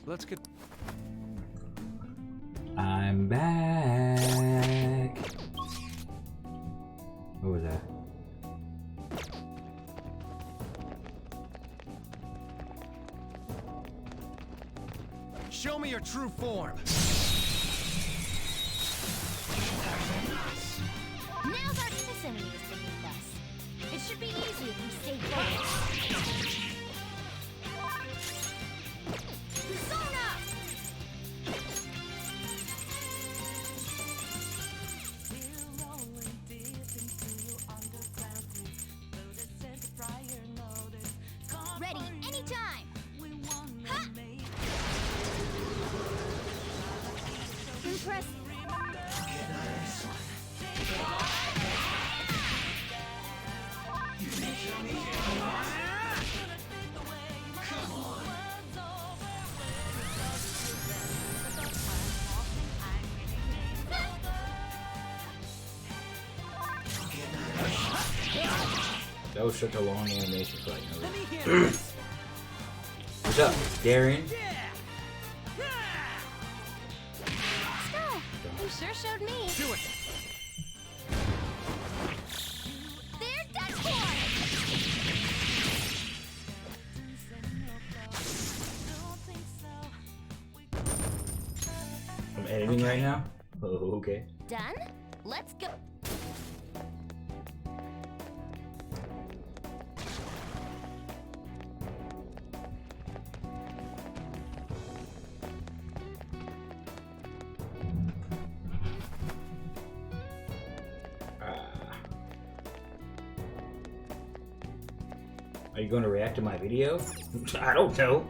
Let's get. I'm back. What was that? Show me your true form. Now's our this enemy is beneath us. It should be easy if we stay focused. Persona! Ready anytime. Ha! Impress. That was such a long animation for like no reason. What's up, Darren? Skull, you sure showed me. Do it. There's Death Form! I'm editing right now. Oh, okay. Done? Let's go. Are you going to react to my video? I don't know.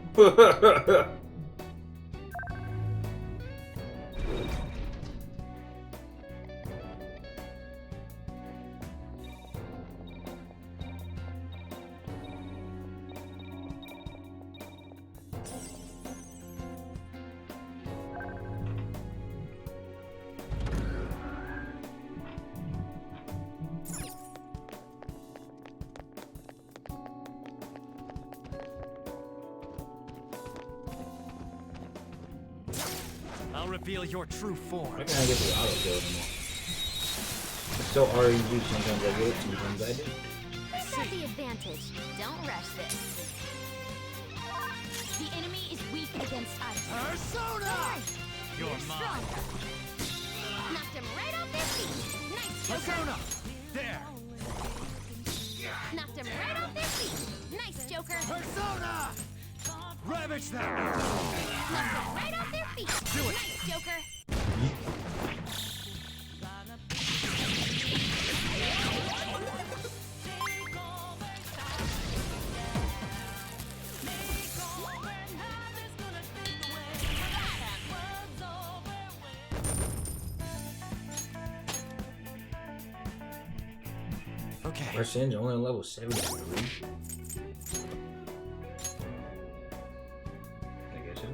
I'll reveal your true form. Why can't I get the autokill anymore? It's so RNG, sometimes I get it, sometimes I do. Who's got the advantage? Don't rush this. The enemy is weak against ice. Persona! You're mine. Stronger. Knocked him right off their feet. Nice, Joker. Persona! There! Knocked him right off their feet. Nice, Joker. Persona! Ravage them! Knocked him right off their feet. Do it. Nice, Joker. Okay. Our Sin's only on level 73. I guess so.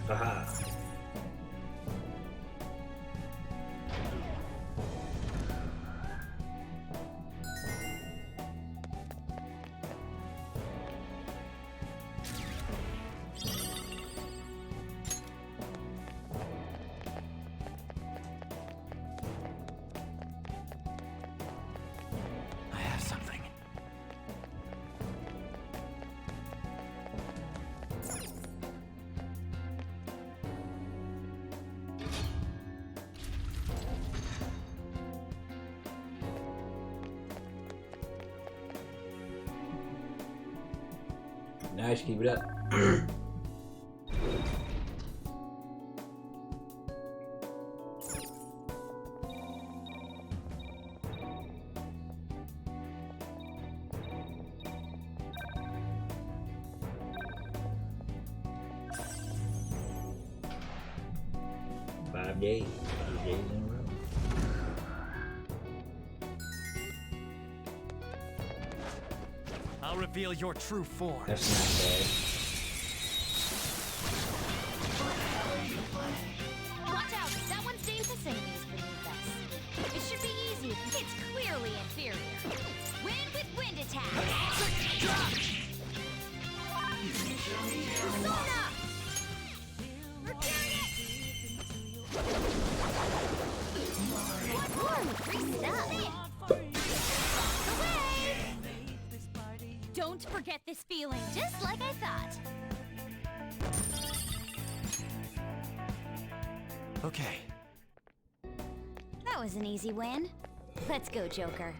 Haha. Nice, keep it up. Five days in a row. I'll reveal your true form. That's not bad. Watch out! That one's dangerous enemies beneath us. It should be easy. It's clearly inferior. Wind with wind attack. Persona! We're doing it! Whoa, free stuff. Away! Don't forget this feeling, just like I thought. Okay. That was an easy win. Let's go, Joker.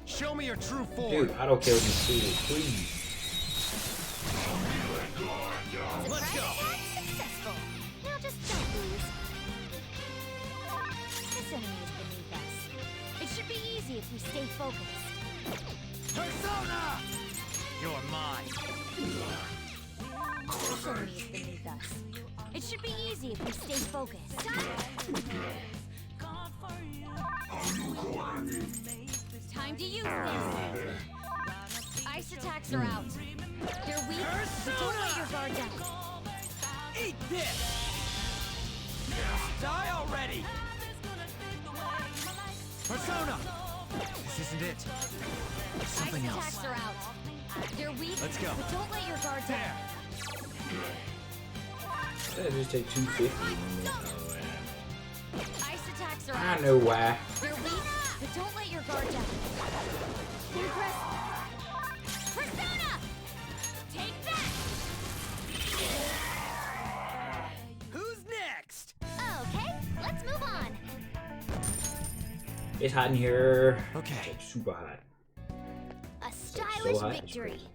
Show me your true form. Dude, auto kill these tools, please. Surprise attack successful. Now just don't lose. This enemy is beneath us. It should be easy if we stay focused. Persona! You're mine. This enemy is beneath us. It should be easy if we stay focused. Time to use this. Ice attacks are out. They're weak, but don't let your guard down. Eat this! Die already! Persona! This isn't it. There's something Ice else. attacks are out. They're weak, Let's go. but don't let your guard down. There. That'll just take 250. Oh, yeah. Ice attacks are I out. know why. They're weak, but don't let your guard down. Impress. Persona! Take that! Who's next? Okay, let's move on. It's hot in here. Okay. It's like super hot. A stylish hot, it's victory. crazy.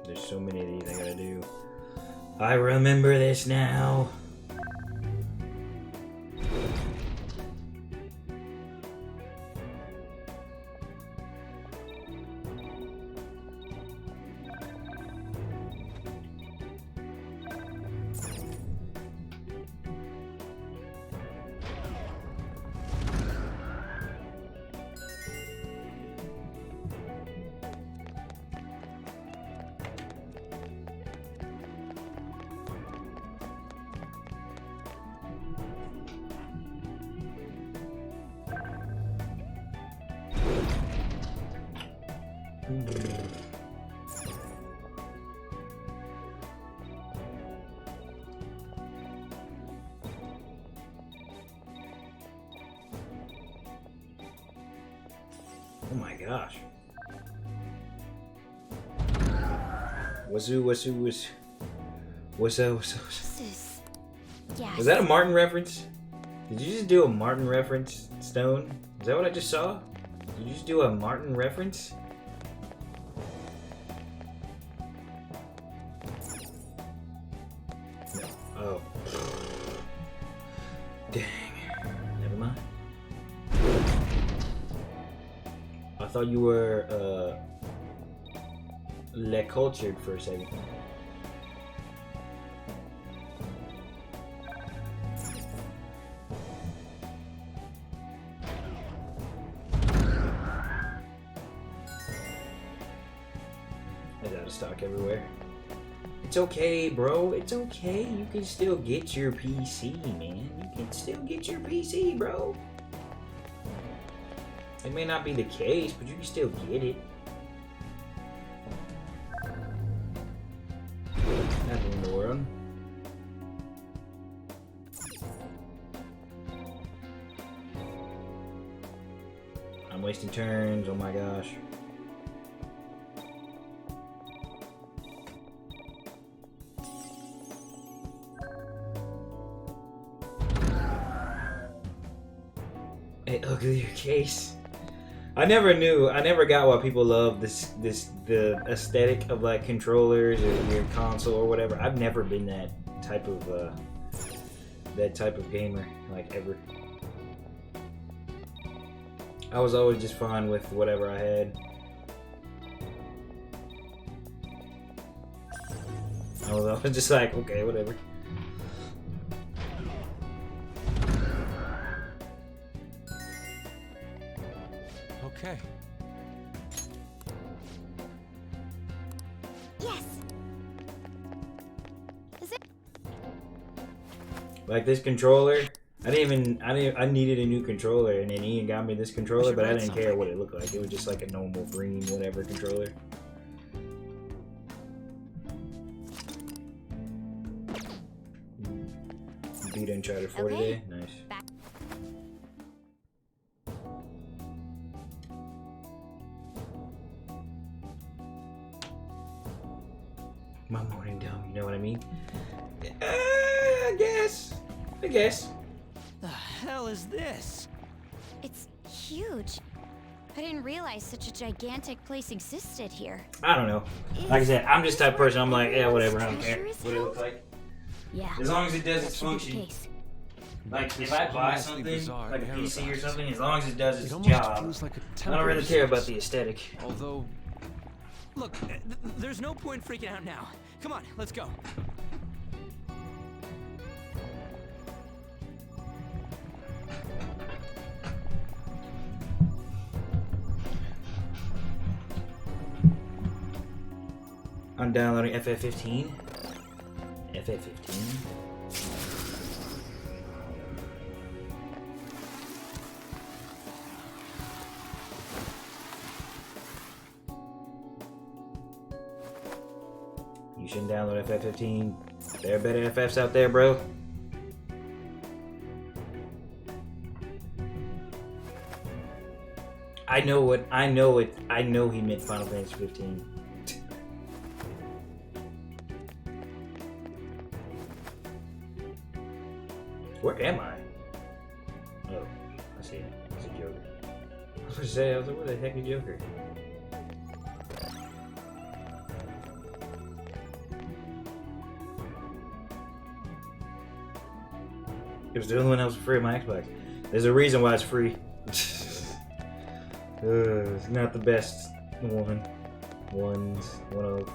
There's so many of these I gotta do. I remember this now. Oh my gosh. What's up? This is... Yeah. Was that a Martin reference? Did you just do a Martin reference, Stone? Is that what I just saw? Did you just do a Martin reference? No. Oh. Dang. Never mind. I thought you were, Le Cultured for a second. It's out of stock everywhere. It's okay, bro. It's okay. You can still get your PC, man. You can still get your PC, bro. It may not be the case, but you can still get it. Nothing in the world. turns. Oh my gosh. An uglier case. I never got why people love the aesthetic of like controllers or your console or whatever. I've never been that type of gamer, like, ever. I was always just fine with whatever I had. I was always just like, okay, whatever. Okay. Yes. Is it? Like this controller, I needed a new controller, and then Ian got me this controller, but I didn't care what it looked like. It was just like a normal green whatever controller. Beat Uncharted 4 today. Nice. My morning dumb, you know what I mean? I guess. The hell is this? It's huge. I didn't realize such a gigantic place existed here. I don't know. Like I said, I'm just the type of person, I'm like, yeah, whatever, I don't care what it looks like. Yeah. As long as it does That its should be the function. case. Like, if I buy Honestly something, bizarre like a PC or paradox. something, as long as it does its It almost job, feels like a I don't really temporary care about source. the aesthetic. Although, look, there's no point freaking out now. Come on, let's go. I'm downloading FF15. FF15. You shouldn't download FF15. There are better FFs out there, bro. I know he meant Final Fantasy 15. Where am I? Oh, I see it. It's a Joker. I was gonna say, I was like, where the heck is Joker? It was the only one that was free on my Xbox. There's a reason why it's free. It's not the best one. One of.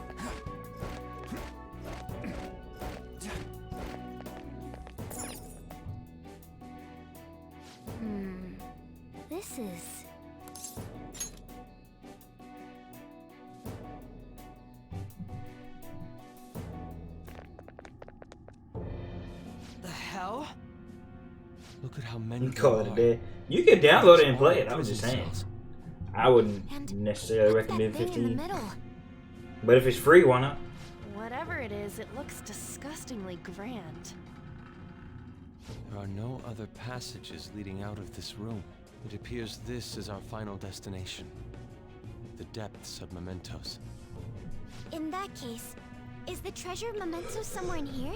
This is... The hell? Look at how many You call it there a are. day. You can download it and play it. I All was just prison saying. cells. I wouldn't And necessarily what's recommend that thing in 15. the middle? But if it's free, why not? Whatever it is, it looks disgustingly grand. There are no other passages leading out of this room. It appears this is our final destination. The depths of Mementos. In that case, is the treasure memento somewhere in here?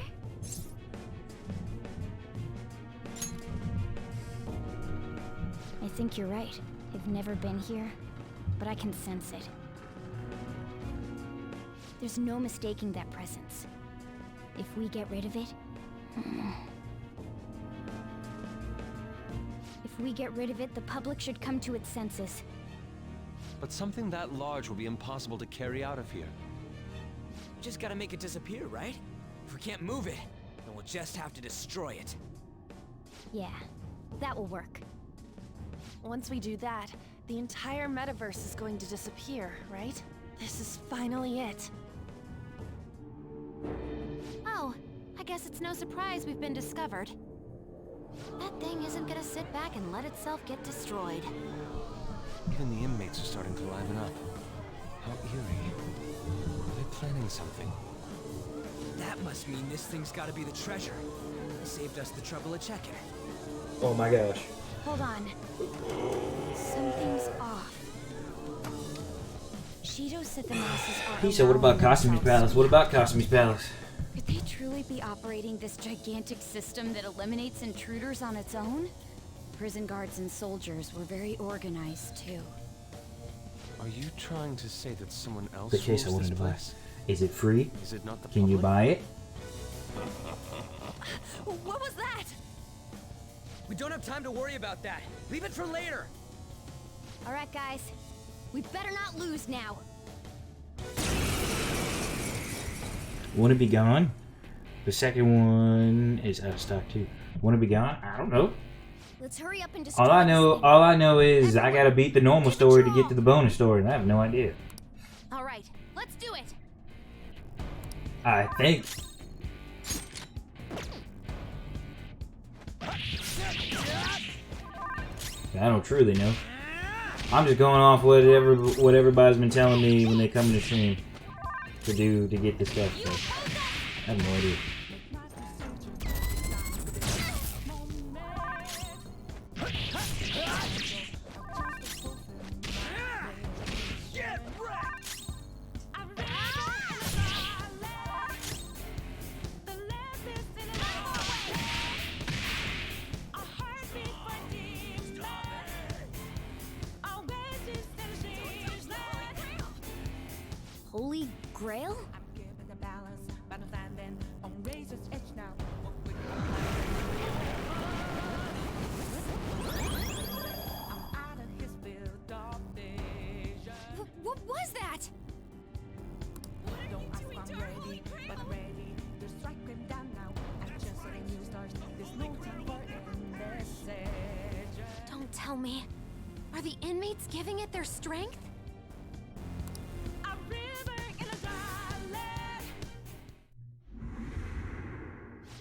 I think you're right. I've never been here, but I can sense it. There's no mistaking that presence. If we get rid of it... If we get rid of it, the public should come to its senses. But something that large will be impossible to carry out of here. Just gotta make it disappear, right? If we can't move it, then we'll just have to destroy it. Yeah, that will work. Once we do that, the entire metaverse is going to disappear, right? This is finally it. Oh, I guess it's no surprise we've been discovered. That thing isn't gonna sit back and let itself get destroyed. Even the inmates are starting to liven up. How eerie. Are they planning something? That must mean this thing's gotta be the treasure. It saved us the trouble of checking it. Oh my gosh. Hold on. Something's off. Cheeto said the masses are. He said, what about Casumi's Palace? What about Casumi's Palace? Could they truly be operating this gigantic system that eliminates intruders on its own? Prison guards and soldiers were very organized too. Are you trying to say that someone else The case I rules wanted this to buy. place? Is it free? Is it not the Can you public? buy it? What was that? We don't have time to worry about that. Leave it for later. All right, guys. We better not lose now. Wanna Be Gone? The second one is out of stock too. Wanna Be Gone? I don't know. Let's hurry up and destroy All I this know, thing. all I know is I gotta beat the normal story to get to the bonus story, and I have no idea. All right, let's do it. I think. I don't truly know. I'm just going off what everybody's been telling me when they come to the stream to do to get this stuff. So I have no idea. Holy Grail? What was that? Don't tell me. Are the inmates giving it their strength?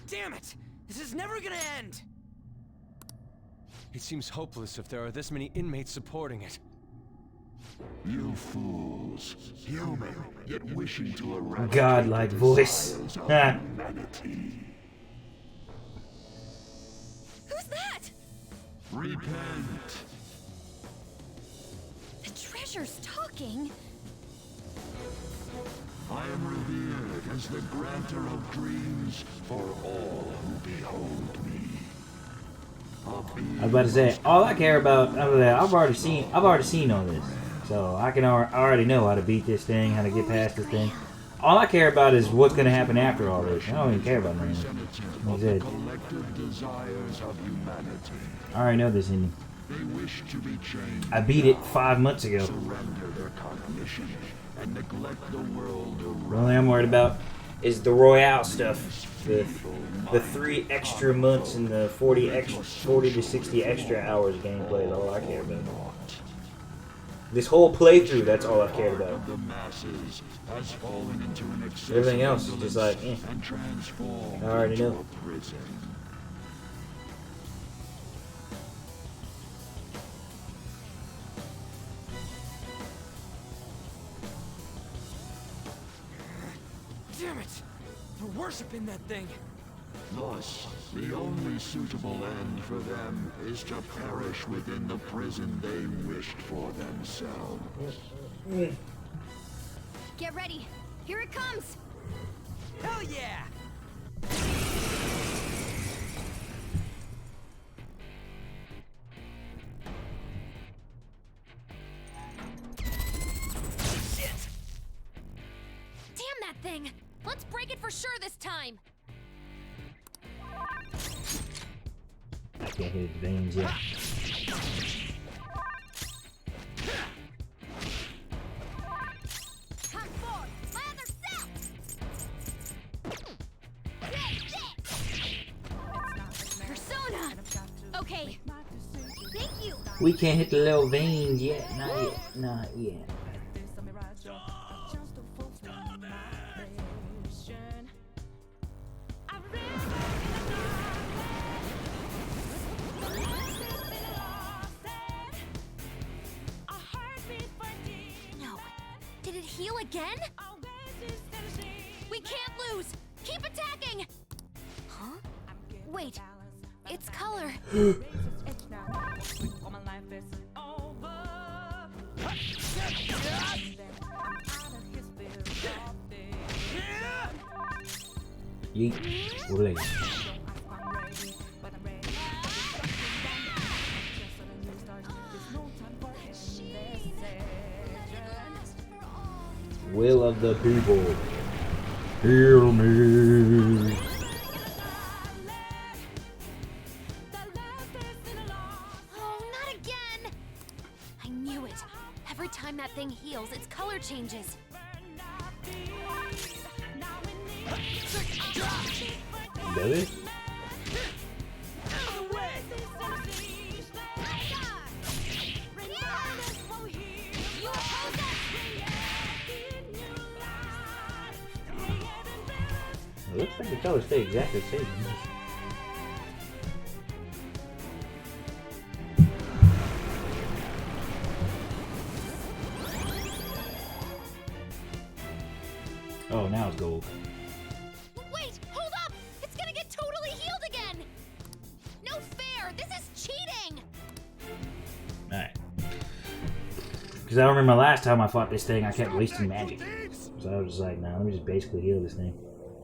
Damn it! This is never gonna end! It seems hopeless if there are this many inmates supporting it. You fools, human, yet wishing to eradicate Godlike the voice. desires of Ha. humanity. Who's that? Repent. The treasure's talking. I am revered as the granter of dreams for all who behold me. I was about to say, all I care about other than I've already seen all this, so I can already know how to beat this thing, how to get past this thing. All I care about is what's gonna happen after all this. I don't even care about anything. Like I said, Collective desires of humanity. I already know this ending. They wish to be changed. I beat it 5 months ago. Surrender their cognition and neglect the world The around. only I'm worried about is the Royale stuff. The 3 extra months and the 40 to 60 extra hours gameplay is all I care about. This whole playthrough, that's all I've cared about. The masses has fallen into an excess Everything of else is just like, indolence and transformed I already into know. a prison. Damn it! We're worshiping that thing! Thus, the only suitable end for them is to perish within the prison they wished for themselves. Get ready. Here it comes. Hell yeah! Shit! Damn that thing. Let's break it for sure this time. I can't hit his veins yet. Come forward. My other self. Persona. Okay. Thank you. We can't hit the little veins yet. Not yet. Not yet. No. Did it heal again? We can't lose. Keep attacking. Huh? Wait. Its color. Yeet. Olay. Will of the people. Heal me. Oh, not again! I knew it. Every time that thing heals, its color changes. Does it? It looks like the colors stay exactly the same. Oh, now it's gold. Wait, hold up! It's gonna get totally healed again! No fair! This is cheating! Alright. Because I remember last time I fought this thing, I kept wasting magic. So I was just like, nah, let me just basically heal this thing.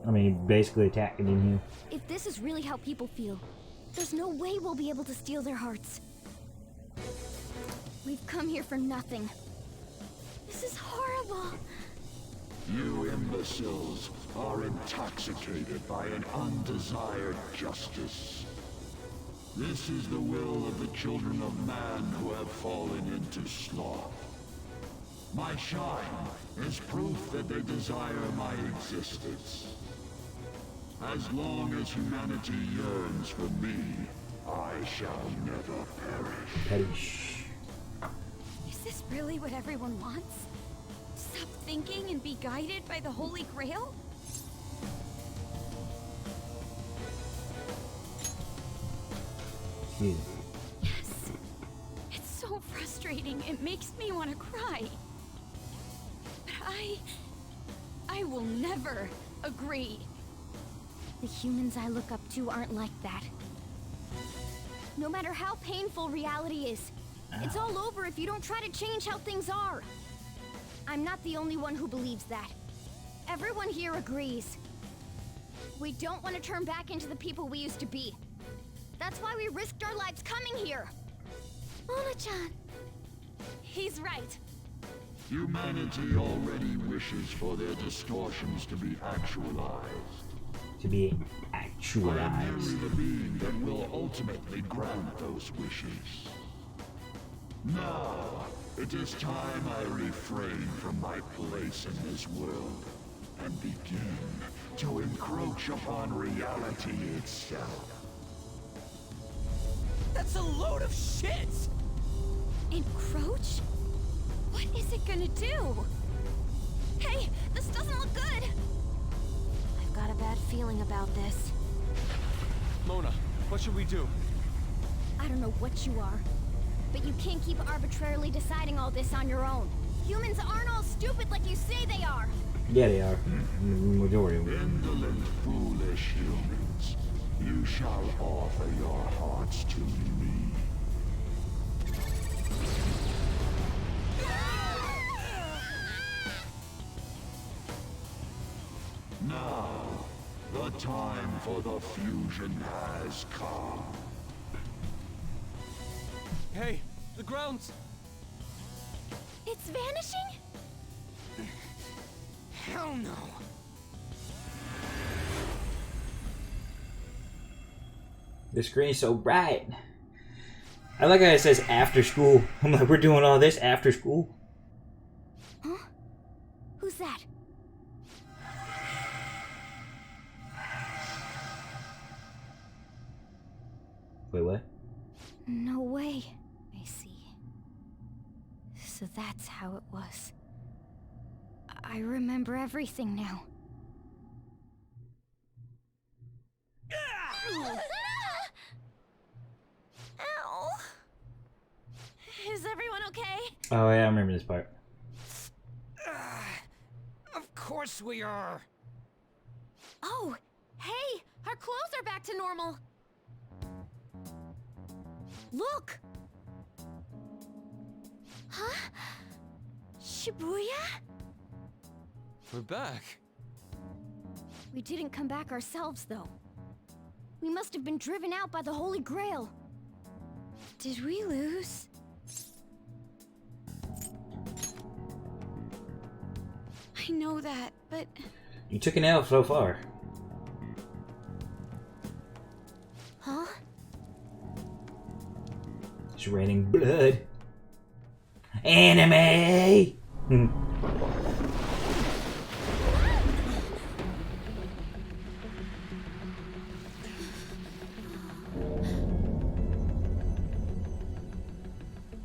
I mean, basically attack and then heal. If this is really how people feel, there's no way we'll be able to steal their hearts. We've come here for nothing. This is horrible. You imbeciles are intoxicated by an undesired justice. This is the will of the children of man who have fallen into sloth. My shine is proof that they desire my existence. As long as humanity yearns for me, I shall never perish. Perish. Is this really what everyone wants? Stop thinking and be guided by the Holy Grail? Yeah. Yes. It's so frustrating. It makes me want to cry. But I will never agree. The humans I look up to aren't like that. No matter how painful reality is, it's all over if you don't try to change how things are. I'm not the only one who believes that. Everyone here agrees. We don't want to turn back into the people we used to be. That's why we risked our lives coming here. Mona-chan. He's right. Humanity already wishes for their distortions to be actualized. To be I am actualized. merely the being that will ultimately grant those wishes. Now, it is time I refrain from my place in this world and begin to encroach upon reality itself. That's a load of shit! Encroach? What is it gonna do? Hey, this doesn't look good. I've got a bad feeling about this. Mona, what should we do? I don't know what you are, but you can't keep arbitrarily deciding all this on your own. Humans aren't all stupid like you say they are. Yeah, they are. Majority of them. Indolent, foolish humans, you shall offer your hearts to me. Now, the time for the fusion has come. Hey, the grounds! It's vanishing? Hell no. The screen's so bright. I like how it says after school. I'm like, we're doing all this after school? Huh? Who's that? Wait, what? No way. I see. So that's how it was. I remember everything now. Ow! Is everyone okay? Oh, yeah, I remember this part. Of course we are. Oh, hey, our clothes are back to normal. Look! Huh? Shibuya? We're back. We didn't come back ourselves, though. We must have been driven out by the Holy Grail. Did we lose? I know that, but... You took an L so far. Huh? It's raining blood. Anime!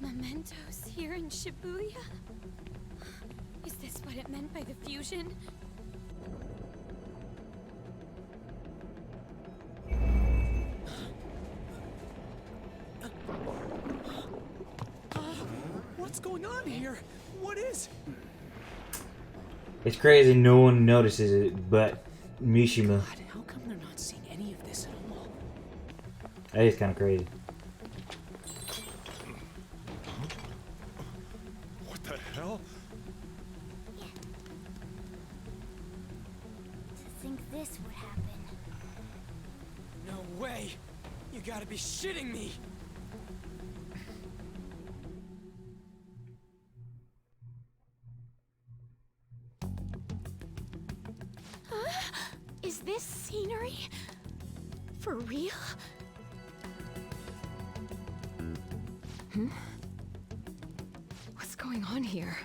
Mementos here in Shibuya? Is this what it meant by the fusion? What's going on here? What is? It's crazy no one notices it but Mishima. God, how come they're not seeing any of this at all? That is kind of crazy. What the hell? To think this would happen. No way! You gotta be shitting me! Is this scenery? For real? What's going on here?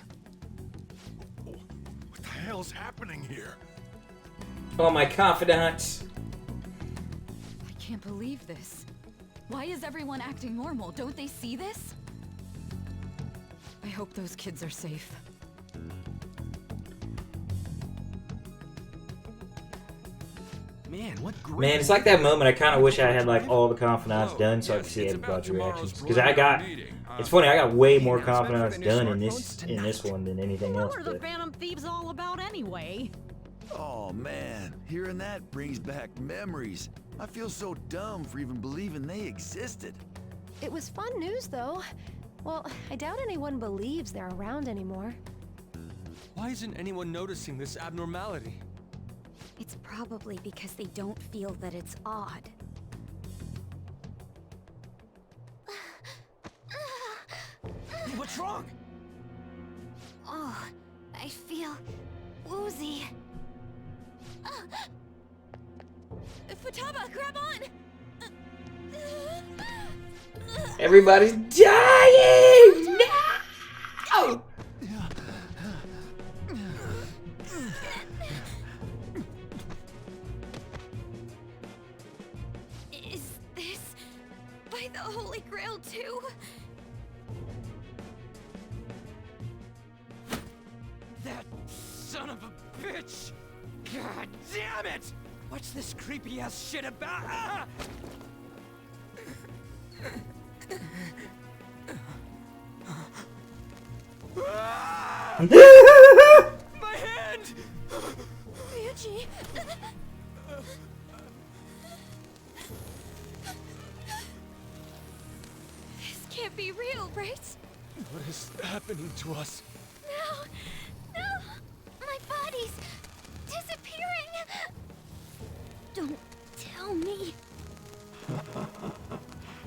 What the hell's happening here? Oh, my confidants. I can't believe this. Why is everyone acting normal? Don't they see this? I hope those kids are safe. Man, what great... Man, it's like that moment. I kind of wish I had like all the confidants done so I could see everybody's reactions. Because I got, it's funny, I got way more confidants done in this one than anything else. What are the But Phantom Thieves all about anyway? Oh man, hearing that brings back memories. I feel so dumb for even believing they existed. It was fun news, though. Well, I doubt anyone believes they're around anymore. Why isn't anyone noticing this abnormality? It's probably because they don't feel that it's odd. What's wrong? Oh, I feel woozy. Futaba, grab on! everybody's dying! No! Is this by the Holy Grail too? That son of a bitch! God damn it! What's this creepy ass shit about? Ah! Ah! My hand! Ryuji! This can't be real, right? What is happening to us? No! No! My body's disappearing! Don't tell me.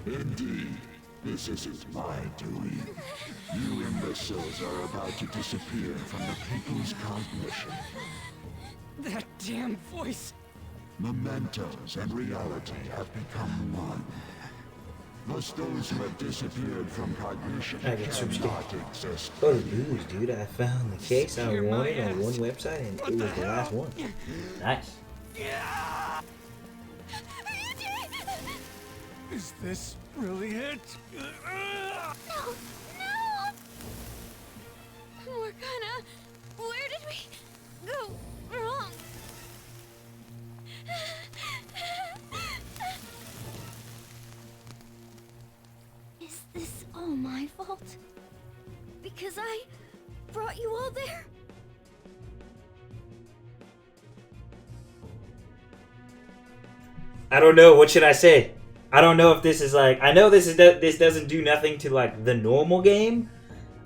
Indeed, this isn't my doing. You imbeciles are about to disappear from the people's cognition. That damn voice! Mementos and reality have become one. Thus those who have disappeared from cognition I get super cannot exist. Oh, news, dude. I found the case I wanted on one website and it was the last one. Nice. Is this really it? No! No! Morgana, where did we go wrong? Is this all my fault? Because I brought you all there? I don't know. What should I say? I don't know if this is like. I know this doesn't do nothing to like the normal game,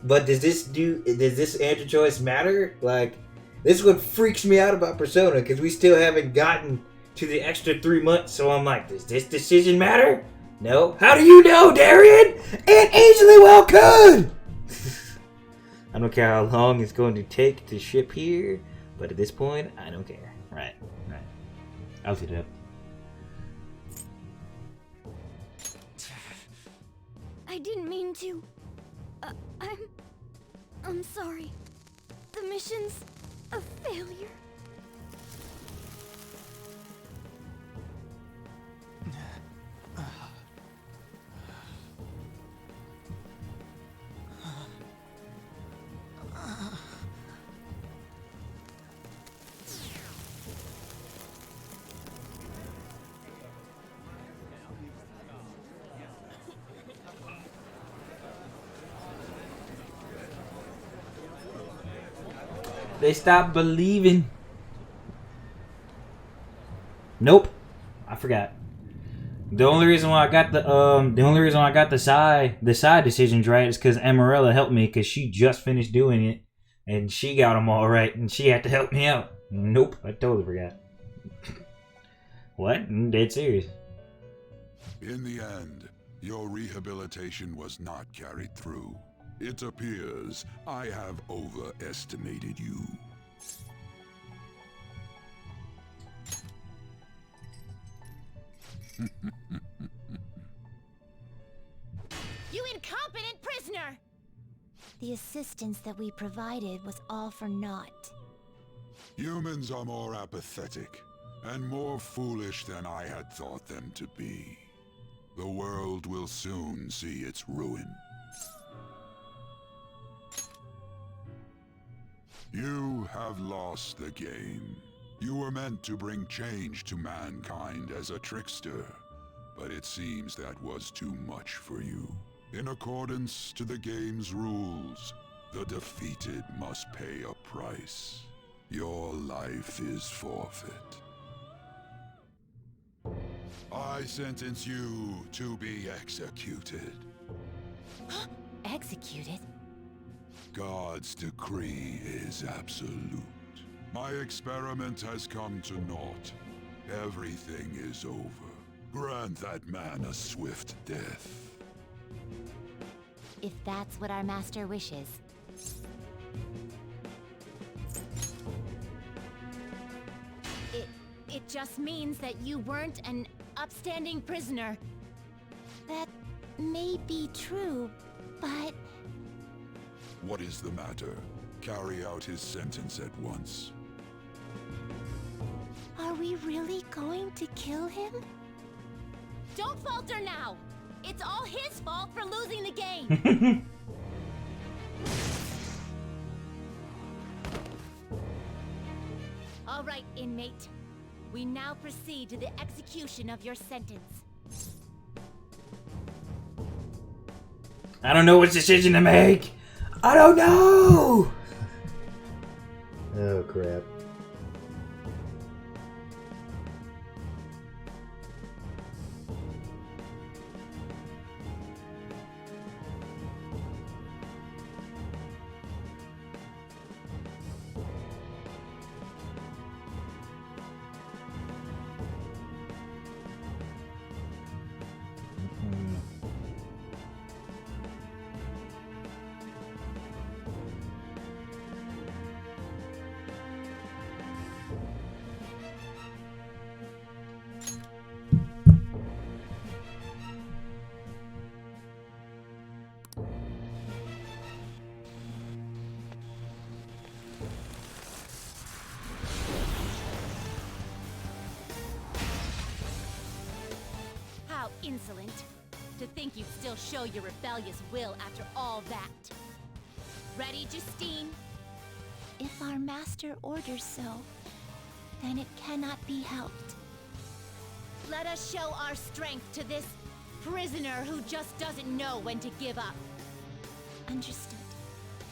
but does this Android choice matter? Like, This is what freaks me out about Persona, because we still haven't gotten to the extra 3 months. So I'm like, does this decision matter? No. How do you know, Darian? It easily well could. I don't care how long it's going to take to ship here, but at this point, I don't care. Right. I'll set it up. I didn't mean to. I'm sorry. The mission's a failure. They stopped believing. Nope, I forgot. The only reason why I got the side decisions right is because Amarella helped me, because she just finished doing it and she got them all right and she had to help me out. Nope, I totally forgot. What? I'm dead serious. In the end, your rehabilitation was not carried through. It appears I have overestimated you. You incompetent prisoner! The assistance that we provided was all for naught. Humans are more apathetic and more foolish than I had thought them to be. The world will soon see its ruin. You have lost the game. You were meant to bring change to mankind as a trickster, but it seems that was too much for you. In accordance to the game's rules, the defeated must pay a price. Your life is forfeit. I sentence you to be executed. Executed? God's decree is absolute. My experiment has come to naught. Everything is over. Grant that man a swift death. If that's what our master wishes. It just means that you weren't an upstanding prisoner. That may be true, but... What is the matter? Carry out his sentence at once. Are we really going to kill him? Don't falter now! It's all his fault for losing the game! All right, inmate. We now proceed to the execution of your sentence. I don't know which decision to make. I don't know. Oh crap. How insolent. To think you'd still show your rebellious will after all that. Ready, Justine? If our master orders so, then it cannot be helped. Let us show our strength to this prisoner who just doesn't know when to give up. Understood.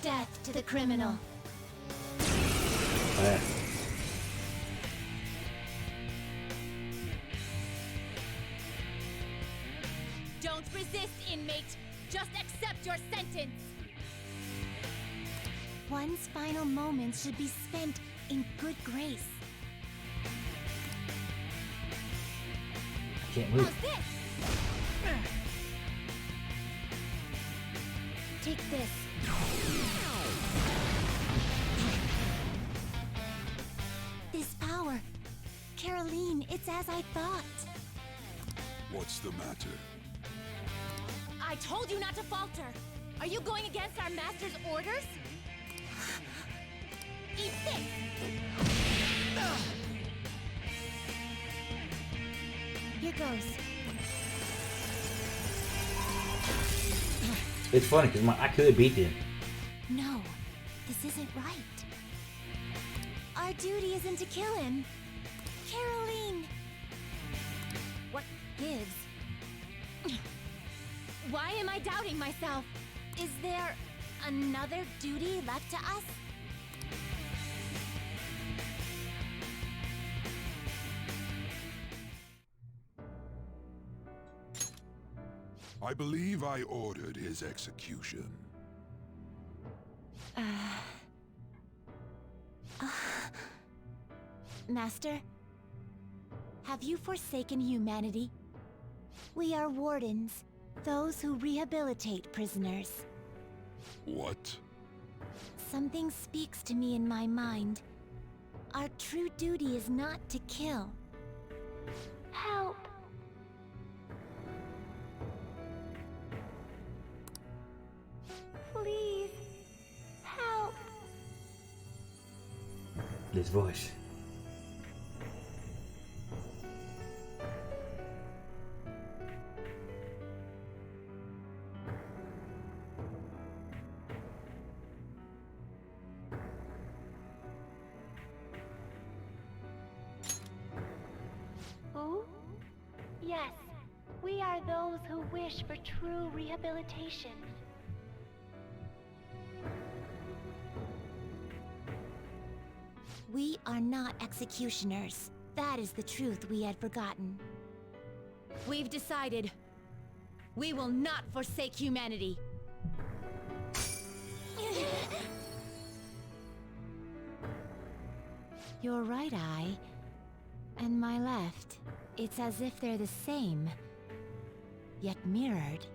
Death to the criminal. Don't resist, inmate. Just accept your sentence. One's final moments should be spent in good grace. I can't move. How's this? Take this. This power. Caroline, it's as I thought. What's the matter? I told you not to falter. Are you going against our master's orders? Eat this! Here goes. It's funny because I could beat them. No, this isn't right. Our duty isn't to kill him. Caroline! What gives? Why am I doubting myself? Is there another duty left to us? I believe I ordered his execution. Master, have you forsaken humanity? We are wardens, those who rehabilitate prisoners. What? Something speaks to me in my mind. Our true duty is not to kill. Help! Please, help! This voice. Who? Yes, we are those who wish for true rehabilitation. We are not executioners. That is the truth we had forgotten. We've decided. We will not forsake humanity. Your right eye and my left. It's as if they're the same, yet mirrored.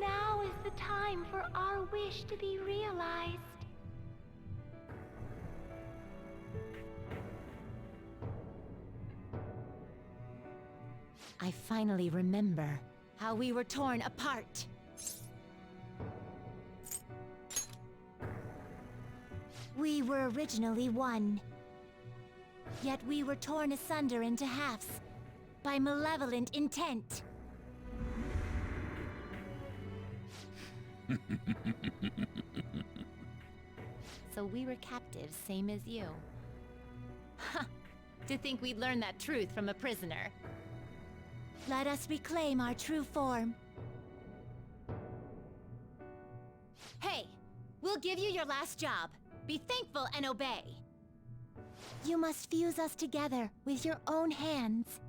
Now is the time for our wish to be realized. I finally remember how we were torn apart. We were originally one. Yet we were torn asunder into halves by malevolent intent. So we were captives, same as you. Ha! To think we'd learn that truth from a prisoner. Let us reclaim our true form. Hey! We'll give you your last job. Be thankful and obey. You must fuse us together with your own hands.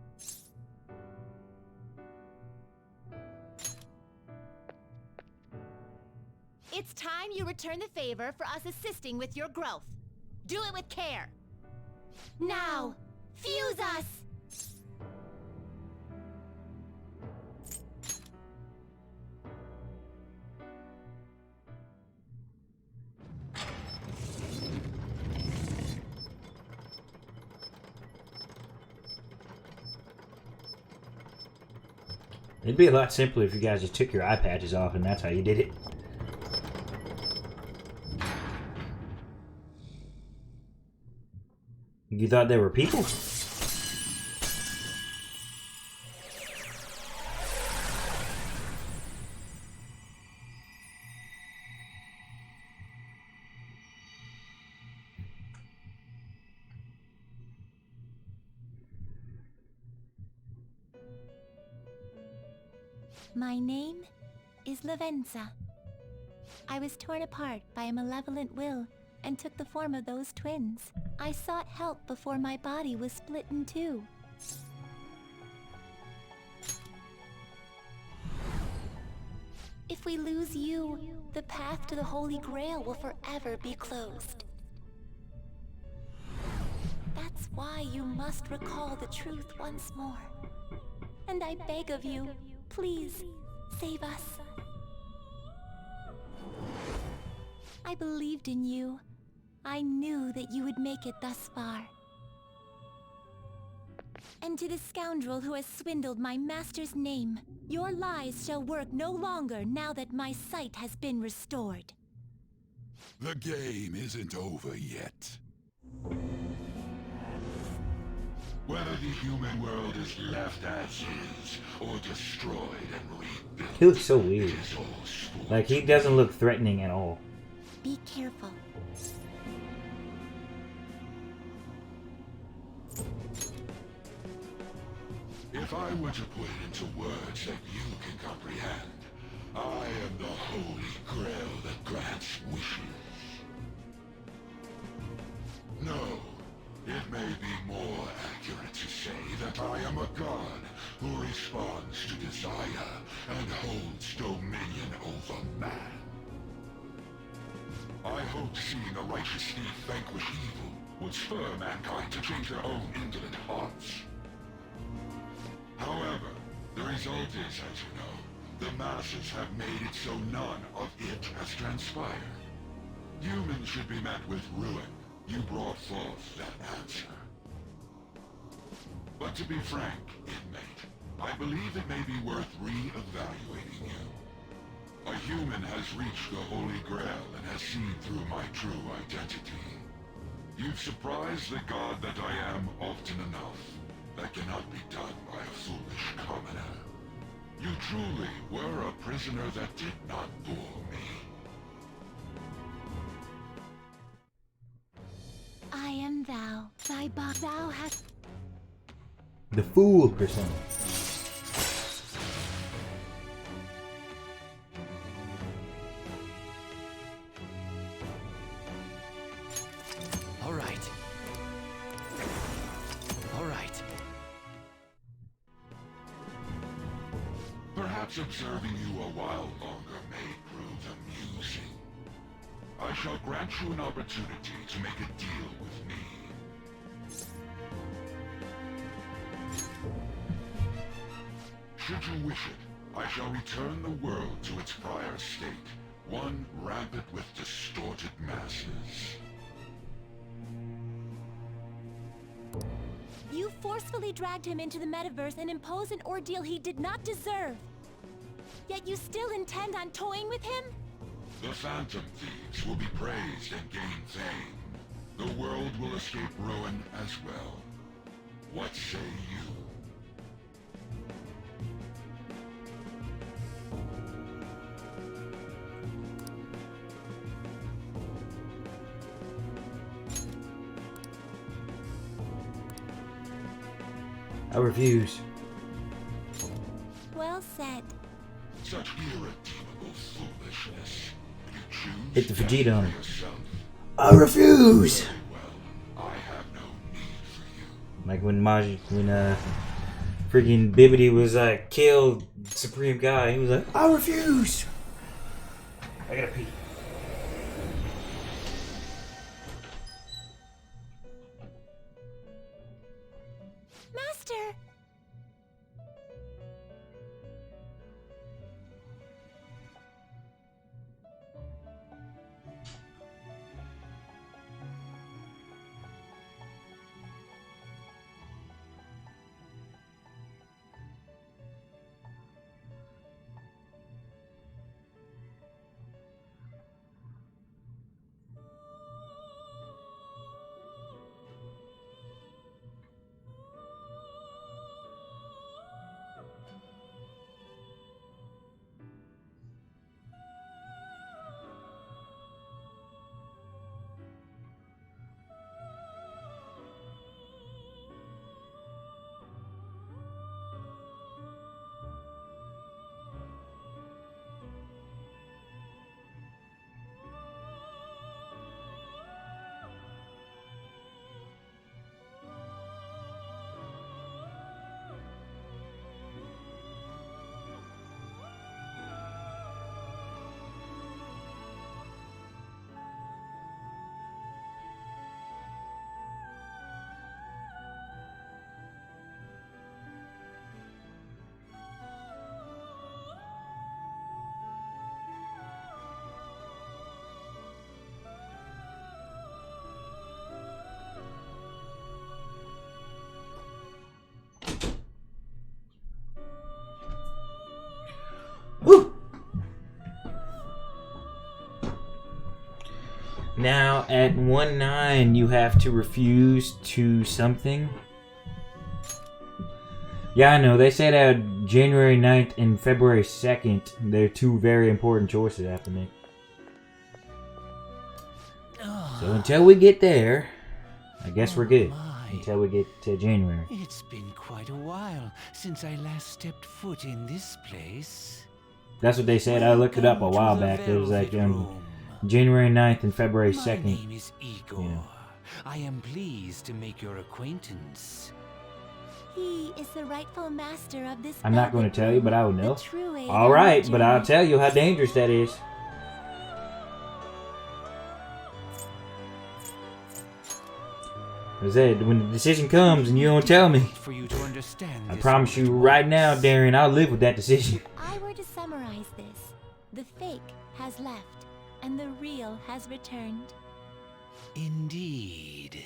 It's time you return the favor for us assisting with your growth. Do it with care. Now, fuse us! It'd be a lot simpler if you guys just took your eye patches off and that's how you did it. You thought they were people? My name is Lavenza. I was torn apart by a malevolent will and took the form of those twins. I sought help before my body was split in two. If we lose you, the path to the Holy Grail will forever be closed. That's why you must recall the truth once more. And I beg of you, please, save us. I believed in you. I knew that you would make it thus far. And to the scoundrel who has swindled my master's name, your lies shall work no longer now that my sight has been restored. The game isn't over yet. Whether the human world is left as is, or destroyed and rebuilt, He looks so weird. it is all sport. Like, he doesn't look threatening at all. Be careful. If I were to put it into words that you can comprehend, I am the Holy Grail that grants wishes. No, it may be more accurate to say that I am a god who responds to desire and holds dominion over man. I hoped seeing a righteous thief vanquish evil would spur mankind to change their own indolent hearts. However, the result is, as you know, the masses have made it so none of it has transpired. Humans should be met with ruin. You brought forth that answer. But to be frank, inmate, I believe it may be worth re-evaluating you. A human has reached the Holy Grail and has seen through my true identity. You've surprised the god that I am often enough. That cannot be done by a foolish commoner. You truly were a prisoner that did not bore me. I am thou. Thou hast... The fool persona. All right. All right. Perhaps observing you a while longer may prove amusing. I shall grant you an opportunity to make a deal with me. Should you wish it, I shall return the world to its prior state, one rampant with distorted masses. You forcefully dragged him into the metaverse and imposed an ordeal he did not deserve. Yet you still intend on toying with him? The Phantom Thieves will be praised and gain fame. The world will escape ruin as well. What say you? I refuse. Well said. Such irredeemable foolishness. You choose Hit the Vegeta on for him. yourself. I refuse! Well, I have no need for you. Like when freaking Bibbidi was like, killed Supreme Guy, he was like, I refuse! I gotta pee. Master! Now at 1-9 you have to refuse to something. Yeah, I know. They said January 9th and February 2nd. They're two very important choices I have to make. So until we get there, I guess we're good. Until we get to January. It's been quite a while since I last stepped foot in this place. That's what they said. I looked it up a while back. It was like January 9th and February 2nd. My name is Igor. Yeah. I am pleased to make your acquaintance. He is the rightful master of this. I'm not going to tell you, but I will know. True Alright, but I'll tell you how dangerous that is. I said, when the decision comes and you don't tell me, For you to understand I this promise you wonderful right now, place. Darren, I'll live with that decision. If I were to summarize this, the fake has left and the real has returned. Indeed.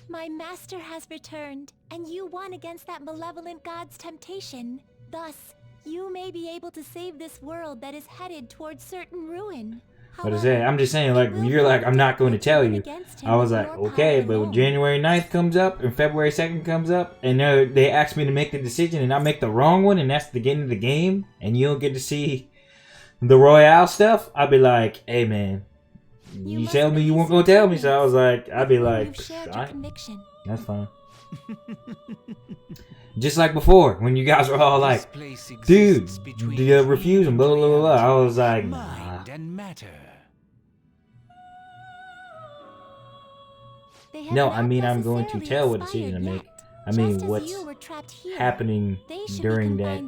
My master has returned, and you won against that malevolent god's temptation. Thus, you may be able to save this world that is headed towards certain ruin. But I said, I'm just saying, like, when you're like, I'm not going to tell you. I was like, okay, but when January 9th comes up and February 2nd comes up, and they ask me to make the decision, and I make the wrong one, and that's the beginning of the game, and you don't get to see the Royale stuff, I'd be like, hey, man, you tell me you weren't going to tell me, so I was like, I'd be like, alright, that's fine. Just like before, when you guys were all like, dude, refuse him, blah, blah, blah, blah. I was like, nah. Mind and matter. No, I mean, I'm going to tell what decision I make. I mean, what's happening during that.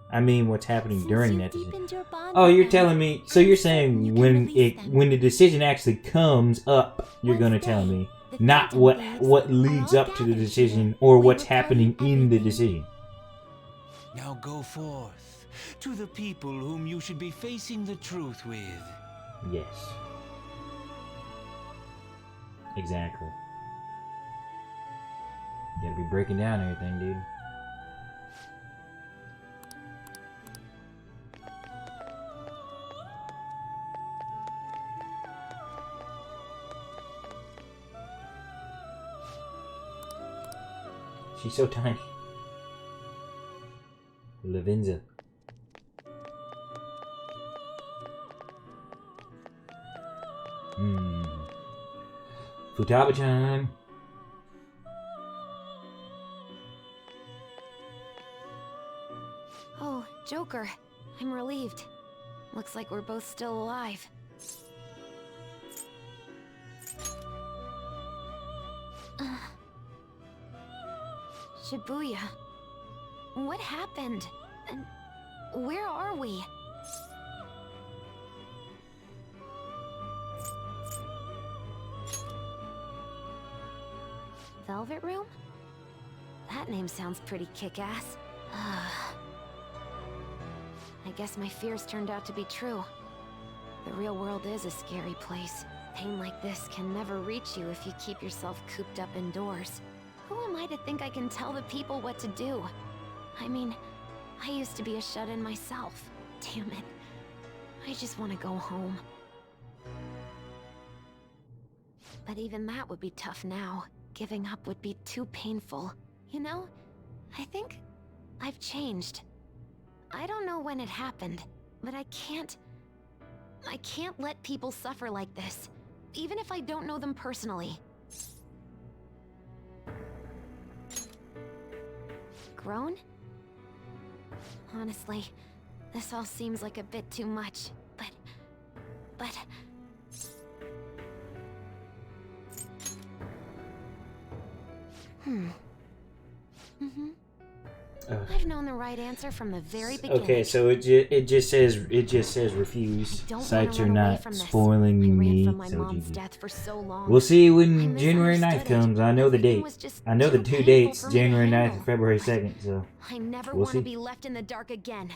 I mean, what's happening during that decision. Oh, you're telling me, so you're saying when the decision actually comes up, you're going to tell me. Not what leads up to the decision or what's happening in the decision. Now go forth to the people whom you should be facing the truth with. Yes. Exactly. You gotta be breaking down everything, dude. She's so tiny. Lavenza. Futaba-chan. Oh, Joker. I'm relieved. Looks like we're both still alive. Shibuya. What happened? And where are we? Velvet Room? That name sounds pretty kick-ass. I guess my fears turned out to be true. The real world is a scary place. Pain like this can never reach you if you keep yourself cooped up indoors. Who am I to think I can tell the people what to do? I mean, I used to be a shut-in myself. Damn it. I just want to go home. But even that would be tough now. Giving up would be too painful. You know, I think I've changed. I don't know when it happened, but I can't let people suffer like this, even if I don't know them personally. Grown? Honestly, this all seems like a bit too much, but... I've known the right answer from the very beginning. Okay, so it just says refuse. Sites are not spoiling me. So we'll see when January 9th comes. I know the date. I know the two dates, January 9th and February 2nd. So I never we'll want to see. be left in the dark again.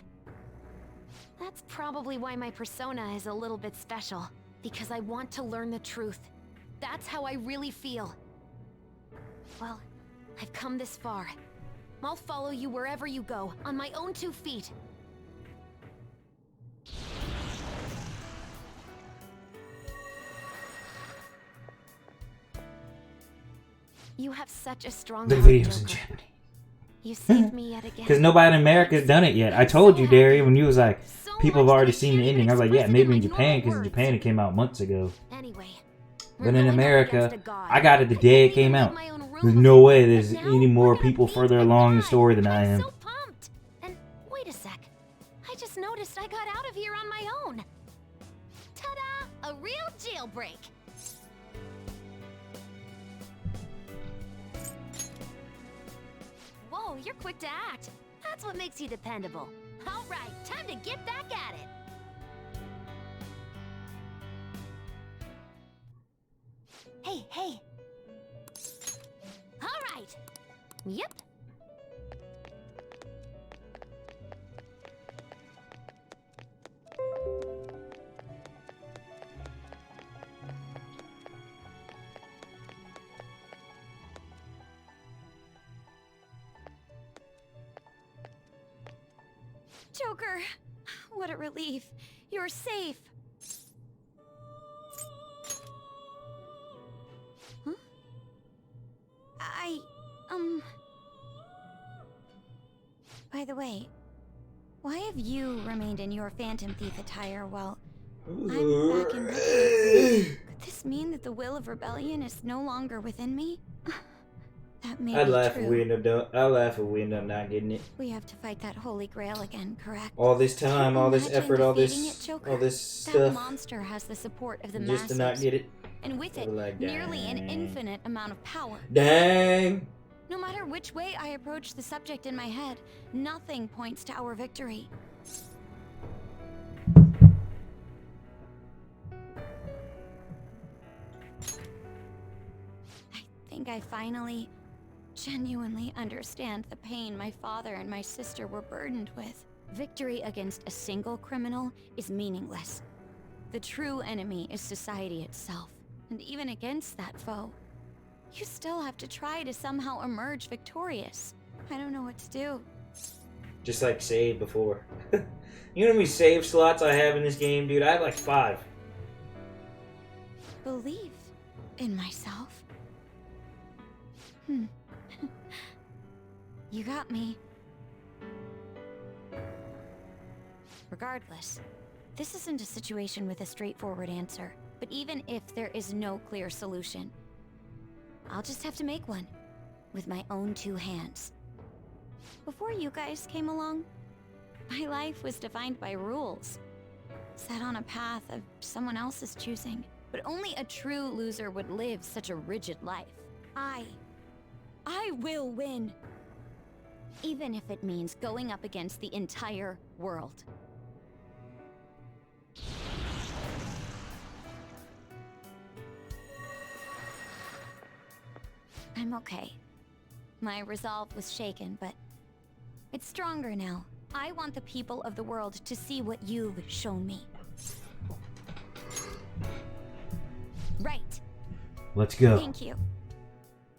That's probably why my persona is a little bit special, because I want to learn the truth. That's how I really feel. Well, I've come this far. I'll follow you wherever you go, on my own 2 feet. You have such a strong The heart, videos in Joker. Japanese. You saved me yet again. Because nobody in America's done it yet. I told you, Derry, when you was like, So people have much already that I seen the can't ending. even I was like, yeah, express it maybe in my Japan, normal because in words. Japan it came out months ago. Anyway, But in we're going up America, against a god. I got it the I day it couldn't even came leave out. my own room There's before, no way but there's now any more we're gonna people beat further the along the god. story than I I'm am. so pumped. And wait a sec. I just noticed I got out of here on my own. Ta-da! A real jailbreak. Whoa, you're quick to act. That's what makes you dependable. All right, time to get back at it. Hey. All right. Yep. Joker, what a relief. You're safe. Huh? By the way, why have you remained in your Phantom Thief attire while I'm back in Brooklyn? Could this mean that the will of rebellion is no longer within me? That may I'd be laugh true. if we end up not getting it. We have to fight that Holy Grail again, correct? All this time, all this Imagine effort, all defeating this, it, Joker. all this That stuff, monster has the support of the just to masses, not get it. and with it, I'd be like, nearly an dang. infinite amount of power. Dang! No matter which way I approach the subject in my head, nothing points to our victory. I think I finally, genuinely understand the pain my father and my sister were burdened with. Victory against a single criminal is meaningless. The true enemy is society itself. And even against that foe, you still have to try to somehow emerge victorious. I don't know what to do. Just like save before. You know how many save slots I have in this game, dude? I have like 5. Believe in myself. You got me. Regardless, this isn't a situation with a straightforward answer. But even if there is no clear solution, I'll just have to make one. With my own 2 hands. Before you guys came along, my life was defined by rules. Set on a path of someone else's choosing. But only a true loser would live such a rigid life. I will win. Even if it means going up against the entire world. I'm okay. My resolve was shaken, but it's stronger now. I want the people of the world to see what you've shown me. Right. Let's go. Thank you.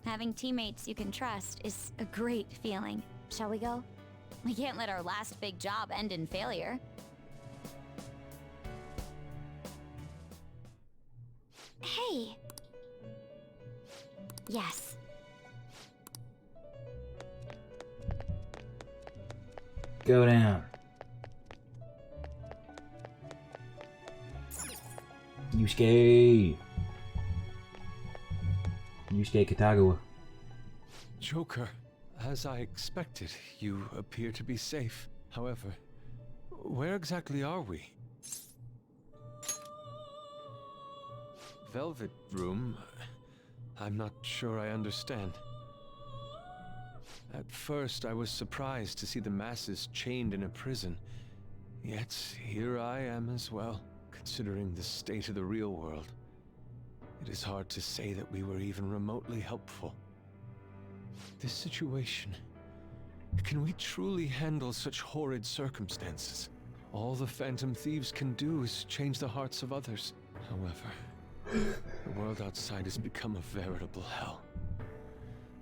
Having teammates you can trust is a great feeling. Shall we go? We can't let our last big job end in failure. Hey. Yes. Go down. Yusuke. Yusuke Katagawa. Joker, as I expected, you appear to be safe. However, where exactly are we? Velvet Room? I'm not sure I understand. At first, I was surprised to see the masses chained in a prison. Yet, here I am as well, considering the state of the real world. It is hard to say that we were even remotely helpful. This situation... Can we truly handle such horrid circumstances? All the Phantom Thieves can do is change the hearts of others. However, the world outside has become a veritable hell.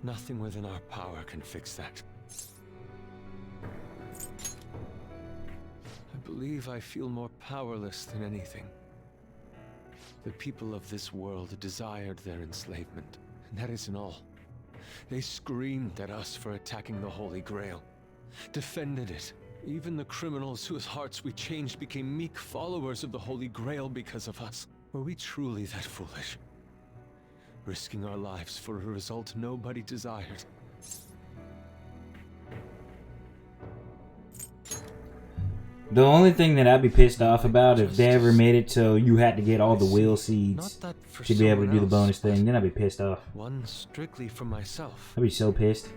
Nothing within our power can fix that. I believe I feel more powerless than anything. The people of this world desired their enslavement, and that isn't all. They screamed at us for attacking the Holy Grail, defended it. Even the criminals whose hearts we changed became meek followers of the Holy Grail because of us. Were we truly that foolish? Risking our lives for a result nobody desired. The only thing that I'd be pissed off about if they ever made it so you had to get all the will seeds to be able to do the bonus thing, then I'd be pissed off. One strictly for myself. I'd be so pissed.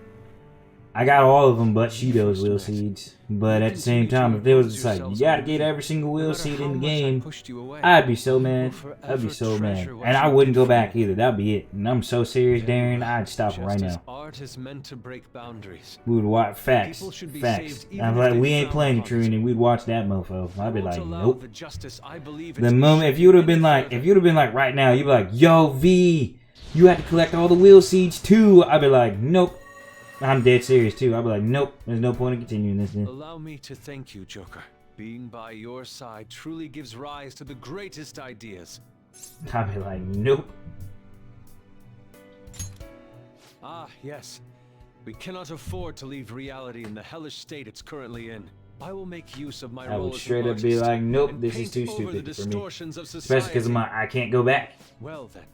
I got all of them but Shido's will seeds. But at the same time, if there was just like, you gotta get every single will seed in the game, I'd be so mad. I'd be so mad. And I wouldn't go back either. That'd be it. And I'm so serious, Darren, I'd stop right now. Art is meant to break boundaries. We would watch facts. Facts. I'm like, we ain't playing the true ending. We'd watch that mofo. I'd be like, nope. The moment if you would have been like right now, you'd be like, yo, V, you have to collect all the will seeds too. I'd be like, nope. I'm dead serious too. I'll be like, nope, there's no point in continuing this then. Allow me to thank you, Joker. Being by your side truly gives rise to the greatest ideas. I'll be like, nope. Ah, yes. We cannot afford to leave reality in the hellish state it's currently in. I will make use of my role as I would straight up be like, nope, this is too stupid for me. Especially because I can't go back. Well then.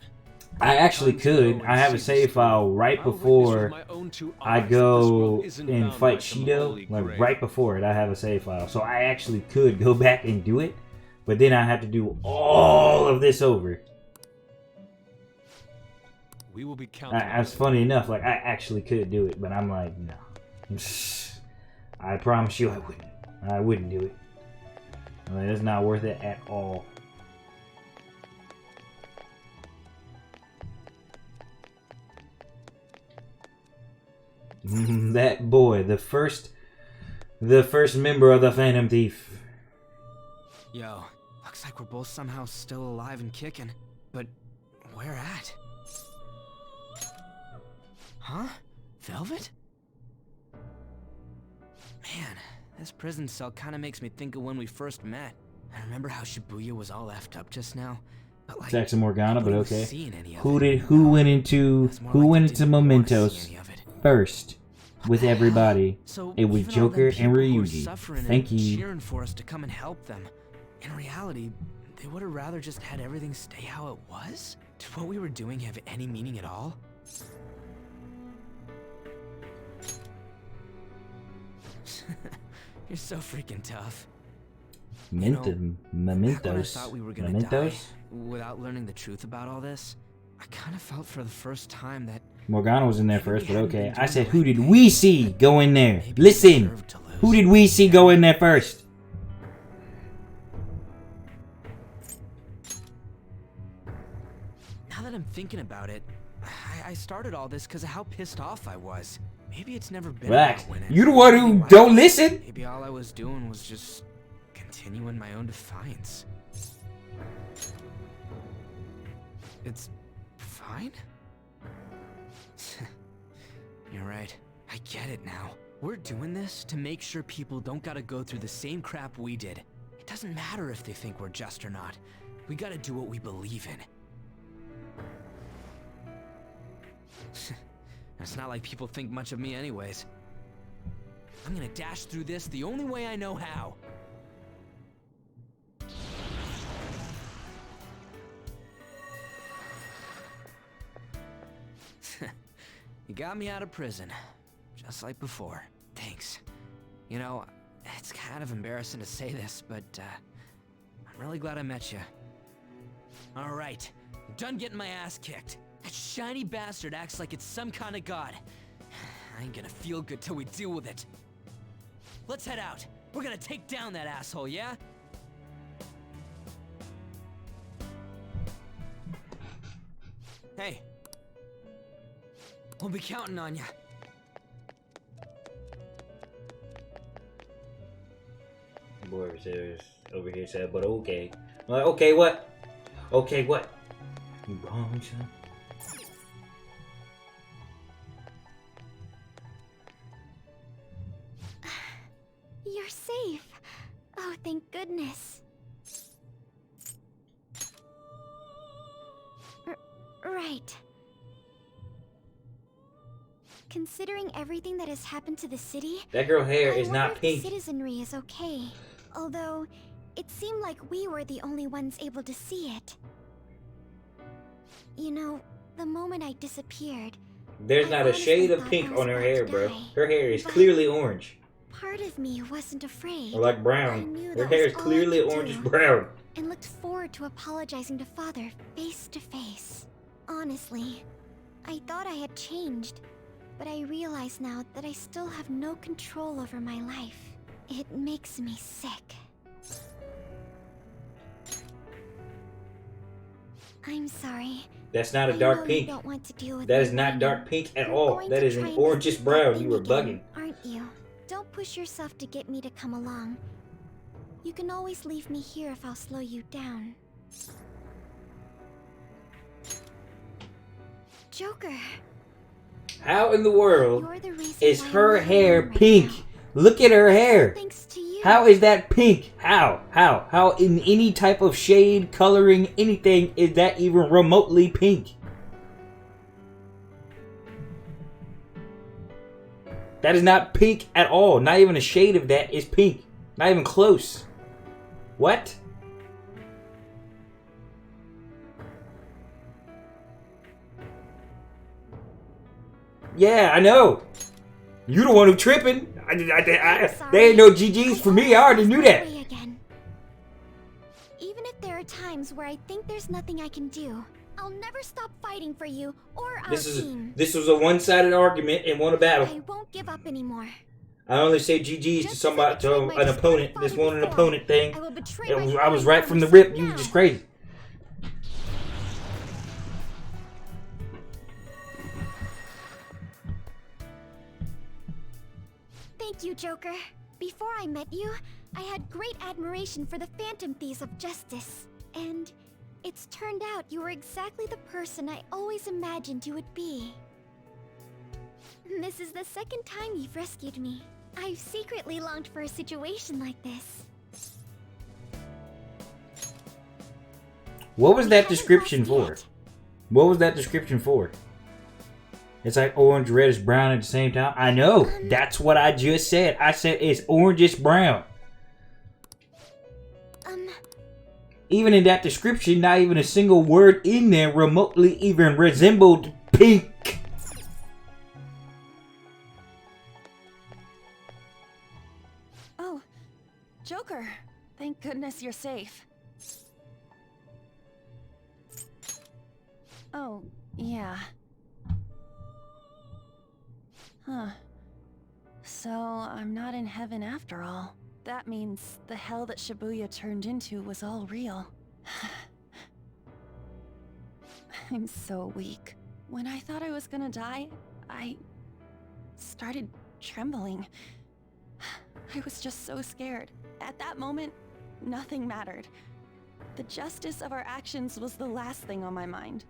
I actually could. I have a save file right before I go and fight Shido. Like right before it, I have a save file. So I actually could go back and do it. But then I have to do all of this over. We will be counting. That's funny enough. Like I actually could do it, but I'm like, no. I promise you, I wouldn't. I wouldn't do it. Like, it's not worth it at all. That boy, the first member of the Phantom Thief. Yo, looks like we're both somehow still alive and kicking. But where at? Huh? Velvet? Man, this prison cell kind of makes me think of when we first met. I remember how Shibuya was all effed up just now. But like, Jackson Morgana, but okay. Who went into Mementos first with everybody? So it was Joker and Ryuji. Thank you. Cheering for us to come and help them. In reality, they would have rather just had everything stay how it was. Did what we were doing have any meaning at all? You're so freaking tough. Mementos. I thought we were gonna die without learning the truth about all this, I kind of felt for the first time that Morgana was in there first, but okay. I said, who did we see go in there? Listen, who did we see go in there first? Now that I'm thinking about it, I started all this because of how pissed off I was. Maybe it's never been Relax. about winning. You the one who don't listen? Maybe all I was doing was just continuing my own defiance. It's fine? You're right. I get it now. We're doing this to make sure people don't gotta go through the same crap we did. It doesn't matter if they think we're just or not. We gotta do what we believe in. It's not like people think much of me anyways. I'm gonna dash through this the only way I know how. You got me out of prison, just like before. Thanks. You know, it's kind of embarrassing to say this, but I'm really glad I met you. All right, I'm done getting my ass kicked. That shiny bastard acts like it's some kind of god. I ain't gonna feel good till we deal with it. Let's head out. We're gonna take down that asshole, yeah? Hey. We'll be counting on you. Boy over here said, but okay. I'm like, okay, what? Okay, what? You wrong, son? You're safe. Oh, thank goodness. Right. Considering everything that has happened to the city, That girl hair I is wonder not if pink. the citizenry is okay. Although, it seemed like we were the only ones able to see it. You know, the moment I disappeared, There's I not a honestly shade of thought pink I was on her about hair, to bro. die. Her hair is But clearly orange. part of me wasn't afraid. Or like I brown. knew Her that hair was is all I clearly could orange do, brown. and looked forward to apologizing to Father face to face. Honestly, I thought I had changed, but I realize now that I still have no control over my life. It makes me sick. I'm sorry. That's not a I dark know pink. You don't want to deal with That me is not whining. dark pink at You're all. going That to is an try and orangish defeat that brown. thing You were again, bugging. aren't you? Don't push yourself to get me to come along. You can always leave me here if I'll slow you down. Joker, How in the world you're the reason is why I'm her not hair alone right pink? now. Look at her hair. Thanks to you. How is that pink? How? How in any type of shade, coloring, anything is that even remotely pink? That is not pink at all. Not even a shade of that is pink. Not even close. What? Yeah, I know. You the one who tripping. There ain't no GGs for me. I already knew that. Again. Even if there are times where I think there's nothing I can do, I'll never stop fighting for you or our team. This was a one-sided argument and won a battle. I won't give up anymore. I only say GGs to somebody, to an opponent. This wasn't an opponent thing. I will betray I was right from the rip. You were just crazy. Thank you, Joker. Before I met you, I had great admiration for the Phantom Thieves of Justice. And it's turned out you were exactly the person I always imagined you would be. This is the second time you've rescued me. I've secretly longed for a situation like this. What was that description for? What was that description for? It's like orange, reddish, brown at the same time. I know. That's what I just said. I said it's orangish brown. Even in that description, not even a single word in there remotely even resembled pink. Oh, Joker. Thank goodness you're safe. Oh, yeah. Huh. So, I'm not in heaven after all. That means the hell that Shibuya turned into was all real. I'm so weak. When I thought I was gonna die, I started trembling. I was just so scared. At that moment, nothing mattered. The justice of our actions was the last thing on my mind.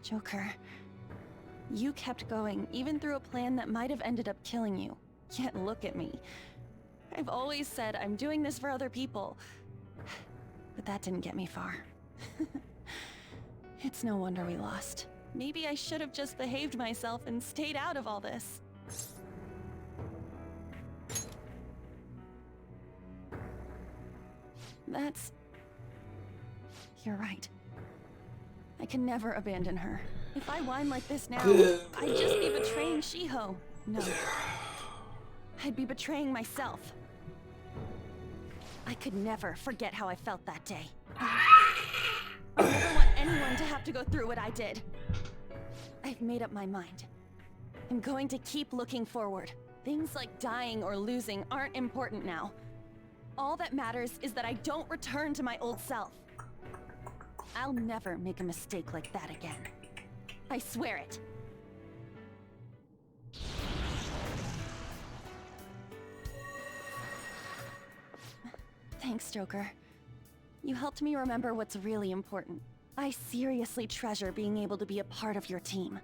Joker, you kept going, even through a plan that might have ended up killing you. Yet look at me. I've always said I'm doing this for other people. But that didn't get me far. It's no wonder we lost. Maybe I should have just behaved myself and stayed out of all this. You're right. I can never abandon her. If I whine like this now, I'd just be betraying Shiho. No. I'd be betraying myself. I could never forget how I felt that day. I never want anyone to have to go through what I did. I've made up my mind. I'm going to keep looking forward. Things like dying or losing aren't important now. All that matters is that I don't return to my old self. I'll never make a mistake like that again. I swear it. Thanks, Joker. You helped me remember what's really important. I seriously treasure being able to be a part of your team.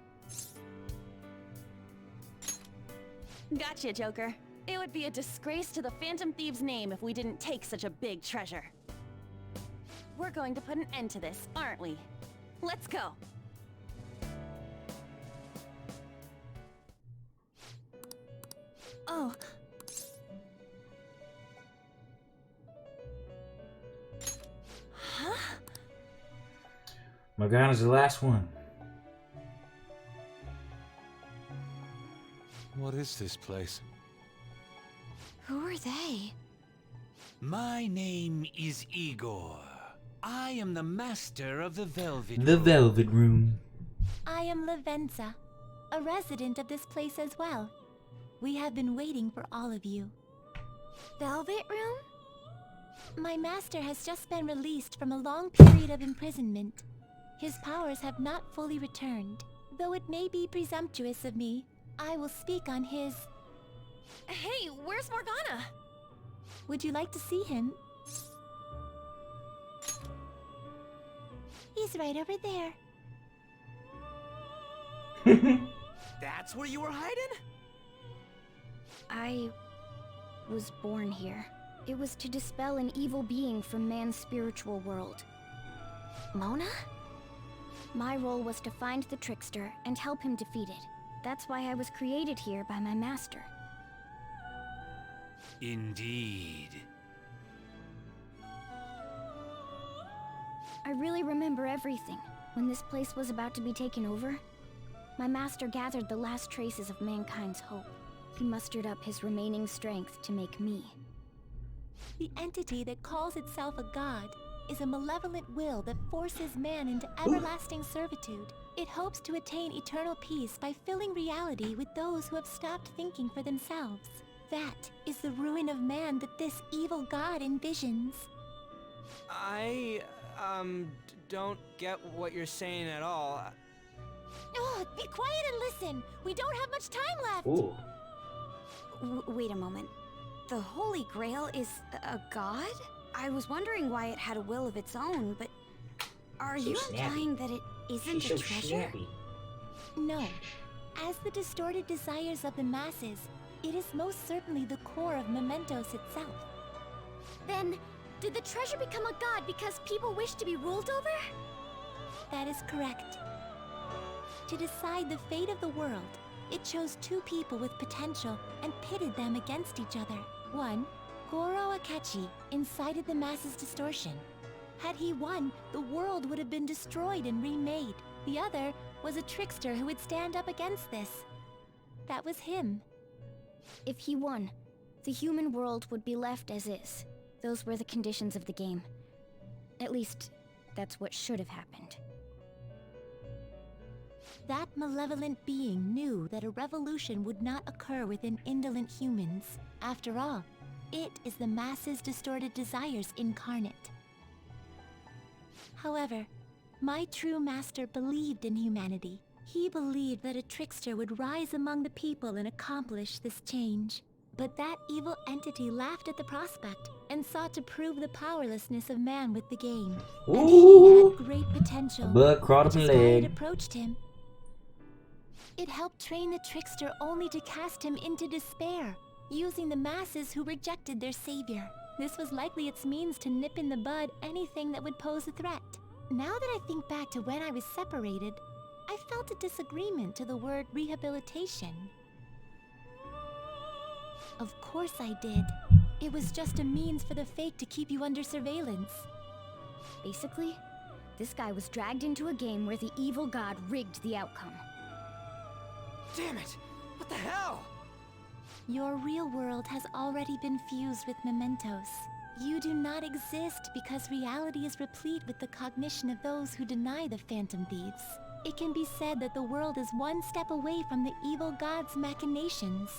Gotcha, Joker. It would be a disgrace to the Phantom Thieves' name if we didn't take such a big treasure. We're going to put an end to this, aren't we? Let's go! Oh. Huh? Morgana's the last one. What is this place? Who are they? My name is Igor. I am the master of the Velvet The Room. Velvet Room. I am Lavenza, a resident of this place as well. We have been waiting for all of you. Velvet Room? My master has just been released from a long period of imprisonment. His powers have not fully returned. Though it may be presumptuous of me, I will speak on his... Hey, where's Morgana? Would you like to see him? He's right over there. That's where you were hiding? I was born here. It was to dispel an evil being from man's spiritual world. Mona? My role was to find the trickster and help him defeat it. That's why I was created here by my master. Indeed. I really remember everything. When this place was about to be taken over, my master gathered the last traces of mankind's hope. He mustered up his remaining strength to make me. The entity that calls itself a god is a malevolent will that forces man into everlasting servitude. It hopes to attain eternal peace by filling reality with those who have stopped thinking for themselves. That is the ruin of man that this evil god envisions. I, don't get what you're saying at all. Oh, be quiet and listen! We don't have much time left! Ooh. Wait a moment. The Holy Grail is a god? I was wondering why it had a will of its own, but... Are So you snappy. implying that it isn't She's a so treasure? snappy. No. As the distorted desires of the masses, it is most certainly the core of Mementos itself. Then, did the treasure become a god because people wish to be ruled over? That is correct. To decide the fate of the world, it chose two people with potential and pitted them against each other. One, Goro Akechi, incited the masses' distortion. Had he won, the world would have been destroyed and remade. The other was a trickster who would stand up against this. That was him. If he won, the human world would be left as is. Those were the conditions of the game. At least, that's what should have happened. That malevolent being knew that a revolution would not occur within indolent humans. After all, it is the masses' distorted desires incarnate. However, my true master believed in humanity. He believed that a trickster would rise among the people and accomplish this change. But that evil entity laughed at the prospect and sought to prove the powerlessness of man with the game. And he had great potential, Bug crawled up which my is why leg. it approached him. It helped train the trickster only to cast him into despair, using the masses who rejected their savior. This was likely its means to nip in the bud anything that would pose a threat. Now that I think back to when I was separated, I felt a disagreement to the word rehabilitation. Of course I did. It was just a means for the fake to keep you under surveillance. Basically, this guy was dragged into a game where the evil god rigged the outcome. Damn it! What the hell? Your real world has already been fused with Mementos. You do not exist because reality is replete with the cognition of those who deny the Phantom Thieves. It can be said that the world is one step away from the evil god's machinations.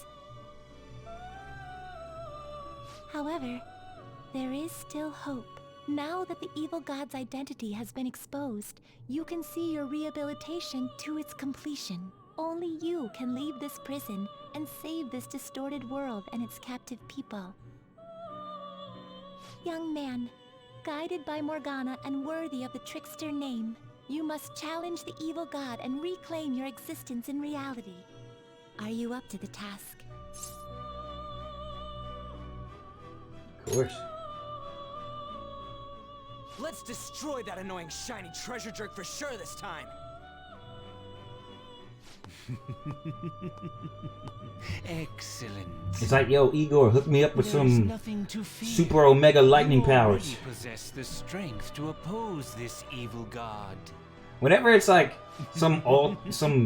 However, there is still hope. Now that the evil god's identity has been exposed, you can see your rehabilitation to its completion. Only you can leave this prison and save this distorted world and its captive people. Young man, guided by Morgana and worthy of the trickster name, you must challenge the evil god and reclaim your existence in reality. Are you up to the task? Of course. Let's destroy that annoying shiny treasure jerk for sure this time. Excellent. It's like, yo, Igor, hook me up with There is some nothing to fear. super omega lightning You powers. already possess the strength to oppose this evil god. Whenever it's like some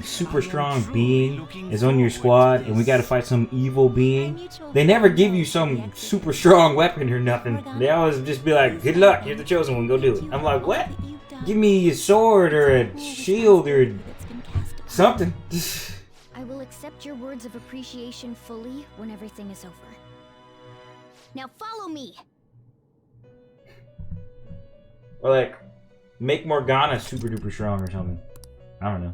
super strong being is on your squad and we gotta fight some evil being, they never give you some super strong weapon or nothing. They always just be like, good luck, you're the chosen one, go do it. I'm like, what? Give me a sword or a shield or something. I will accept your words of appreciation fully when everything is over. Now follow me! Or like, make Morgana super duper strong or something. I don't know.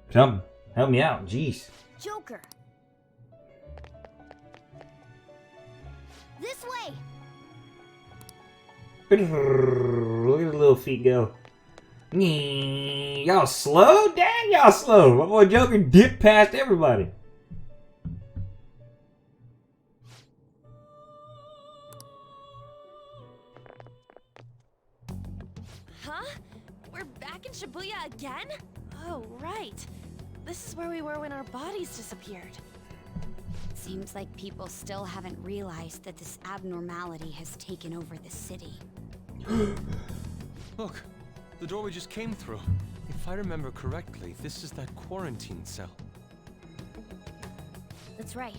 Something. Help me out, jeez. Joker! This way! Look at the little feet go. Y'all slow? Dang, y'all slow. My boy Joker dipped past everybody. Huh? We're back in Shibuya again? Oh, right. This is where we were when our bodies disappeared. Seems like people still haven't realized that this abnormality has taken over the city. Look, the door we just came through. If I remember correctly, this is that quarantine cell. That's right.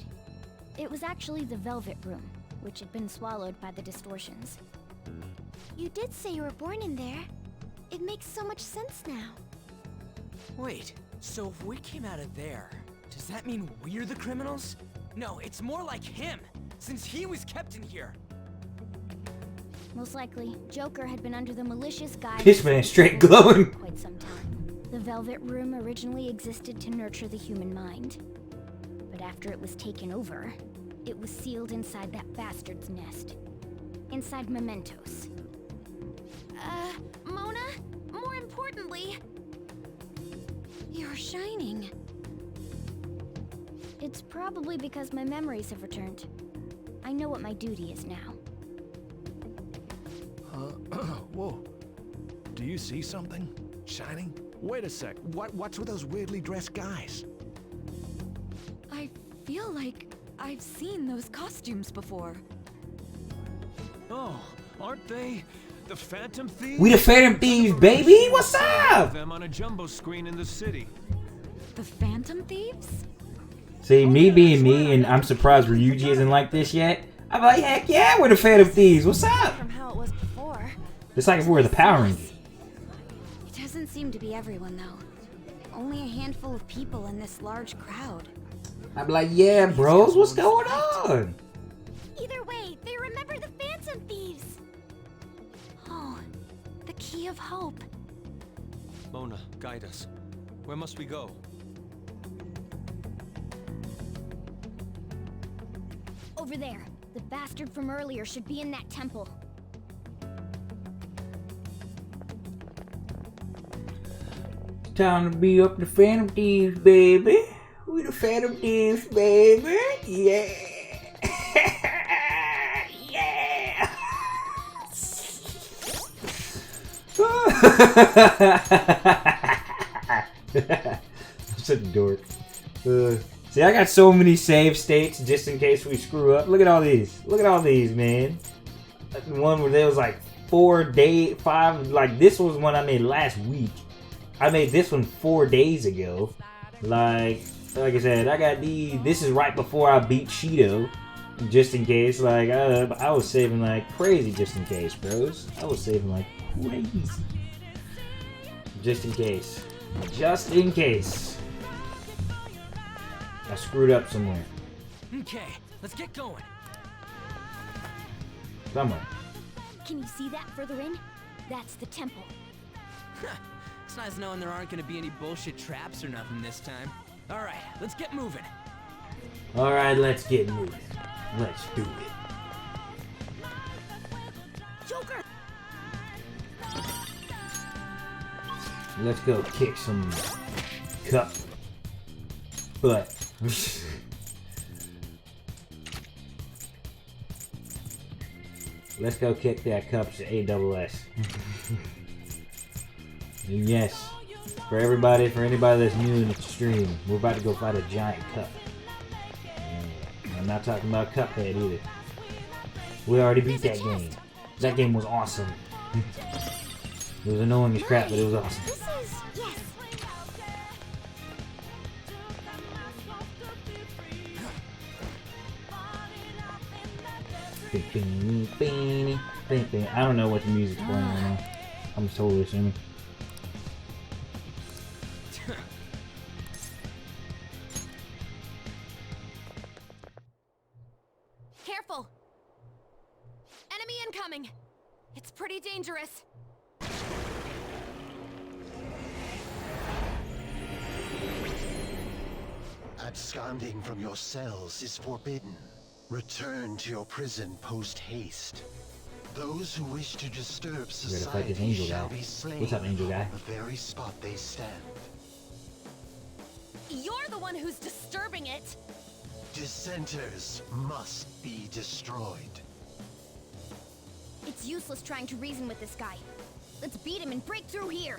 It was actually the Velvet Room, which had been swallowed by the distortions. You did say you were born in there. It makes so much sense now. Wait, so if we came out of there, does that mean we're the criminals? No, it's more like him, since he was kept in here. Most likely, Joker had been under the malicious guise This man straight glowing. for quite some time. The Velvet Room originally existed to nurture the human mind. But after it was taken over, it was sealed inside that bastard's nest. Inside mementos. Mona? More importantly, you're shining. It's probably because my memories have returned. I know what my duty is now. Whoa. Do you see something? Shining? Wait a sec. What's with those weirdly dressed guys? I feel like I've seen those costumes before. Oh, aren't they the Phantom Thieves? We the Phantom Thieves, baby! What's up? Them on a jumbo screen in the city. The Phantom Thieves? See, me being me, and I'm surprised Ryuji isn't like this yet. I'm like, heck yeah, we're the Phantom Thieves. What's up? From how it was before. It's like if we were the Power Rangers. It doesn't seem to be everyone, though. Only a handful of people in this large crowd. I'm like, yeah, bros, what's going on? Either way, they remember the Phantom Thieves! Oh, the Key of Hope. Mona, guide us. Where must we go? Over there. The bastard from earlier should be in that temple. Time to be up the Phantom Thieves, baby. We the Phantom Thieves, baby. Yeah. Yeah. I'm such a dork. See, I got so many save states just in case we screw up. Look at all these. Look at all these, man. Like the one where there was like 5. Like this was one I made last week. I made this one 4 days ago. Like I said, I got these. This is right before I beat Shido. Just in case. Like I was saving like crazy just in case, bros. I was saving like crazy. Just in case. Just in case. I screwed up somewhere. Okay, let's get going. Somewhere. Can you see that further in? That's the temple. It's nice knowing there aren't gonna be any bullshit traps or nothing this time. Alright, let's get moving. Alright, let's get moving. Let's do it. Joker! Let's go kick some cup butt. Let's go kick that cup's ASS. Yes. For anybody that's new in the stream, we're about to go fight a giant cup. And I'm not talking about Cuphead either. We already beat that game. That game was awesome. It was annoying as crap, but it was awesome. This is... yes. I don't know what the music's playing right now. I'm totally assuming. Careful! Enemy incoming! It's pretty dangerous. Absconding from your cells is forbidden. Return to your prison post-haste. Those who wish to disturb society shall be slain. What's up, Angel Guy? The very spot they stand. You're the one who's disturbing it! Dissenters must be destroyed. It's useless trying to reason with this guy. Let's beat him and break through here.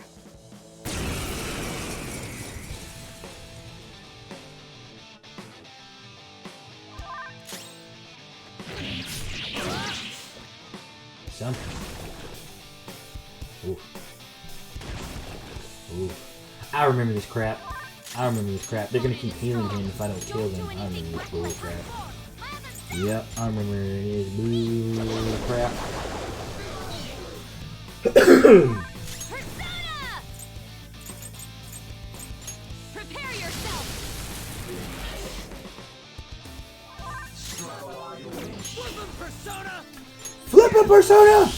Something. Oof. Oof. I remember this crap. They're gonna keep healing him if I don't kill them. I remember this bull crap. Yep, I remember this bull crap. Prepare yourself! Flip Persona!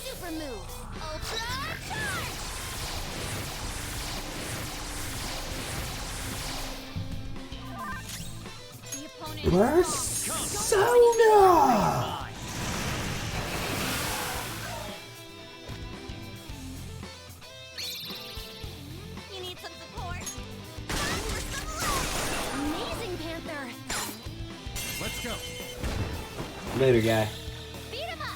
Super move. Ultra charge! The opponent Persona! You need some support? Time for some love! Amazing, Panther! Let's go. Later, guy. Beat him up!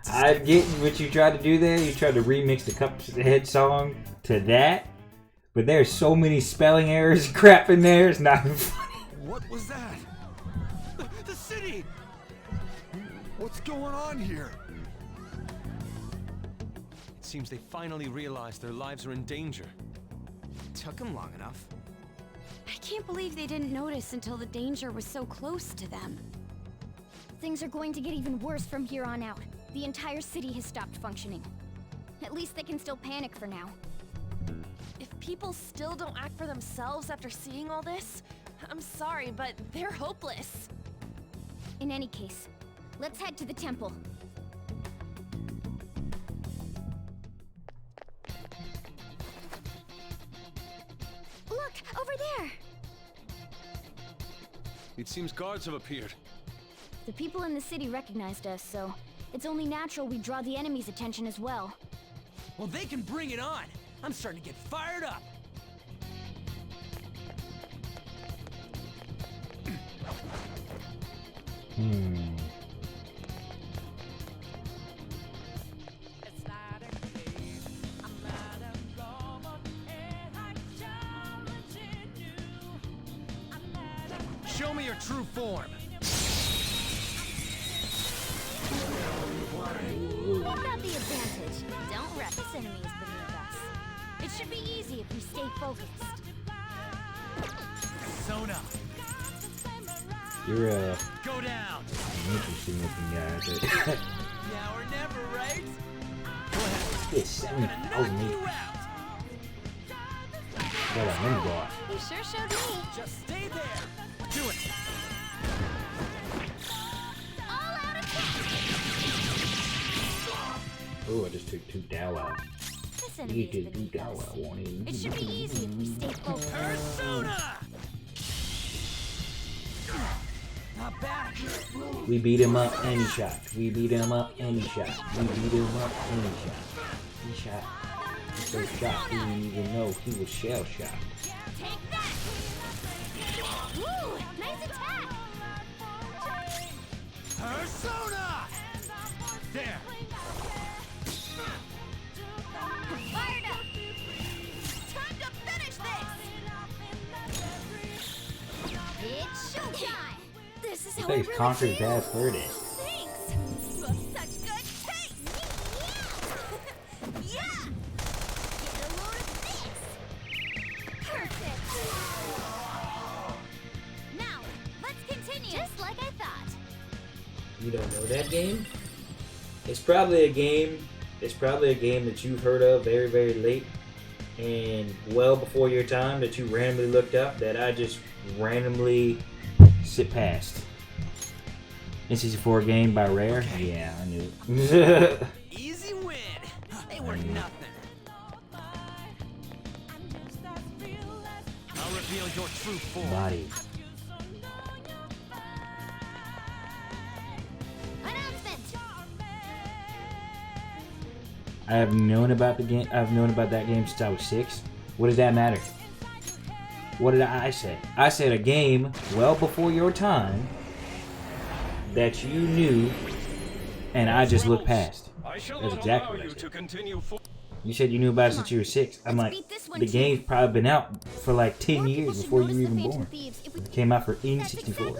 I'm getting what you tried to do there. You tried to remix the Cuphead song to that, but there's so many spelling errors and crap in there. It's not even funny. What was that? The city! What's going on here? It seems they finally realized their lives are in danger. Took him long enough. I can't believe they didn't notice until the danger was so close to them. Things are going to get even worse from here on out. The entire city has stopped functioning. At least they can still panic for now. If people still don't act for themselves after seeing all this, I'm sorry, but they're hopeless. In any case, let's head to the temple. Look, over there! It seems guards have appeared. The people in the city recognized us, so it's only natural we draw the enemy's attention as well. Well, they can bring it on. I'm starting to get fired up. Show me your true form. We've got the advantage. Don't rush. This enemy is beneath us. It should be easy if we stay focused. Sona. You're Go down. an interesting looking guy. Now or never, right? It's 7,000 meters. What a wind block. You sure showed me. Just stay there. Do it. All out attack! Oh, I just took 2 Dow out. This enemy is beneath us. It should be easy if we stay focused. Persona! Not bad. We beat him up any shot. We beat him up any shot. We beat him up any shot. He shot. He so shocked he didn't even know he was shell shocked. Take that! Woo! Nice attack! Persona! There. Fired up! Time to finish this! It's showtime! This is how He plays Conquer's Bad Fur Day. Thanks! You have such good taste! Yeah! Get a load of this! Perfect! Now, let's continue! Just like I thought! You don't know that game? It's probably a game. It's probably a game that you've heard of very, very late, and well before your time that you randomly looked up that I just randomly sit past. N64 game by Rare. Yeah, I knew it. Easy win. They were nothing. I'll reveal your true form. Body. I have known about the game. I've known about that game since I was 6. What does that matter? What did I say? I said a game well before your time that you knew, and I just looked past. That's exactly what I said. You said you knew about it since you were 6. I'm like, the game's probably been out for like 10 years before you were even born. It came out for N64.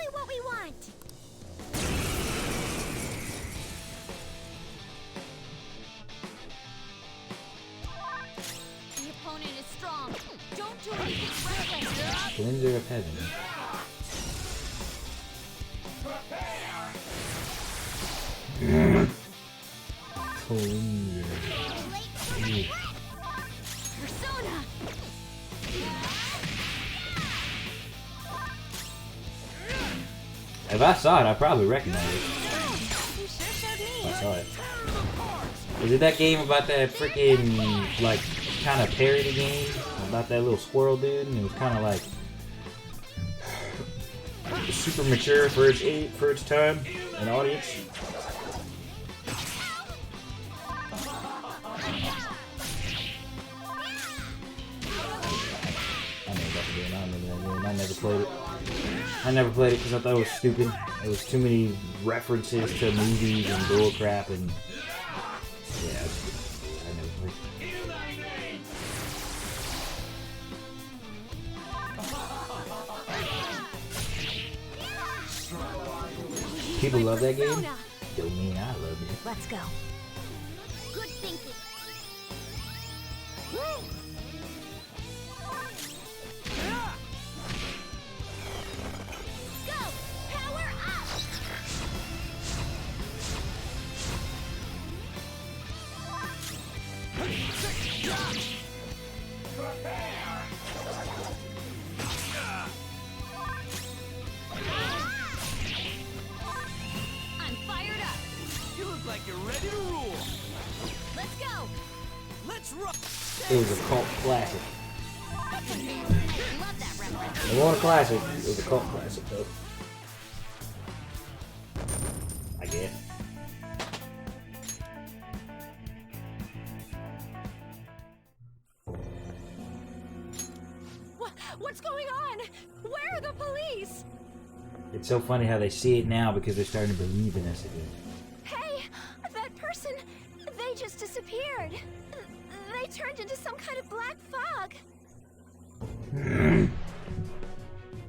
Cleanser of Heaven. Cleanser. Persona! If I saw it, I'd probably recognize it. You sure showed me. If I saw it. Is it that game about that freaking, like, kind of parody game? About that little squirrel dude? And it was kind of like super mature for its time and audience. I know about the game. I remember that game. I never played it. I never played it because I thought it was stupid. There was too many references to movies and bull crap, and yeah, I never played it. People love that game. Don't mean I love it. Let's go. Good thinking. Woo! Go! Power up! I'm fired up. You look like you're ready to rule. Let's go. Let's rock. It was a cult classic. Love that reference. It wasn't a classic. It was a cult classic, though. I guess. What's going on? Where are the police? It's so funny how they see it now because they're starting to believe in us again. Hey, that person, they just disappeared. They turned into some kind of black fog. And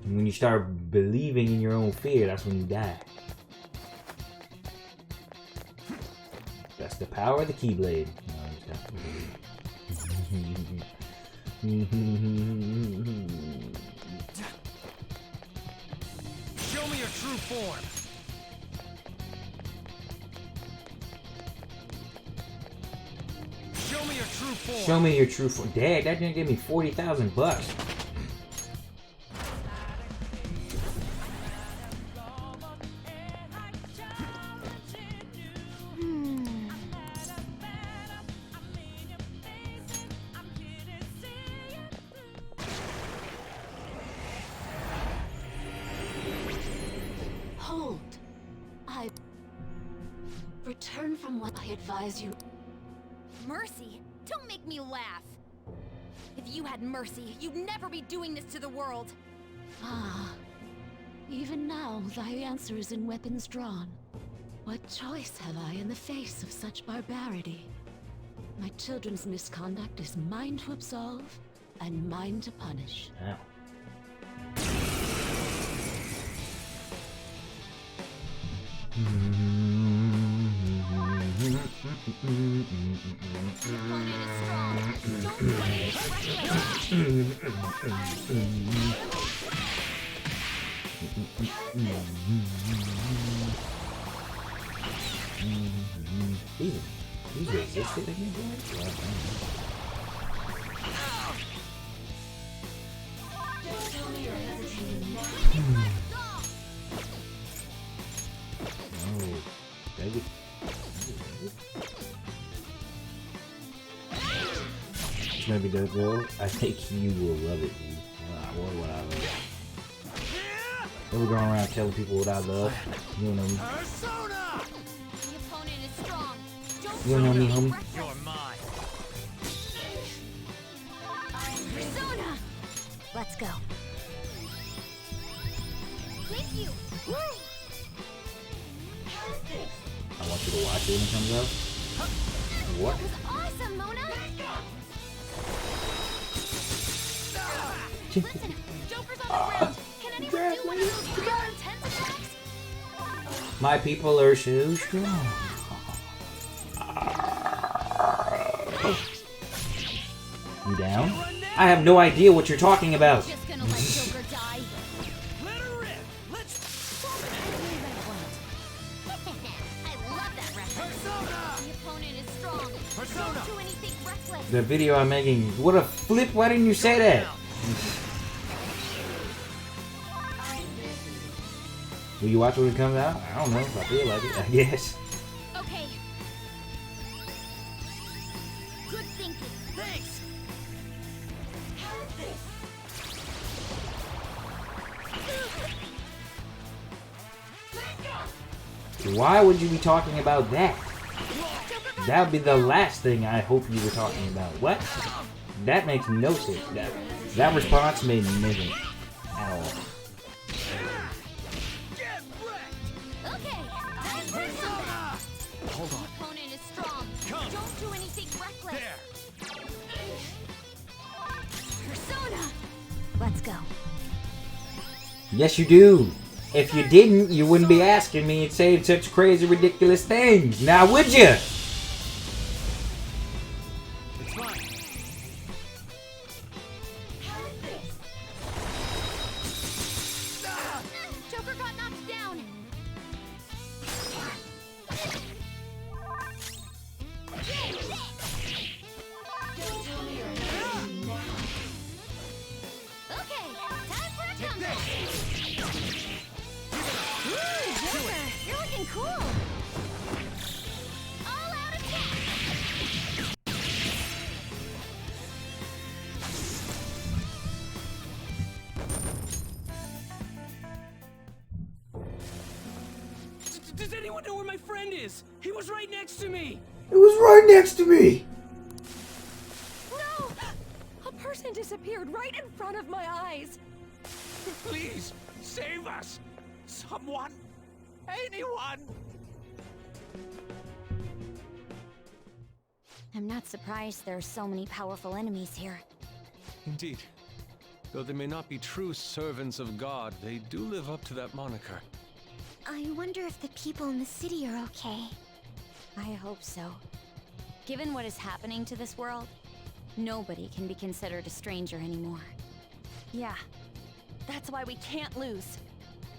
when you start believing in your own fear, that's when you die. That's the power of the Keyblade. Show me your true form. Show me your true form. Show me your true form. Dad, that didn't give me $40,000. Return from what I advise you. Mercy? Don't make me laugh. If you had mercy, you'd never be doing this to the world. Ah. Even now, thy answer is in weapons drawn. What choice have I in the face of such barbarity? My children's misconduct is mine to absolve, and mine to punish. Ow. He's resisted against that? Oh, baby. This may be dope though. I think you will love it. What I love. We're going around telling people what I love. You don't know me. The opponent is strong. Don't You don't know me, homie. You're mine. Persona! Let's go. Thank you. I want you to watch it when it comes out. What? That was awesome, Mona! Listen, Joker's on the ground. Can anyone do one of those real intense attacks? My people are so strong. You down? I have no idea what you're talking about. Just gonna let Joker die. Let her rip. Let's. I love that reference. The opponent is strong. Persona. Don't do anything reckless. The video I'm making. What a flip! Why didn't you say that? Will you watch when it comes out? I don't know if I feel like it. I guess. Okay. Good thinking. Thanks. Why would you be talking about that? That would be the last thing I hope you were talking about. What? That makes no sense. That response made no sense at all. Okay. Time for Persona. Hold on. The opponent is strong. Come. Don't do anything reckless. There. Persona. Let's go. Yes, you do. If you didn't, you wouldn't be asking me and saying such crazy, ridiculous things. Now, would you? It's fine. Joker got knocked down. Okay, time for a comeback. Joker, you're looking cool. All out attack. Does anyone know where my friend is? He was right next to me. It was right next to me. No! A person disappeared right in front of my eyes. Please, save us. Someone. Anyone. I'm not surprised there are so many powerful enemies here. Indeed. Though they may not be true servants of God, they do live up to that moniker. I wonder if the people in the city are okay. I hope so. Given what is happening to this world, nobody can be considered a stranger anymore. Yeah, that's why we can't lose.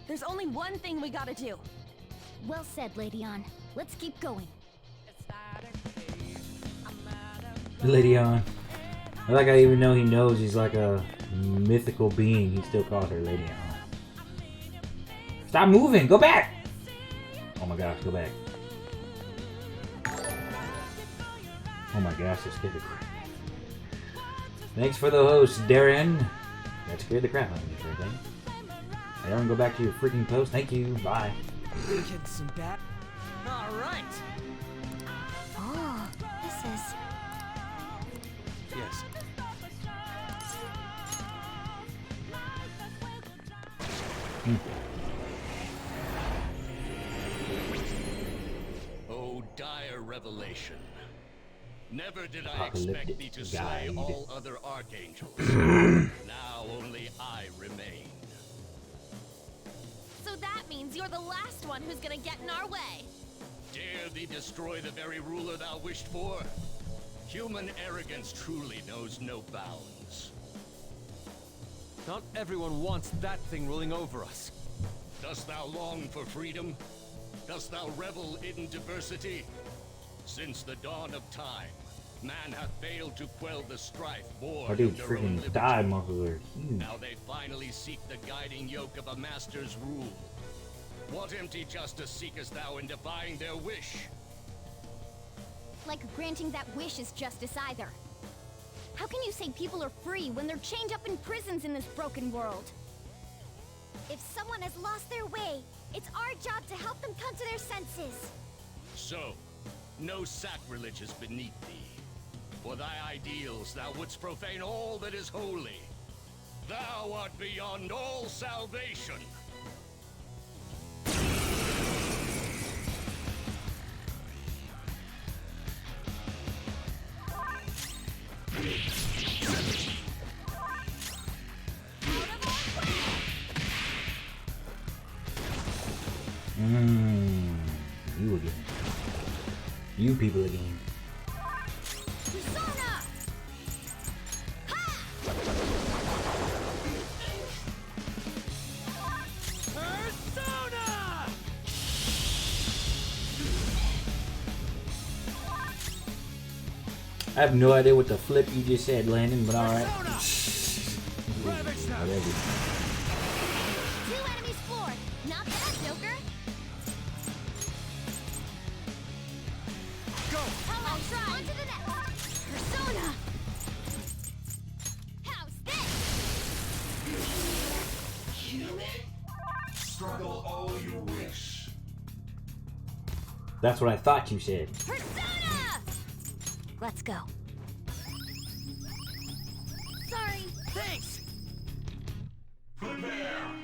There's only one thing we gotta do. Well said, Lady On. Let's keep going. Lady On. I like I even know he knows he's like a mythical being. He still calls her Lady On. Stop moving! Go back! Oh my gosh, go back. Oh my gosh, that scared the crap. Thanks for the host, Darren. That scared the crap out of me for a second. Darren, go back to your freaking post. Thank you. Bye. Get some bat. All right. Oh, dire revelation. Never did I expect thee to slay all other archangels. Now only I remain. So that means you're the last one who's gonna get in our way. Dare thee destroy the very ruler thou wished for? Human arrogance truly knows no bounds. Not everyone wants that thing ruling over us. Dost thou long for freedom? Dost thou revel in diversity? Since the dawn of time, man hath failed to quell the strife born Our dude of their own freaking liberty. died, motherfucker. Now they finally seek the guiding yoke of a master's rule. What empty justice seekest thou in defying their wish? Like granting that wish is justice either. How can you say people are free when they're chained up in prisons in this broken world? If someone has lost their way, it's our job to help them come to their senses. So, no sacrilege is beneath thee. For thy ideals thou wouldst profane all that is holy. Thou art beyond all salvation. You again. You people again. Persona! Persona! I have no idea what the flip you just said, Landon, but alright. Whatever. 2 enemies floored. Not bad, Joker. Go! Come on, try. On to the next. Persona! How's this? Struggle all you wish. That's what I thought you said. Persona! Let's go. Sorry. Thanks! Prepare!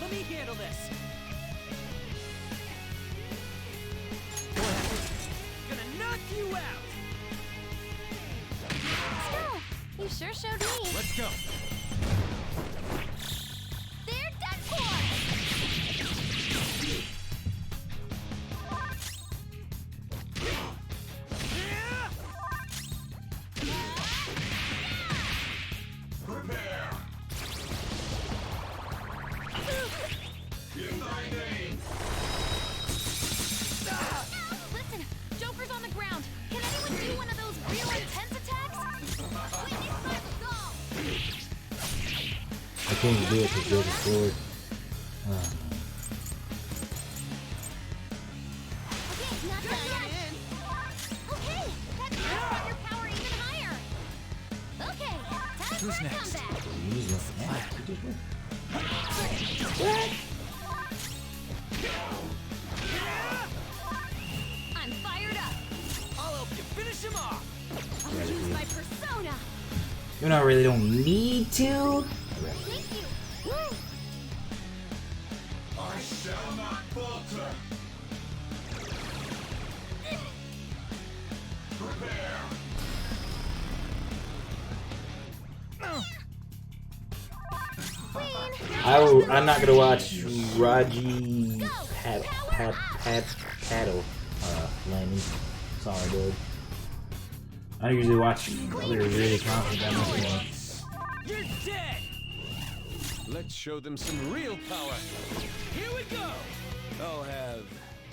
Let me handle this! Go ahead. Gonna knock you out! Let's go. You sure showed me. Let's go! They're done for! Prepare! In thy name! Listen, Joker's on the ground. Can anyone do one of those real intense attacks? Witness my resolve! I can't even do it because Joker's forward. Okay, not done yet. Okay, that's brought your power even higher. Okay, time Who's for a next? comeback. I'm fired up. I'll help you finish him off! I'll use my persona. You know, I really don't need to. Thank you. Woo! I shall not falter! Prepare! I'm not gonna watch Raji Paddle landing. Sorry, dude. I usually watch other really confident guys. You're dead! Let's show them some real power. Here we go! I'll have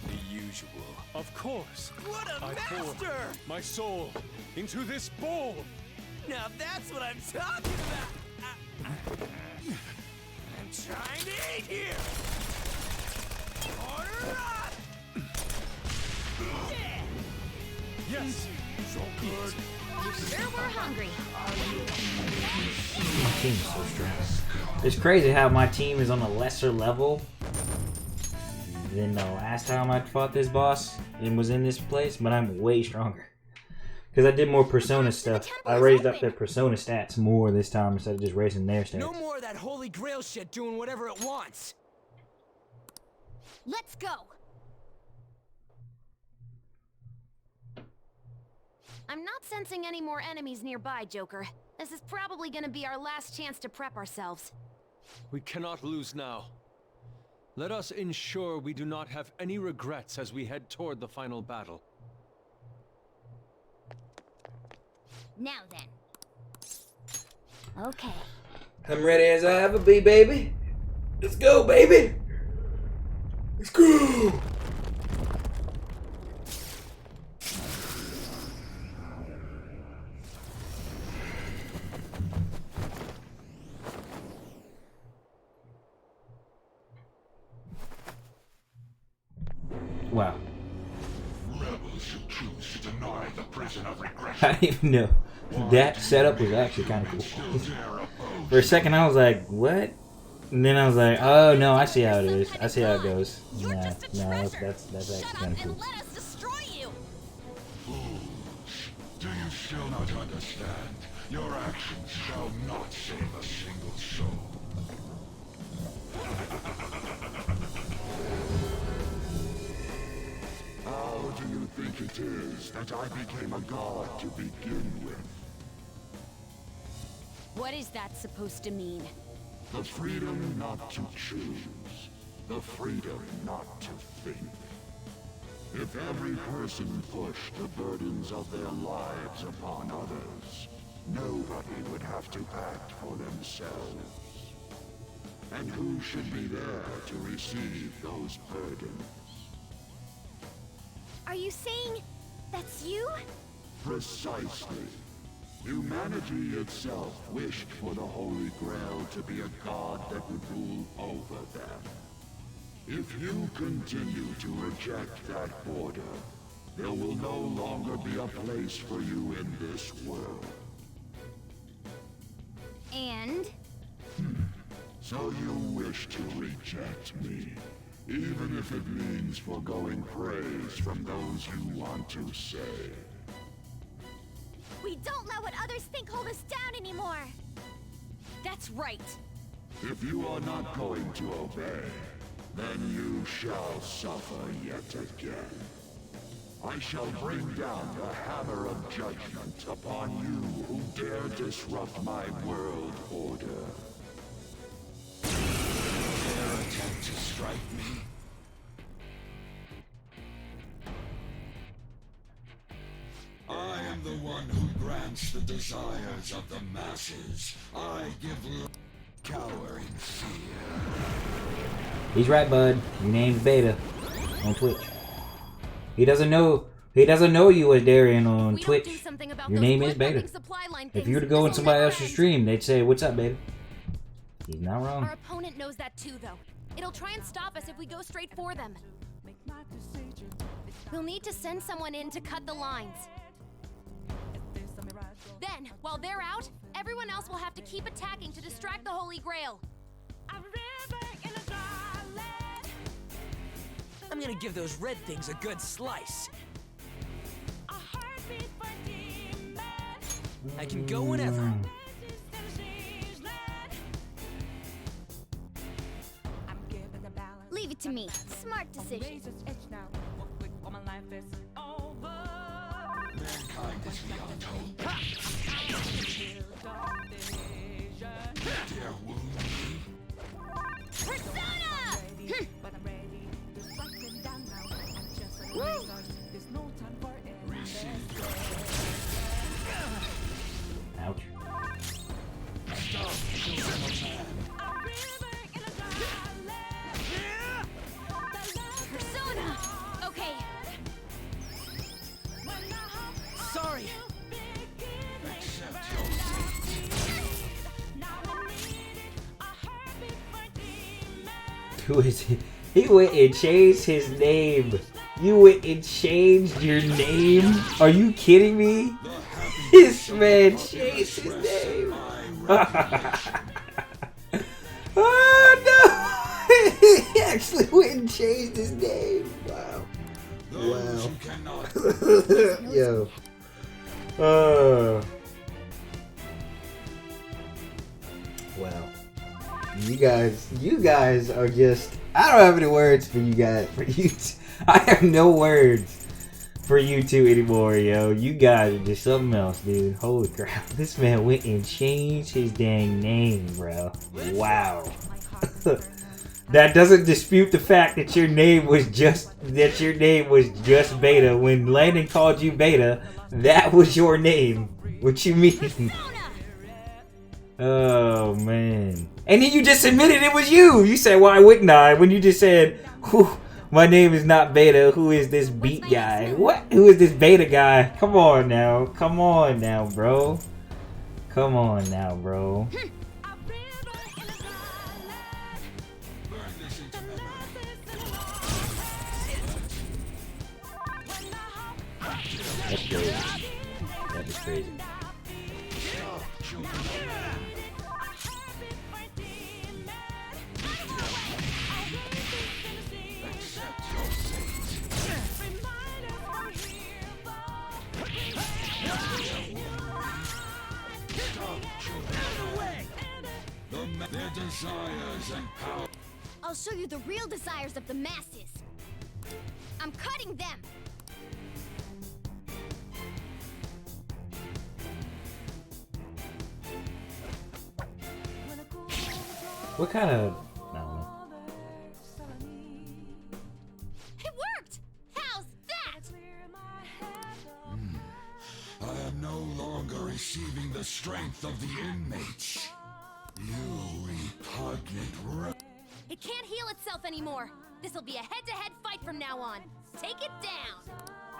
the usual. Of course. What a I pour master! my soul into this bowl. Now that's what I'm talking about! I'm trying to eat here! Order up! Yeah! Yes. So good. Sure, we're hungry. My team is so strong. It's crazy how my team is on a lesser level than the last time I fought this boss and was in this place, but I'm way stronger. Because I did more Persona stuff. I raised up their Persona stats more this time instead of just raising their stats. No more of that Holy Grail shit doing whatever it wants. Let's go. I'm not sensing any more enemies nearby, Joker. This is probably gonna be our last chance to prep ourselves. We cannot lose now. Let us ensure we do not have any regrets as we head toward the final battle. Now then. Okay. I'm ready as I ever be, baby. Let's go, baby. Let's go. Wow. Rebels who choose to deny the prison of regression. I didn't even know. That setup was actually kind of cool. For a second, I was like, what? And then I was like, oh, no, I see how it is. I see how it goes. Nah, that's actually kind of cool. Fools, do you still not understand? Your actions shall not save a single soul. How do you think it is that I became a god to begin with? What is that supposed to mean? The freedom not to choose. The freedom not to think. If every person pushed the burdens of their lives upon others, nobody would have to act for themselves. And who should be there to receive those burdens? Are you saying that's you? Precisely. Humanity itself wished for the Holy Grail to be a god that would rule over them. If you continue to reject that order, there will no longer be a place for you in this world. And? So you wish to reject me, even if it means foregoing praise from those you want to say. We don't let what others think hold us down anymore. That's right. If you are not going to obey, then you shall suffer yet again. I shall bring down the hammer of judgment upon you who dare disrupt my world order. Dare attempt to strike me? I am the one who grants the desires of the masses. I give cower in fear. He's right, bud. Your name's Beta on Twitch. He doesn't know you as Darian on Twitch. Your name is Beta. If you were to go in somebody else's stream, they'd say, "What's up, Beta?" He's not wrong. Our opponent knows that too, though. It'll try and stop us if we go straight for them. We'll need to send someone in to cut the lines. Then, while they're out, everyone else will have to keep attacking to distract the Holy Grail. I'm gonna give those red things a good slice. I can go whenever. Leave it to me. Smart decision. Mankind is beyond hope. Dare wound me? Persona! Ouch. Persona! Okay. Sorry. Who is he? He went and changed his name. You went and changed your name? Are you kidding me? The happy This man changed his name. Oh no! He actually went and changed his name. Wow. Wow. Yo. Wow. You guys are just. I don't have any words for you guys. I have no words for you two anymore, yo. You guys are just something else, dude. Holy crap. This man went and changed his dang name, bro. Wow. That doesn't dispute the fact that your name was just Beta. When Landon called you Beta, that was your name. What you mean? Oh man. And then you just admitted it was you. You said, why wouldn't I? When you just said, my name is not Beta. Who is this beat guy? What? Who is this Beta guy? Come on now, bro. Come on now, bro. That's crazy. That is crazy. I'll show you the real desires of the masses. I'm cutting them. What kind of... I don't know. It worked! How's that? I am no longer receiving the strength of the inmates. You repugnant It can't heal itself anymore. This'll be a head-to-head fight from now on. Take it down.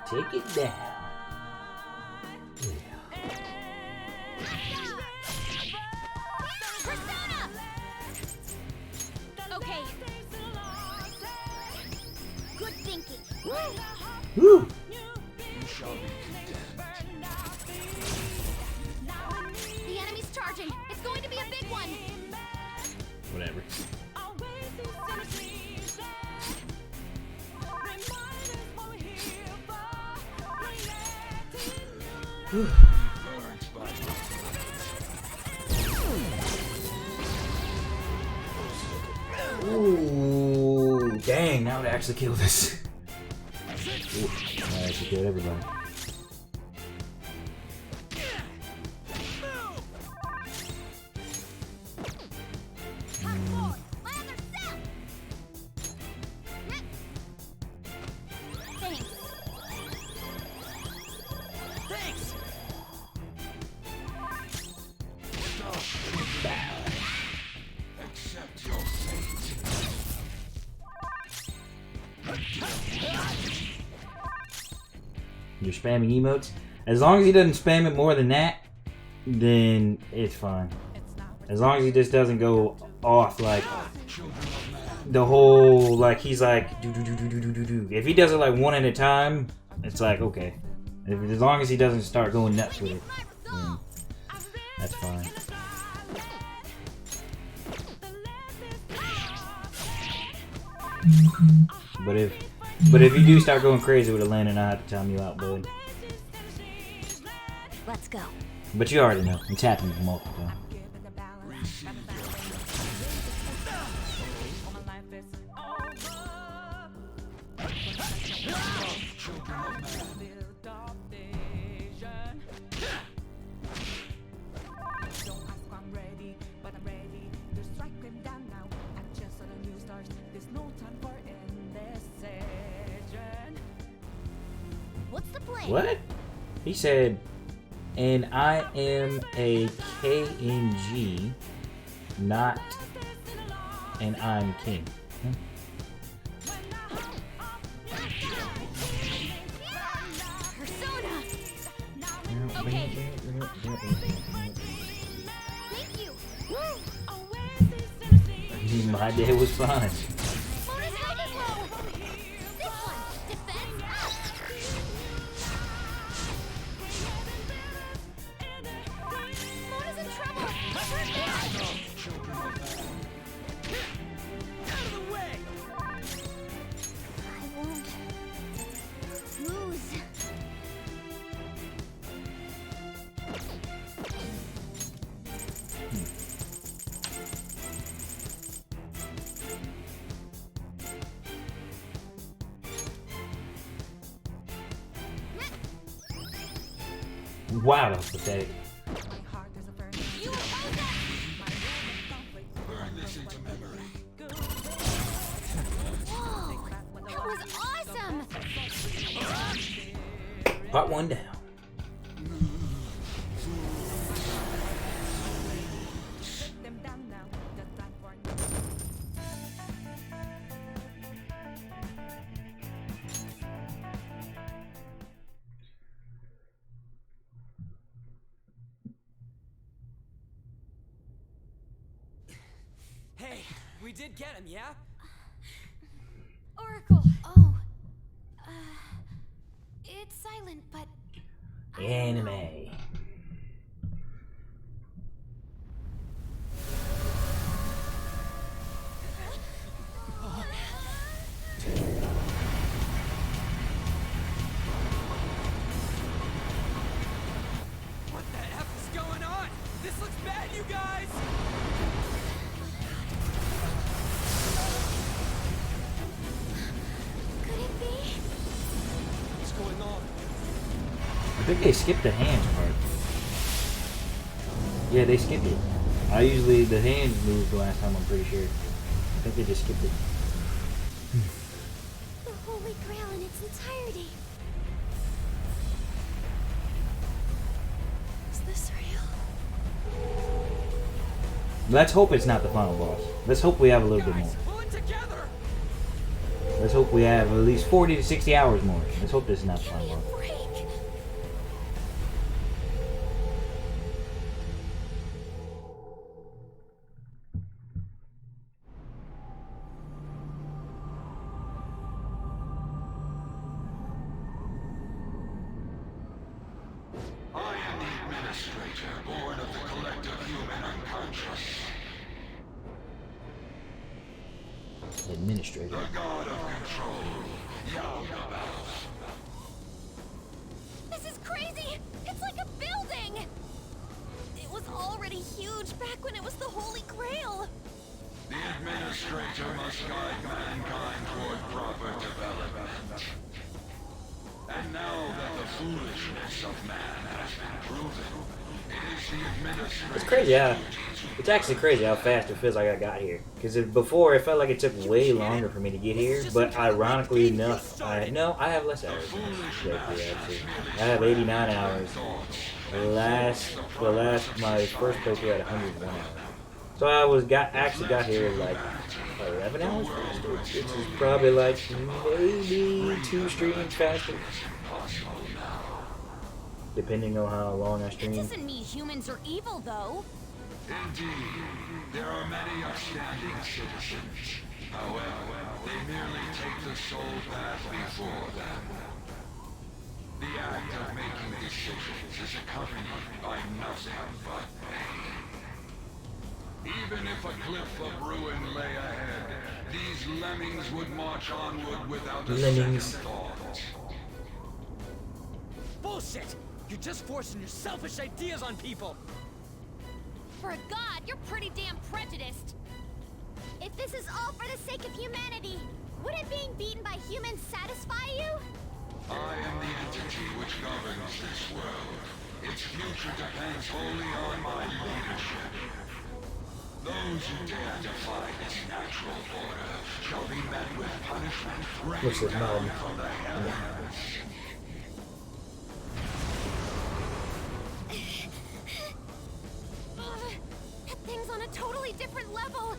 Take it down. Persona! Okay. Good thinking. Woo! You shall be condemned. The enemy's charging. It's going to be a big one. Whatever. Ooh, dang, that would actually kill this. Ooh, that actually killed everybody. You're spamming emotes. As long as he doesn't spam it more than that, then it's fine. As long as he just doesn't go off like the whole, like he's like do do do do do do do. If he does it like one at a time, it's like okay. As long as he doesn't start going nuts with it, then that's fine. But if you do start going crazy with a Landon, I have to time you out, bud. Let's go. But you already know. It's happened multiple times. What? He said, and I am a KNG, not and I'm king. Persona! Okay. Thank you. My day was fine. Wow, that was pathetic. Whoa, that was awesome! Part 1 down. Hey, we did get him, yeah? Oracle! Oh. It's silent, but... Anime. What the F is going on? This looks bad, you guys! Could it be? What's going on? I think they skipped the hands part. Yeah, they skipped it. The hands moved the last time, I'm pretty sure. I think they just skipped it. The Holy Grail in its entirety. Is this real? Let's hope it's not the final boss. Let's hope we have a little bit more. Let's hope we have at least 40 to 60 hours more. Let's hope this is not the final boss. I am the Administrator, born of the collective human unconscious. Administrator. The god of control, Yaldabaoth. This is crazy! It's like a building! It was already huge back when it was the Holy Grail! The Administrator must guide mankind toward proper development. And now that the foolishness of man has been proven, it is the Administrator. It's crazy how... It's actually crazy how fast it feels like I got here. Because before, it felt like it took way longer for me to get here. But ironically enough, I have less hours than actually. I have 89 hours. My first playthrough had 101 hours. So I actually got here like 11 hours faster, which is probably like maybe 2 streams faster. Depending on how long I stream. It doesn't mean humans are evil, though. Indeed, there are many upstanding citizens. However, they merely take the soul path before them. The act of making decisions is accompanied by nothing but pain. Even if a cliff of ruin lay ahead, these lemmings would march onward without a second thought. Bullshit! You're just forcing your selfish ideas on people! For a god, you're pretty damn prejudiced. If this is all for the sake of humanity, wouldn't being beaten by humans satisfy you? I am the entity which governs this world. Its future depends wholly on my leadership. Those who dare defy this natural order shall be met with punishment raining down from the heavens. That thing's on a totally different level.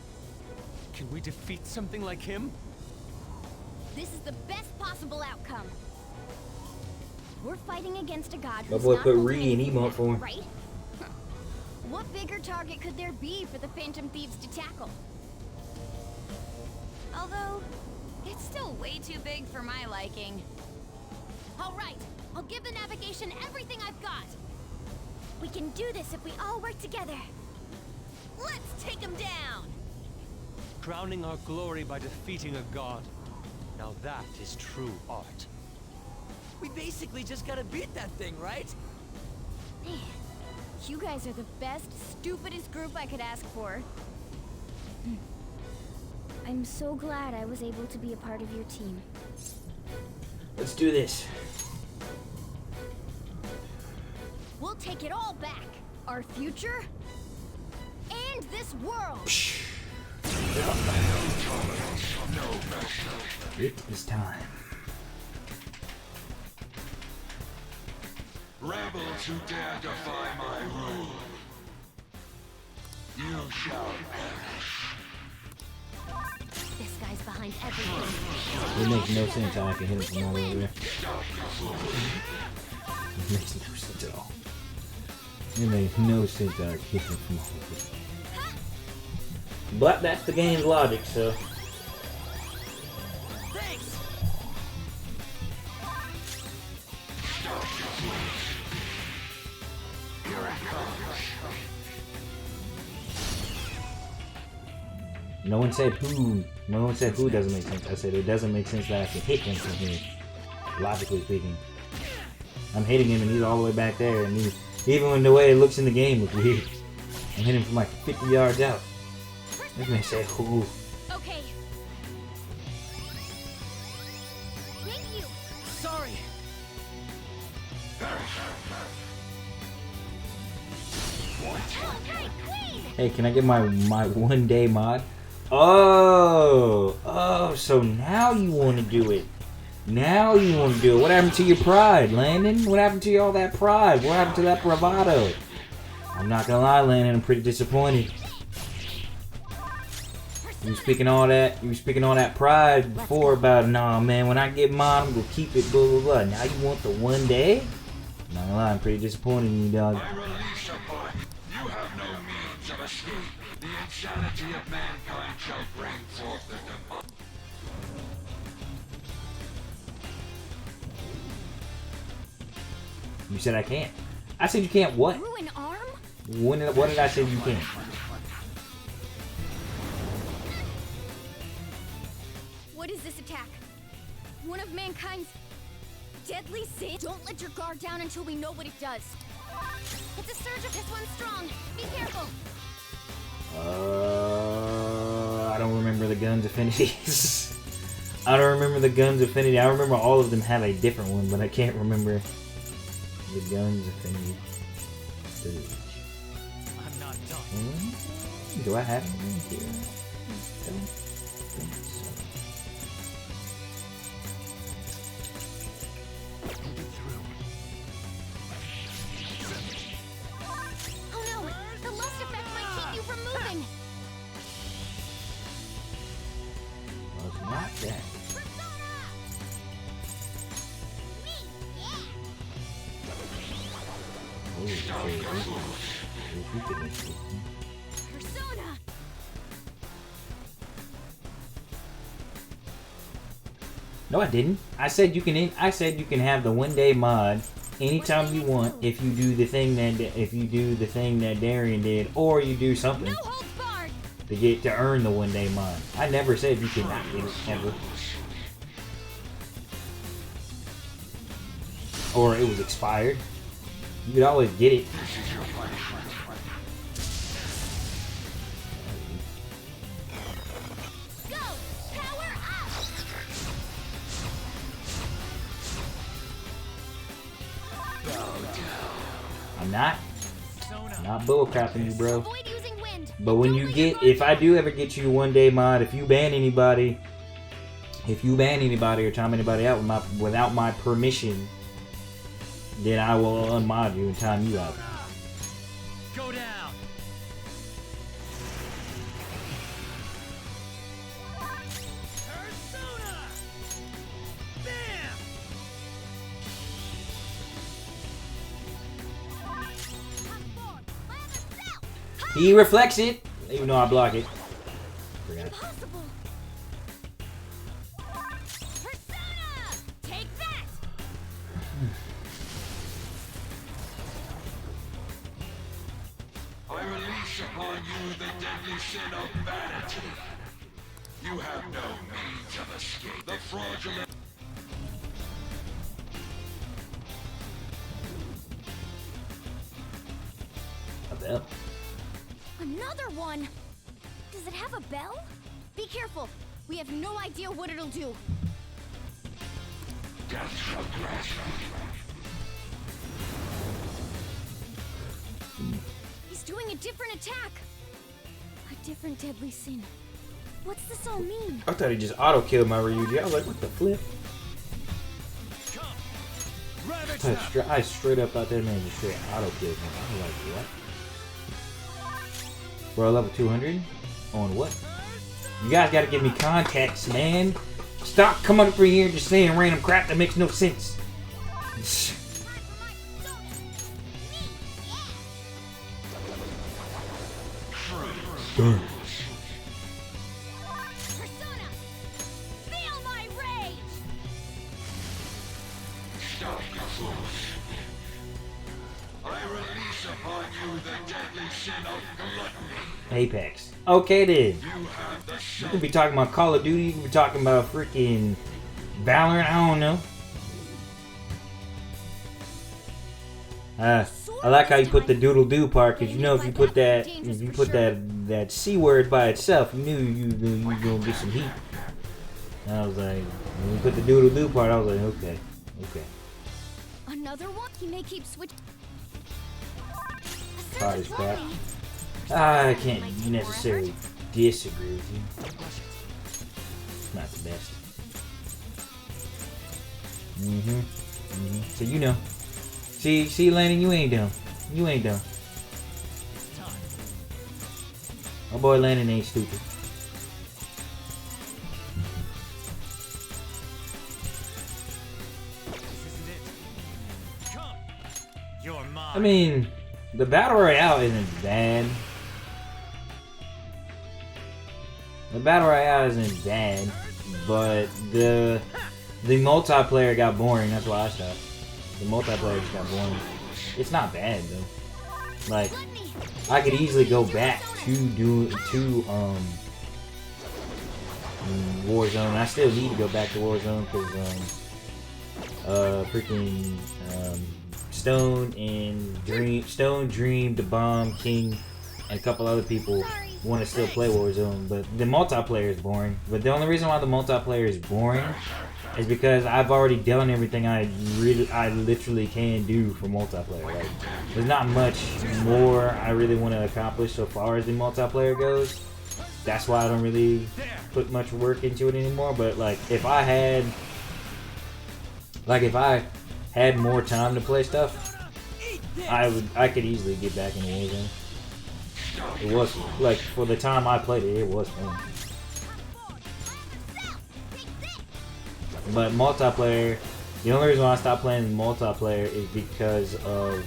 Can we defeat something like him? This is the best possible outcome. We're fighting against a god My who's boy not put holding Ree in anything emote back, for him. right? What bigger target could there be for the Phantom Thieves to tackle? Although, it's still way too big for my liking. All right, I'll give the navigation everything I've got. We can do this if we all work together. Let's take him down! Crowning our glory by defeating a god. Now that is true art. We basically just gotta beat that thing, right? Man, you guys are the best, stupidest group I could ask for. I'm so glad I was able to be a part of your team. Let's do this. We'll take it all back. Our future? And this world. It is time. Rebels who dare defy my rule, you shall perish. This guy's behind everything. It makes no sense how I can hit him from all over there. It makes no sense at all. It makes no sense how I can hit him from all over there. But that's the game's logic, so. Thanks. Here it comes. No one said who. No one said who doesn't make sense. I said it doesn't make sense that I can hit him from here. Logically speaking. I'm hitting him and he's all the way back there, and even when the way it looks in the game looks weird. I'm hitting him from like 50 yards out. This man said who. Okay. Thank you. Sorry. Hey, Queen! Hey, can I get my 1 day mod? Oh, so now you want to do it. Now you want to do it. What happened to your pride, Landon? What happened to all that pride? What happened to that bravado? I'm not gonna lie, Landon, I'm pretty disappointed. You were speaking all that pride before about, nah, man, when I get mine, I'm gonna keep it, blah, blah, blah. Now you want the 1 day? I'm not gonna lie, I'm pretty disappointed in you, dog. I release upon you. You have no means of escape. The insanity of mankind shall bring forth the demon. You said I can't. I said you can't what? Ruin arm? What did I say you can't? What is this attack? One of mankind's deadly sins? Don't let your guard down until we know what it does. It's a surge of this one strong. Be careful. I don't remember the gun's affinities. I don't remember the gun's affinity. I remember all of them have a different one, but I can't remember the gun's affinity. I'm not done. Do I have anything here? Don't think so. Oh no! The lust effect might keep you from moving. Well, it's not that. Persona! No, I didn't. I said you can. I said you can have the 1 day mod anytime you want if you do the thing that Darian did, or you do something to earn the 1 day mod. I never said you could not get it ever, or it was expired. You could always get it. I'm not bullcrapping you, bro. But when you get, if I do ever get you 1 day mod, if you ban anybody or time anybody out without my permission, then I will unmod you and time you out. Go down. Persona. Bam. He reflects it, even though I block it. Forgot. Impossible. Persona! Take that! I release upon you the deadly sin of vanity. You have no means of escape. The fraudulent... A bell. Another one! Does it have a bell? Be careful. We have no idea what it'll do. Death shall grasp you. doing a different attack. A different deadly sin. What's this all mean? I thought he just auto killed my Ryuji. I was like, what the flip? I straight up thought that man just straight auto killed me. I was like, what? We're level 200? On what? You guys gotta give me context, man. Stop coming up here and just saying random crap that makes no sense. Done. Persona, feel my rage. Stop your fools. I release upon you the deadly sin of gluttony. Apex. Okay then. You could be talking about Call of Duty, you could be talking about freaking Valorant, I don't know. I like how you put the doodle-doo part, because you know if you put that C word by itself, you knew you were gonna get some heat. And I was like, when you put the doodle-doo part, I was like, okay. Another one? He may keep switching. Hard as crap. I can't necessarily disagree with you. It's not the best. So you know. See, Landon, you ain't dumb. You ain't dumb. My boy Landon ain't stupid. I mean, the Battle Royale isn't bad. The Battle Royale isn't bad, but the multiplayer got boring. That's why I stopped. The multiplayer just got boring. It's not bad though. Like, I could easily go back to Warzone. I still need to go back to Warzone because freaking Stone, Dream, The Bomb, King, and a couple other people want to still play Warzone, but the multiplayer is boring. But the only reason why the multiplayer is boring is because I've already done everything I literally can do for multiplayer. Like, there's not much more I really want to accomplish so far as the multiplayer goes. That's why I don't really put much work into it anymore. But like, if I had more time to play stuff, I could easily get back into Warzone. It was like, for the time I played it, it was fun. But multiplayer, the only reason why I stopped playing multiplayer is because of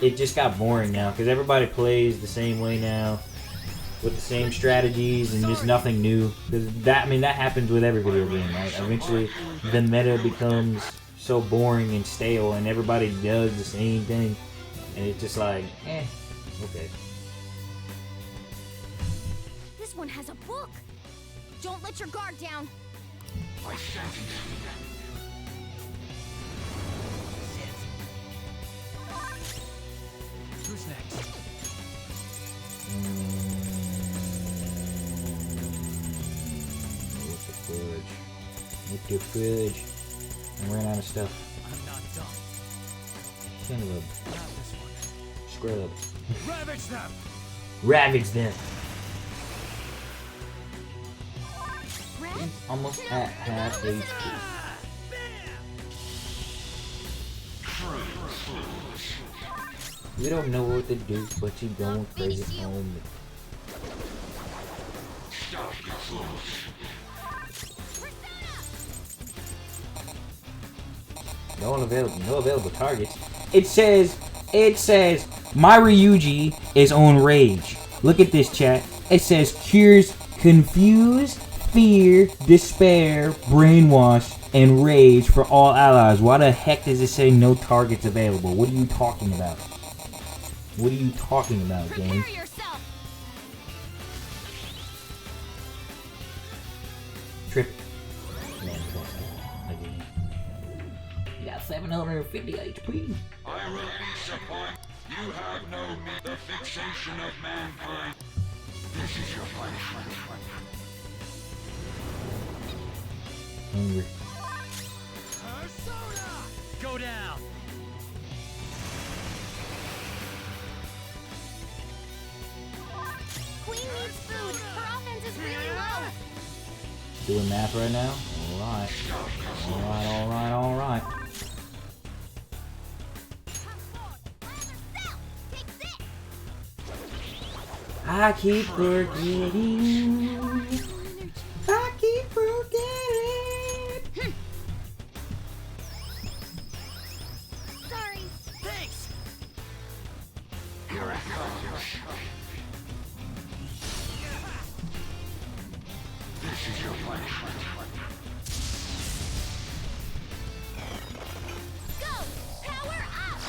it just got boring now. Because everybody plays the same way now, with the same strategies and just nothing new. Because that happens with every video game, right? Eventually, the meta becomes so boring and stale, and everybody does the same thing, and it's just like, okay. This one has a book. Don't let your guard down. Who's next? With the fridge. I ran out of stuff. I'm not done. Son of a Not this one. scrub. Ravage them! Ravage them. Almost at half HP. You don't know what to do, but you going crazy on me. No available targets. It says my Ryuji is on rage. Look at this, chat. It says cures confuse, fear, despair, brainwash, and rage for all allies. Why the heck does it say no targets available? What are you talking about? What are you talking about, game? Trip. You got 750 HP. I release upon you have no the fixation of mankind. This is your punishment. Hungry. Persona! Go down! needs food. Her offense is really low. Doing math right now? Alright. Alright. I keep forgetting. I keep forgetting. Sorry. Thanks! Here it comes. This is your punishment. Go! Power up!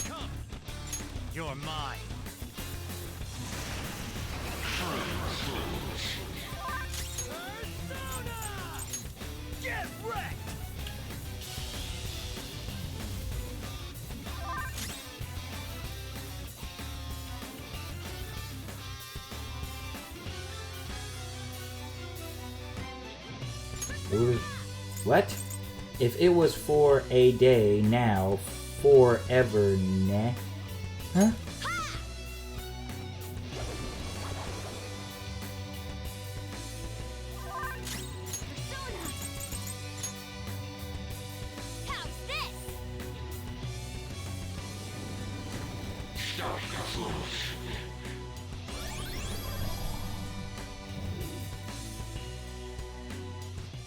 Come! You're mine. Persona! Get wrecked! What? If it was for a day, now forever, nah? Huh? How's this? Stop the fools.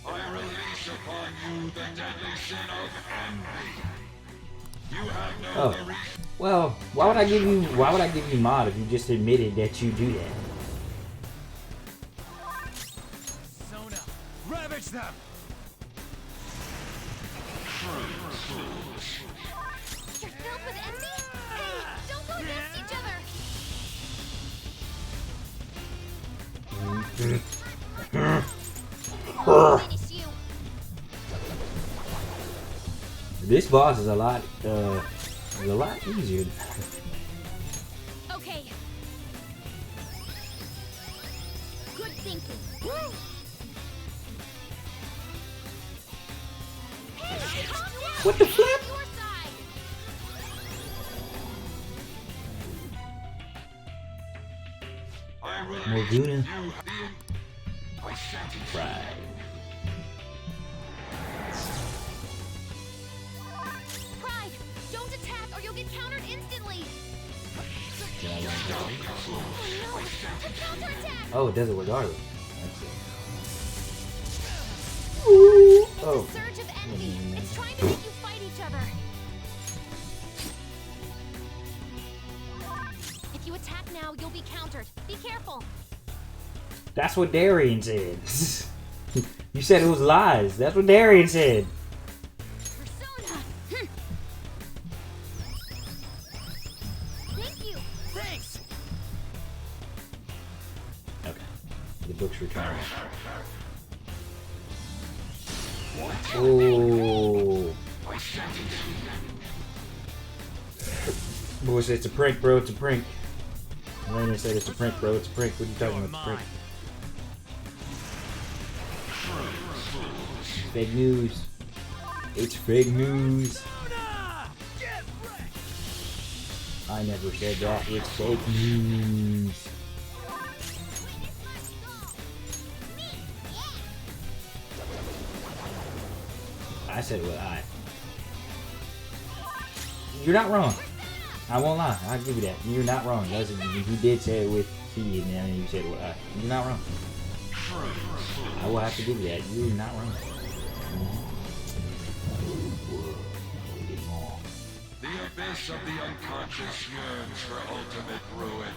I release upon you the deadly sin of envy. You have no Oh. Well, why would I give you mod if you just admitted that you do that? Persona! Ravage them! You're filled with envy? Hey, don't go against each other! Finish you. This boss is a lot easier. Okay. Good thinking. Hey, calm down. What the flip? Your side. I release Morgana. you. I sentence you. Right. Pride, don't attack or you'll get countered instantly. Oh no, a counterattack. Oh, it does it regardless. Ooh. Oh. Surge of envy. It's trying to make you fight each other. If you attack now, you'll be countered. Be careful. That's what Darian said. You said it was lies. That's what Darian said. Persona. Thank you. Thanks! Okay. The book's returned. Oh. Boy said it's a prank, bro. It's a prank. Rainer said it's a prank, bro. It's a prank. What are you talking about? It's a prank. Fake news. It's fake news. I never said that. It's fake news. I said what I. You're not wrong. I won't lie. I'll give you that. You're not wrong. You did say it with T, and then you said what I. You're not wrong. I will have to give you that. You're not wrong. The abyss of the unconscious yearns for ultimate ruin.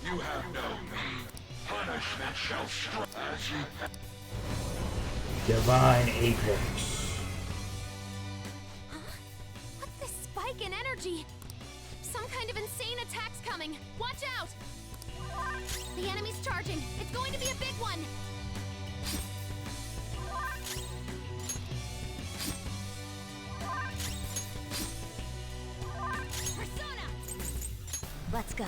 You have no me. Punishment shall strike as you Divine Apex. What's this spike in energy? Some kind of insane attack's coming. Watch out! The enemy's charging. It's going to be a big one. Persona! Let's go.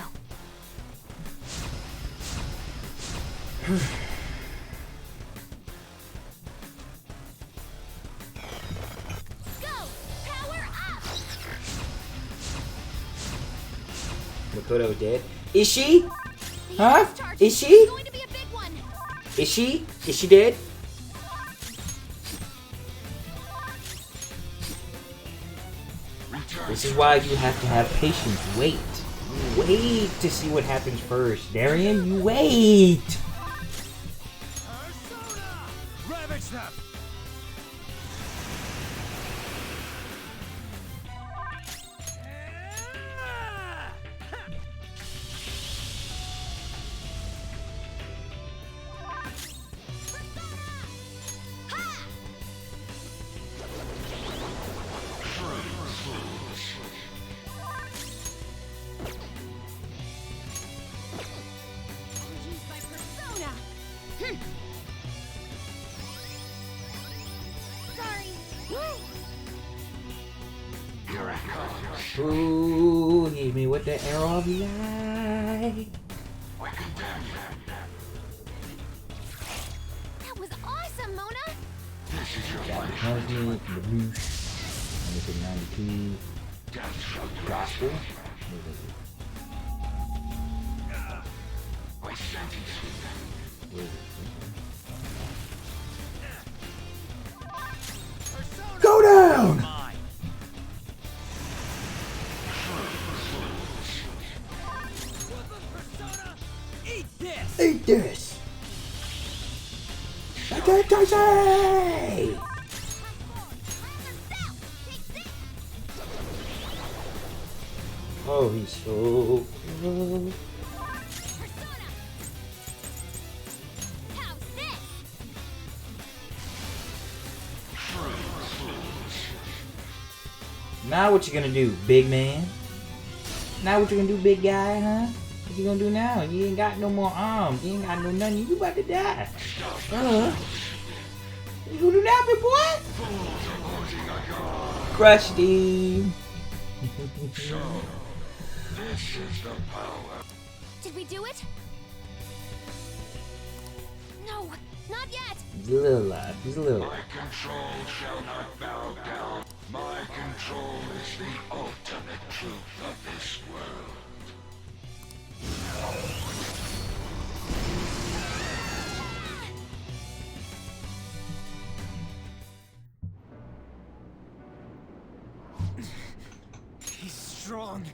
Go! Power up! Makoto dead. Is she? Huh? Is she? Is she? Is she dead? This is why you have to have patience. Wait. You wait to see what happens first. Darian, you wait. Ravage them! Ooh, hit me with the arrow of light. That was awesome, Mona! Got the punishment, the boost. 92. Gospel. Go down! Eat this! I can't touch it! Oh, he's so cool. Now what you gonna do, big man? Now what you gonna do, big guy, huh? What you gonna do now? You ain't got no more arms. You ain't got no nothing. You about to die. You gonna do now, big boy? Crushed him. This is the power. Did we do it? No, not yet. He's a little alive. He's a little. My control shall not bow down. My control is the ultimate truth of this world. He's strong.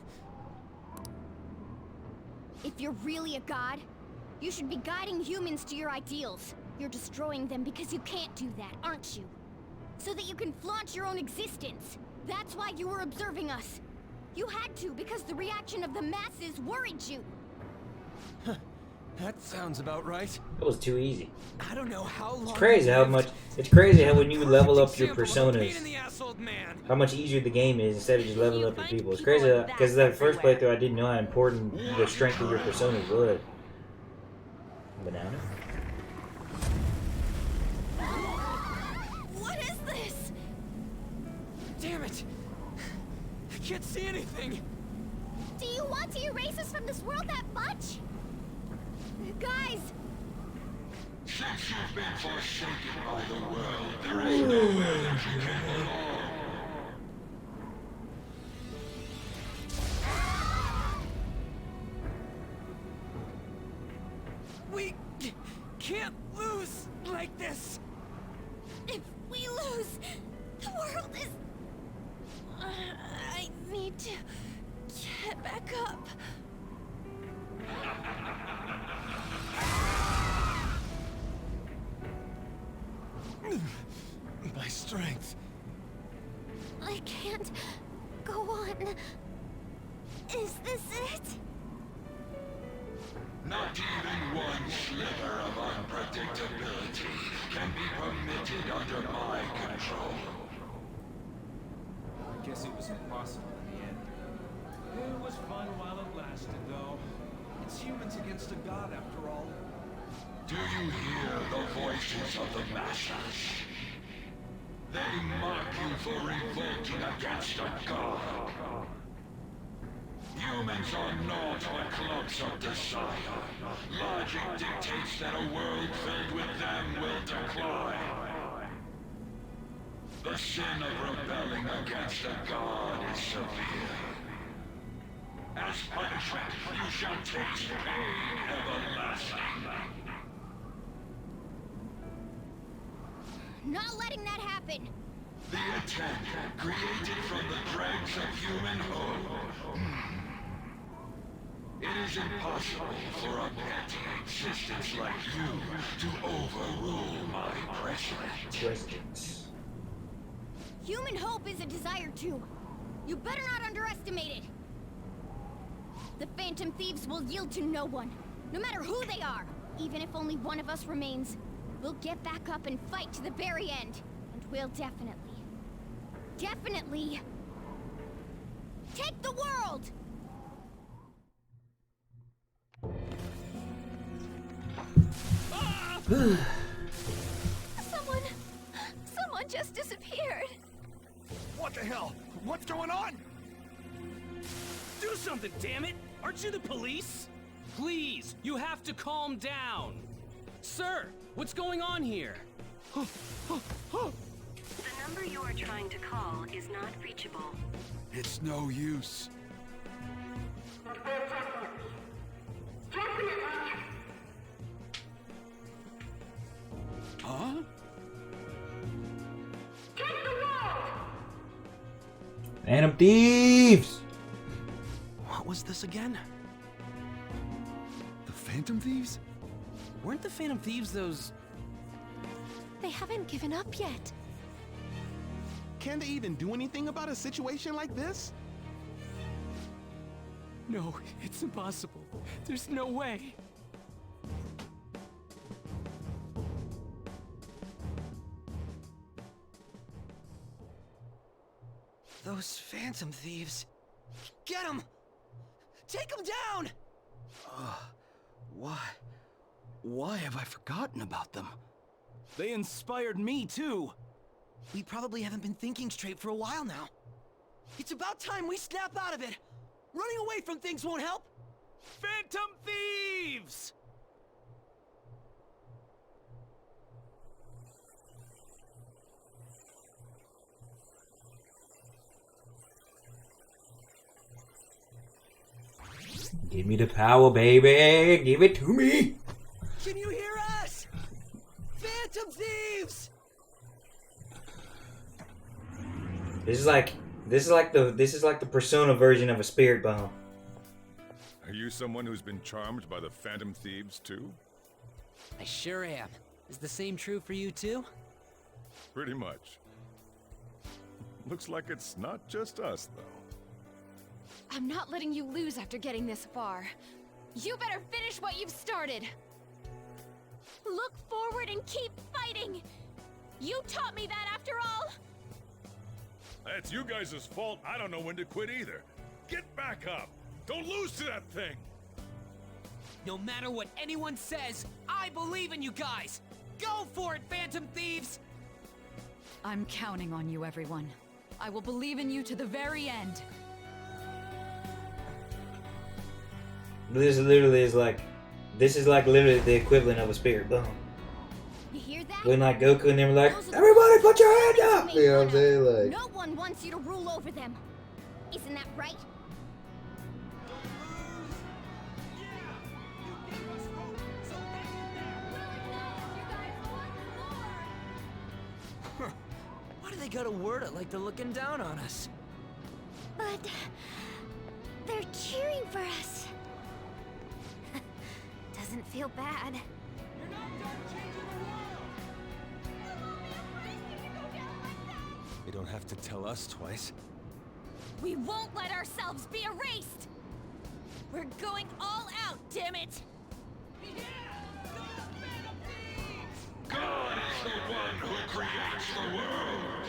If you're really a god, you should be guiding humans to your ideals. You're destroying them because you can't do that, aren't you? So that you can flaunt your own existence. That's why you were observing us. You had to because the reaction of the masses worried you. That sounds about right. That was too easy. I don't know how long. It's crazy how much. It's crazy how when you level up your personas, how much easier the game is instead of just leveling up your people. It's crazy because that first playthrough I didn't know how important the strength of your personas was. Banana. What is this? Damn it! I can't see anything. Do you want to erase us from this world that much? Guys! Since you've been forsaken by the world, there is nowhere that you can belong. We can't lose like this. If we lose, the world is... I need to get back up. My strength. I can't go on. Is this it? Not even one sliver of unpredictability can be permitted under my control. I guess it was impossible in the end. It was fun while it lasted, though. It's humans against a god, after all. Do you hear the voices of the masses? They mock you for revolting against a god. Humans are naught but clumps of desire. Logic dictates that a world filled with them will decline. The sin of rebelling against a god is severe. As punishment, shall taste pain everlasting. Not letting that happen. The attempt created from the dregs of human hope. It is impossible for a petty existence like you to overrule my precedent. Human hope is a desire too. You better not underestimate it. The Phantom Thieves will yield to no one, no matter who they are. Even if only one of us remains, we'll get back up and fight to the very end. And we'll definitely take the world! Someone just disappeared. What the hell? What's going on? Do something, damn it! Aren't you the police? Please, you have to calm down. Sir, what's going on here? The number you are trying to call is not reachable. It's no use. Huh? Phantom Thieves! What was this again? The Phantom Thieves? Weren't the Phantom Thieves those... They haven't given up yet. Can they even do anything about a situation like this? No, it's impossible. There's no way. Those Phantom Thieves. Get them! Take them down! Why have I forgotten about them? They inspired me too. We probably haven't been thinking straight for a while now. It's about time we snap out of it! Running away from things won't help! Phantom Thieves! Give me the power, baby! Give it to me! Can you hear us? Phantom Thieves! This is like the Persona version of a spirit bomb. Are you someone who's been charmed by the Phantom Thieves too? I sure am. Is the same true for you too? Pretty much. Looks like it's not just us, though. I'm not letting you lose after getting this far. You better finish what you've started. Look forward and keep fighting! You taught me that after all! That's you guys' fault. I don't know when to quit either. Get back up! Don't lose to that thing! No matter what anyone says, I believe in you guys! Go for it, Phantom Thieves! I'm counting on you, everyone. I will believe in you to the very end. This is like literally the equivalent of a spirit bomb. You hear that? When like Goku and them were like, everybody put your hand up! You know what I'm saying? Like, no one wants you to rule over them. Isn't that right? Why do they gotta word it like they're looking down on us? But they're cheering for us. Doesn't feel bad. You don't have to tell us twice. We won't let ourselves be erased! We're going all out, damn it! God is the one who creates the world!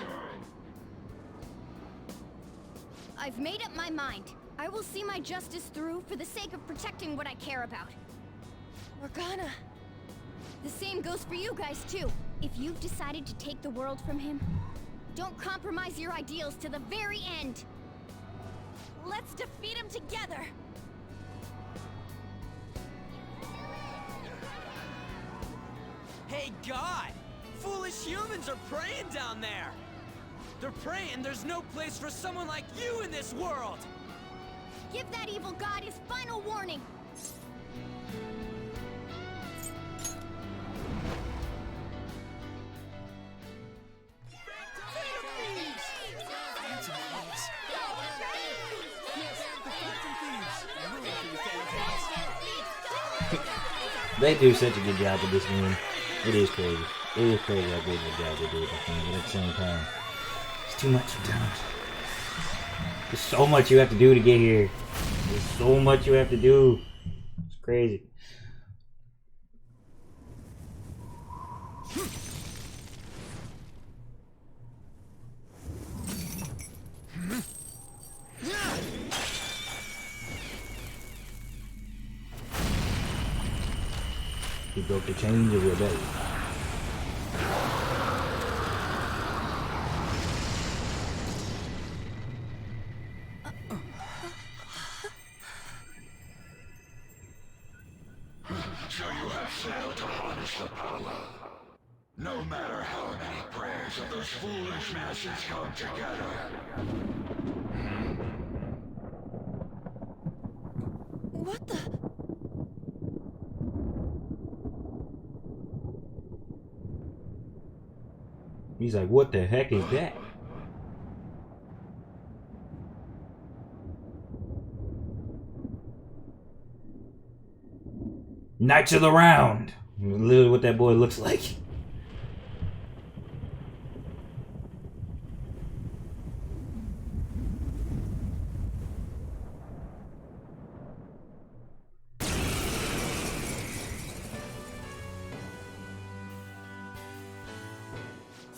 I've made up my mind. I will see my justice through for the sake of protecting what I care about. Morgana. The same goes for you guys, too. If you've decided to take the world from him, don't compromise your ideals to the very end. Let's defeat him together! Hey, God! Foolish humans are praying down there! They're praying there's no place for someone like you in this world! Give that evil god his final warning! They do such a good job with this game. It is crazy. It is crazy how good of a job they do with this game, but at the same time, it's too much sometimes. There's so much you have to do to get here. There's so much you have to do. It's crazy. He broke the chains of rebellion. So you have failed to harness the power. No matter how many prayers of those foolish masses come together. What the? He's like, what the heck is that? Knights of the Round. Literally what that boy looks like.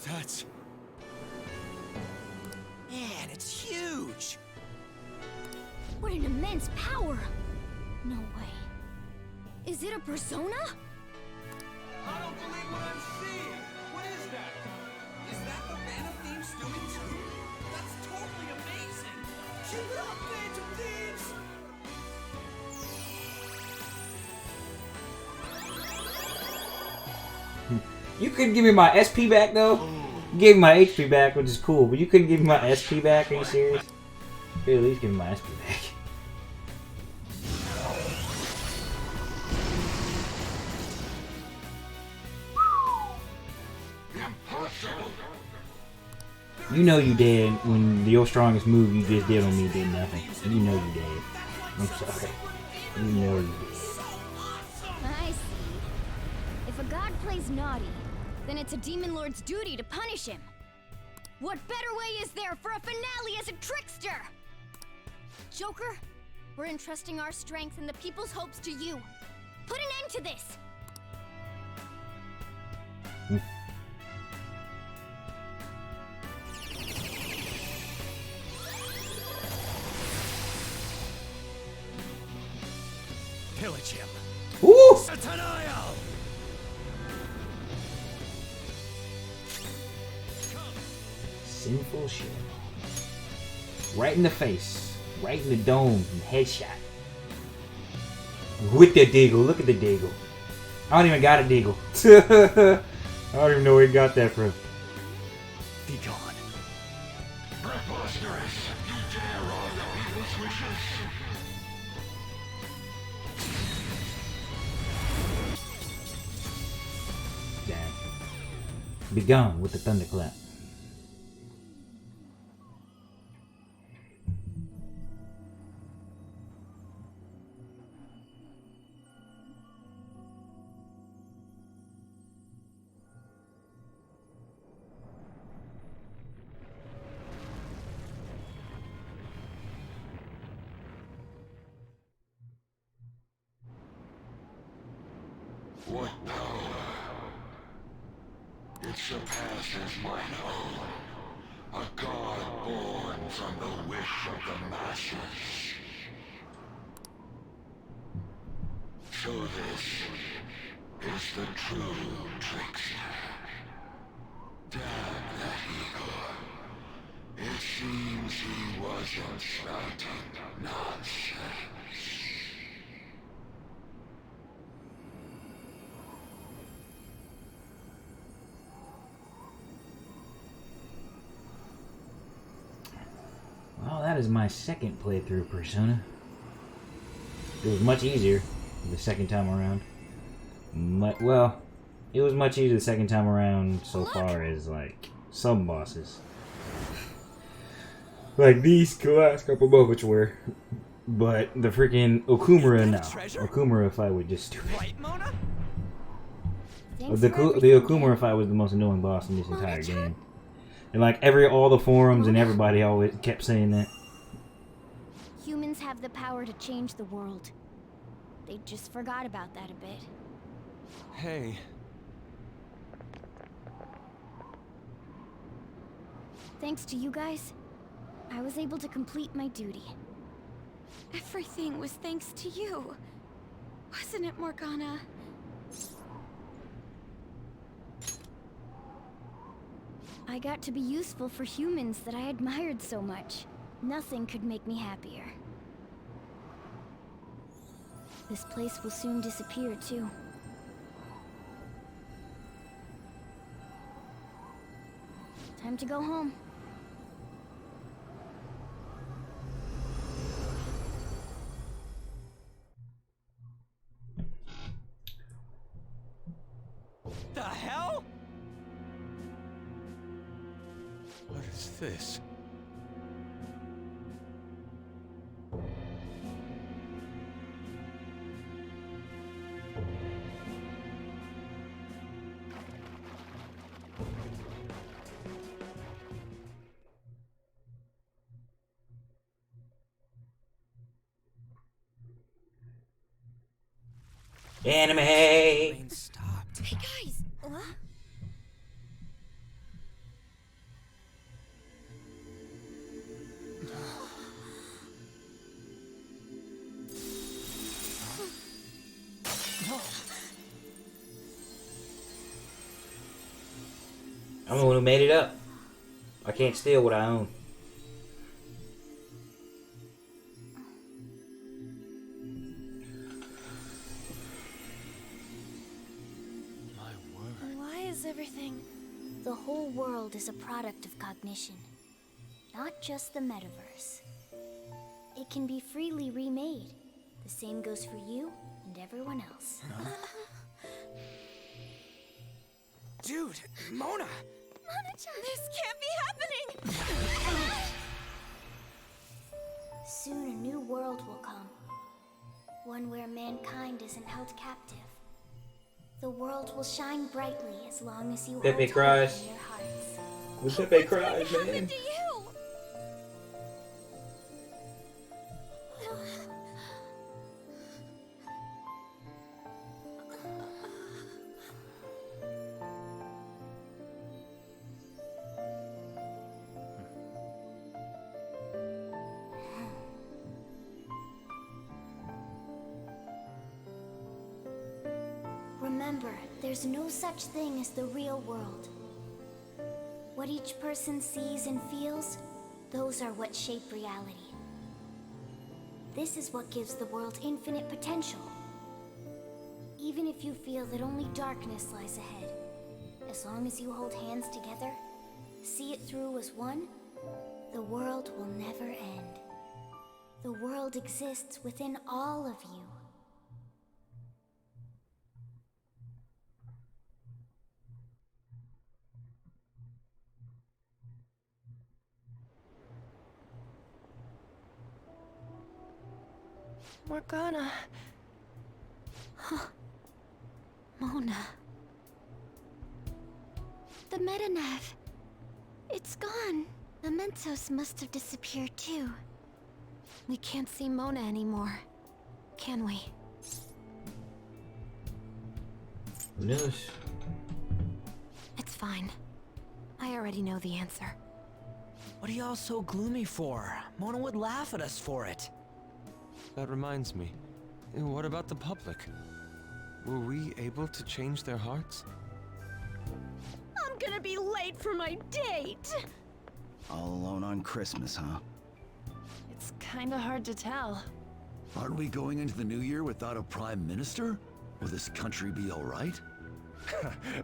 That's... Man, it's huge! What an immense power! No way. Is it a persona? I don't believe what I'm seeing! What is that? Is that the Phantom Thieves doing too? That's totally amazing! Keep it up, Phantom Thieves! You couldn't give me my SP back though? You gave me my HP back, which is cool, but you couldn't give me my SP back? Are you serious? You could at least give me my SP back. You know you dead when your strongest move you just did on me did nothing. You know you dead. I'm sorry. You know you dead. I see. If a god plays naughty, then it's a demon lord's duty to punish him. What better way is there for a finale as a trickster? Joker, we're entrusting our strength and the people's hopes to you. Put an end to this! Pillage him. Ooh! Satanael! Sinful shit. Right in the face. Right in the dome. Headshot. With the deagle. Look at the deagle. I don't even got a deagle. I don't even know where he got that from. Be gone. Preposterous! You dare wrong the people's wishes! Damn. Be gone with the thunderclap. What power? It surpasses mine own. A god born from the wish of the masses. So this is the true trickster. Damn that Igor. It seems he wasn't spouting nonsense. Well, that is my second playthrough Persona. It was much easier. the second time around. Well, it was much easier the second time around so far as like some bosses. Like these last couple moments were. But the freaking Okumura now. Okumura fight was just stupid. The Okumura fight was the most annoying boss in this entire game. And like all the forums and everybody always kept saying that. Humans have the power to change the world. They just forgot about that a bit. Hey. Thanks to you guys, I was able to complete my duty. Everything was thanks to you. Wasn't it, Morgana? I got to be useful for humans that I admired so much. Nothing could make me happier. This place will soon disappear, too. Time to go home. The hell? What is this? Anime! Hey guys! What? I'm the one who made it up. I can't steal what I own. Why is everything... The whole world is a product of cognition. Not just the metaverse. It can be freely remade. The same goes for you and everyone else. Dude, Mona! This can't be happening! Soon a new world will come. One where mankind isn't held captive. The world will shine brightly as long as you Pepe hold cries. hope in your hearts. The Pepe cries, man. Remember, there's no such thing as the real world. What each person sees and feels, those are what shape reality. This is what gives the world infinite potential. Even if you feel that only darkness lies ahead, as long as you hold hands together, see it through as one, the world will never end. The world exists within all of you. Morgana. Mona. The Metanav. It's gone. The Mementos must have disappeared too. We can't see Mona anymore, can we? Who knows? It's fine. I already know the answer. What are y'all so gloomy for? Mona would laugh at us for it. That reminds me. What about the public? Were we able to change their hearts? I'm gonna be late for my date! All alone on Christmas, huh? It's kinda hard to tell. Aren't we going into the new year without a prime minister? Will this country be alright?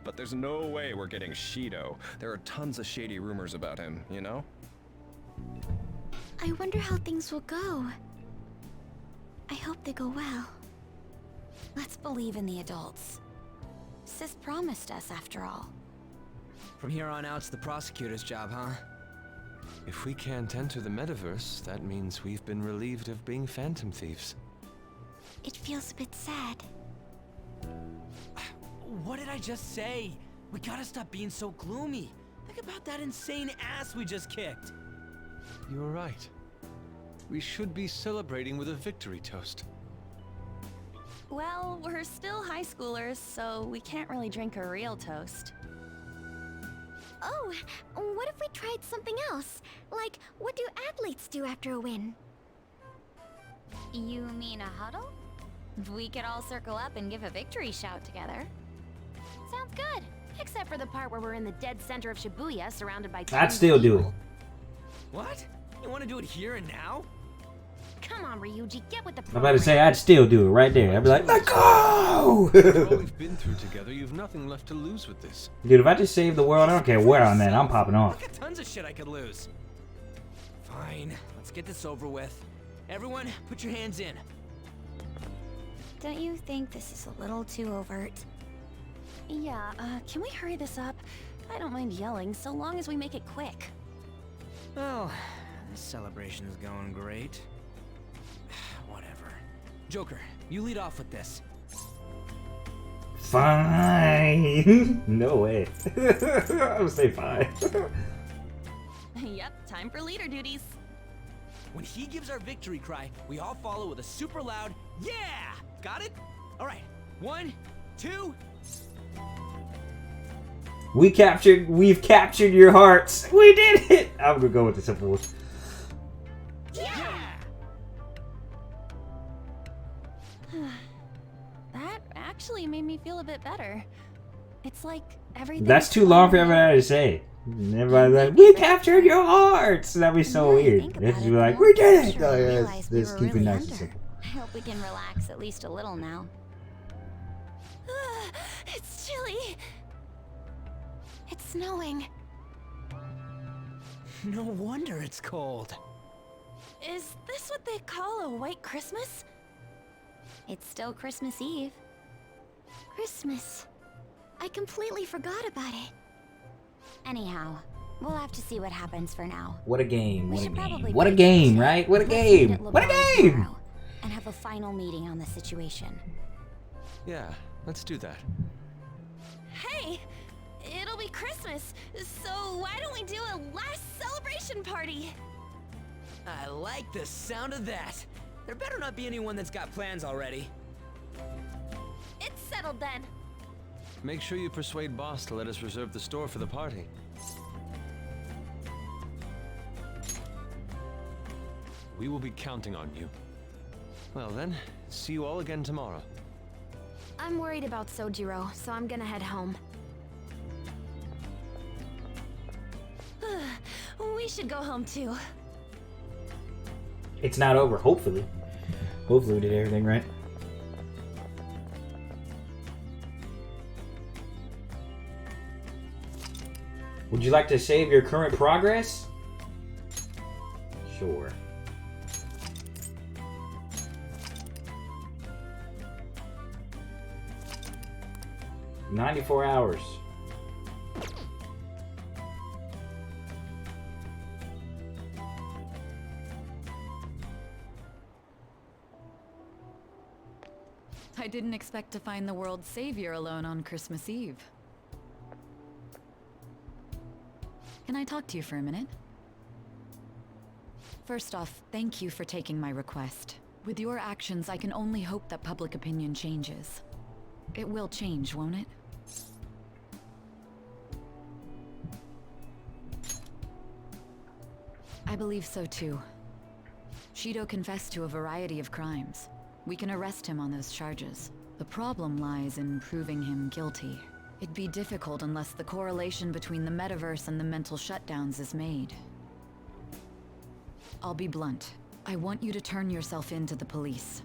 But there's no way we're getting Shido. There are tons of shady rumors about him, you know? I wonder how things will go. I hope they go well. Let's believe in the adults. Sis promised us, after all. From here on out, it's the prosecutor's job, huh? If we can't enter the metaverse, that means we've been relieved of being phantom thieves. It feels a bit sad. What did I just say? We gotta stop being so gloomy. Think about that insane ass we just kicked. You were right. We should be celebrating with a victory toast. Well, we're still high schoolers, so we can't really drink a real toast. Oh, what if we tried something else? Like, what do athletes do after a win? You mean a huddle? We could all circle up and give a victory shout together. Sounds good. Except for the part where we're in the dead center of Shibuya, surrounded by I'd still do it. What? You want to do it here and now? Come on, Ryuji, get with the I'm about to say I'd still do it right there. I'd be like, let's go! After all we've been through together, you've nothing left to lose with this. Dude, if I just save the world, I don't care where I'm at. I'm popping off. I got tons of shit I could lose. Fine, let's get this over with. Everyone, put your hands in. Don't you think this is a little too overt? Yeah, can we hurry this up? I don't mind yelling, so long as we make it quick. Well, this celebration is going great. Whatever. Joker, you lead off with this. Fine. No way. I would say fine. Yep, time for leader duties. When he gives our victory cry, we all follow with a super loud, yeah! Got it? All right, 1, 2... We've captured your hearts. We did it. I'm gonna go with the simple one. That actually made me feel a bit better. It's like everything. That's too long for everybody to say. And everybody's like, we captured your hearts. That'd be so weird. They should be like, we did it. Oh, yeah, let's keep it nice and simple. I hope we can relax at least a little now. It's chilly. It's snowing. No wonder it's cold. Is this what they call a white Christmas? It's still Christmas Eve. Christmas. I completely forgot about it. Anyhow, we'll have to see what happens for now. What a game. What a game. probably What a break game, this up. right? What a Let's meet game. at What a LeBron's game. tomorrow and have a final meeting on the situation. Yeah, let's do that. Hey, it'll be Christmas, so why don't we do a last celebration party? I like the sound of that. There better not be anyone that's got plans already. It's settled then. Make sure you persuade Boss to let us reserve the store for the party. We will be counting on you. Well then, see you all again tomorrow. I'm worried about Sojiro, so I'm gonna head home. We should go home too. It's not over, hopefully. Hopefully we did everything right. Would you like to save your current progress? Sure. "94 hours. I didn't expect to find the world's savior alone on Christmas Eve. Can I talk to you for a minute? First off, thank you for taking my request. With your actions, I can only hope that public opinion changes. It will change, won't it? I believe so too. Shido confessed to a variety of crimes. We can arrest him on those charges. The problem lies in proving him guilty. It'd be difficult unless the correlation between the metaverse and the mental shutdowns is made. I'll be blunt. I want you to turn yourself in to the police.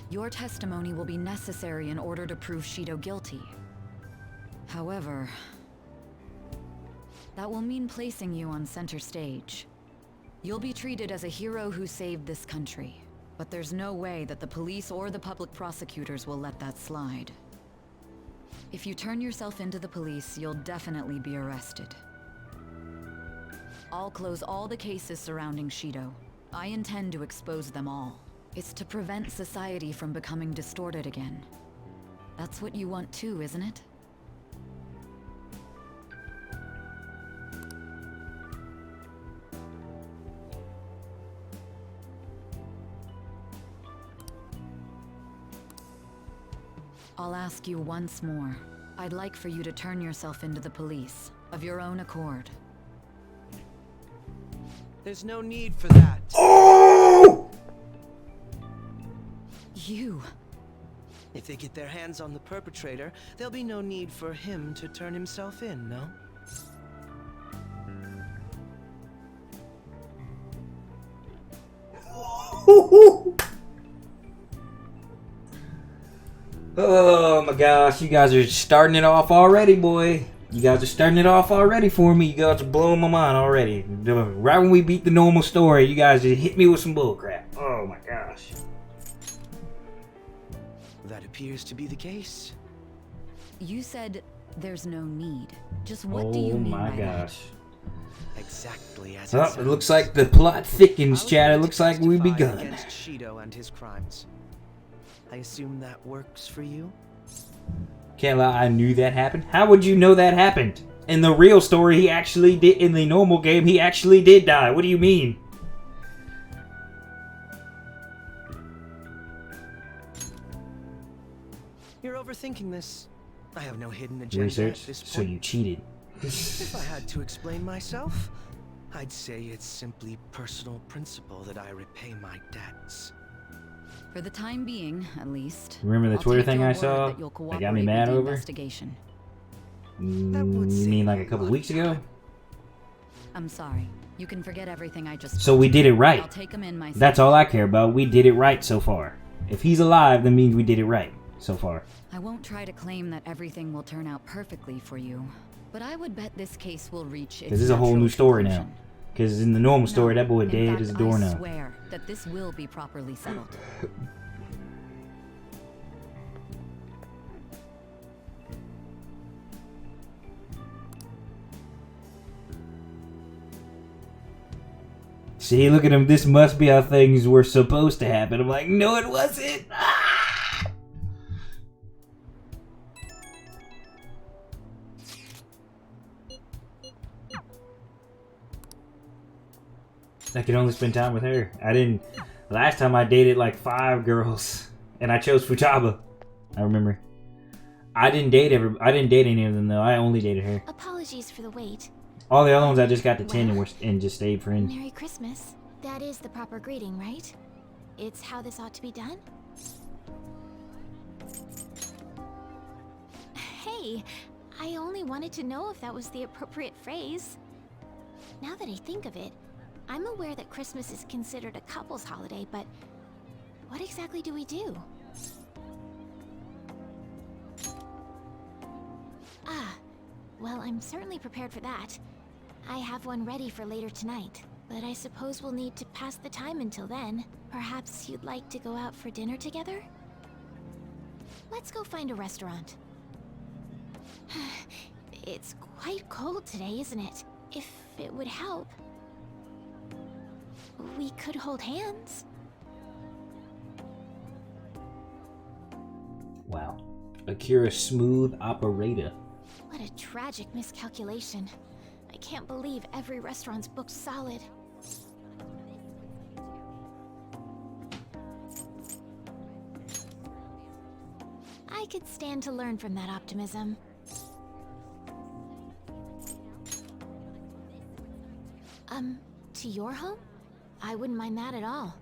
Your testimony will be necessary in order to prove Shido guilty. However, that will mean placing you on center stage. You'll be treated as a hero who saved this country. But there's no way that the police or the public prosecutors will let that slide. If you turn yourself into the police, you'll definitely be arrested. I'll close all the cases surrounding Shido. I intend to expose them all. It's to prevent society from becoming distorted again. That's what you want too, isn't it? I'll ask you once more. I'd like for you to turn yourself into the police, of your own accord. There's no need for that. Oh! You. If they get their hands on the perpetrator, there'll be no need for him to turn himself in, no? Oh my gosh, you guys are starting it off already, boy. You guys are starting it off already for me. You guys are blowing my mind already. Right when we beat the normal story, you guys just hit me with some bullcrap. Oh my gosh. That appears to be the case. You said there's no need. Just what do you mean by that? Oh my gosh. Exactly as Oh, it looks like the plot thickens, Chad. It looks like we've begun. Against Shido and his crimes. I assume that works for you? Can't lie, I knew that happened. How would you know that happened? In the real story, he actually did. In the normal game, he actually did die. What do you mean? You're overthinking this. I have no hidden agenda Research, at this point. so you cheated. If I had to explain myself, I'd say it's simply personal principle that I repay my debts. For the time being, at least. Remember the I'll Twitter take thing your I word saw? that you'll That got me cooperate mad with the over? investigation. You mean like a couple weeks ago? I'm sorry. You can forget everything I just So told we you. did it right. I'll take him in myself. That's all I care about. We did it right so far. If he's alive, that means we did it right so far. I won't try to claim that everything will turn out perfectly for you, but I would bet this case will reach its Because this is a whole new story now. Because in the normal story, that boy In dead fact, as a doornail. I swear that this will be properly settled. See, look at him. This must be how things were supposed to happen. I'm like, no, it wasn't. Ah! I could only spend time with her. I didn't. Last time I dated like 5 girls, and I chose Futaba. I remember. I didn't date any of them though. I only dated her. Apologies for the wait. All the other ones I just got to 10 and just stayed friends. Merry Christmas. That is the proper greeting, right? It's how this ought to be done? Hey, I only wanted to know if that was the appropriate phrase. Now that I think of it, I'm aware that Christmas is considered a couple's holiday, but what exactly do we do? Ah, well, I'm certainly prepared for that. I have one ready for later tonight, but I suppose we'll need to pass the time until then. Perhaps you'd like to go out for dinner together? Let's go find a restaurant. It's quite cold today, isn't it? If it would help, we could hold hands. Wow. Akira Smooth Operator. What a tragic miscalculation. I can't believe every restaurant's booked solid. I could stand to learn from that optimism. To your home? I wouldn't mind that at all.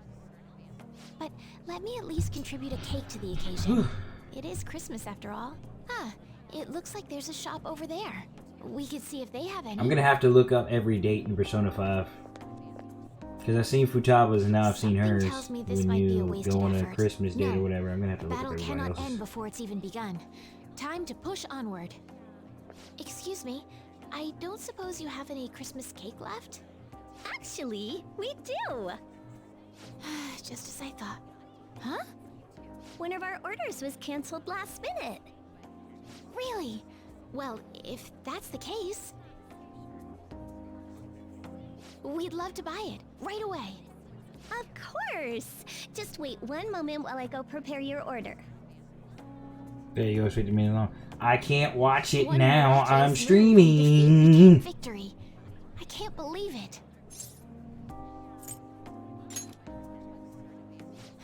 But let me at least contribute a cake to the occasion. It is Christmas after all. Ah, it looks like there's a shop over there. We could see if they have any. I'm gonna have to look up every date in Persona 5. Because I've seen Futaba's and now I've seen hers. When you go on a Christmas date or whatever, I'm gonna have to look up Battle everybody cannot else's. end before it's even begun. Time to push onward. Excuse me, I don't suppose you have any Christmas cake left? Actually, we do. just as I thought. Huh? One of our orders was canceled last minute. Really? Well, if that's the case, we'd love to buy it right away. Of course. Just wait one moment while I go prepare your order. There you go, 50 minutes long. I can't watch it One now. miraculous I'm move streaming. became victory. I can't believe it.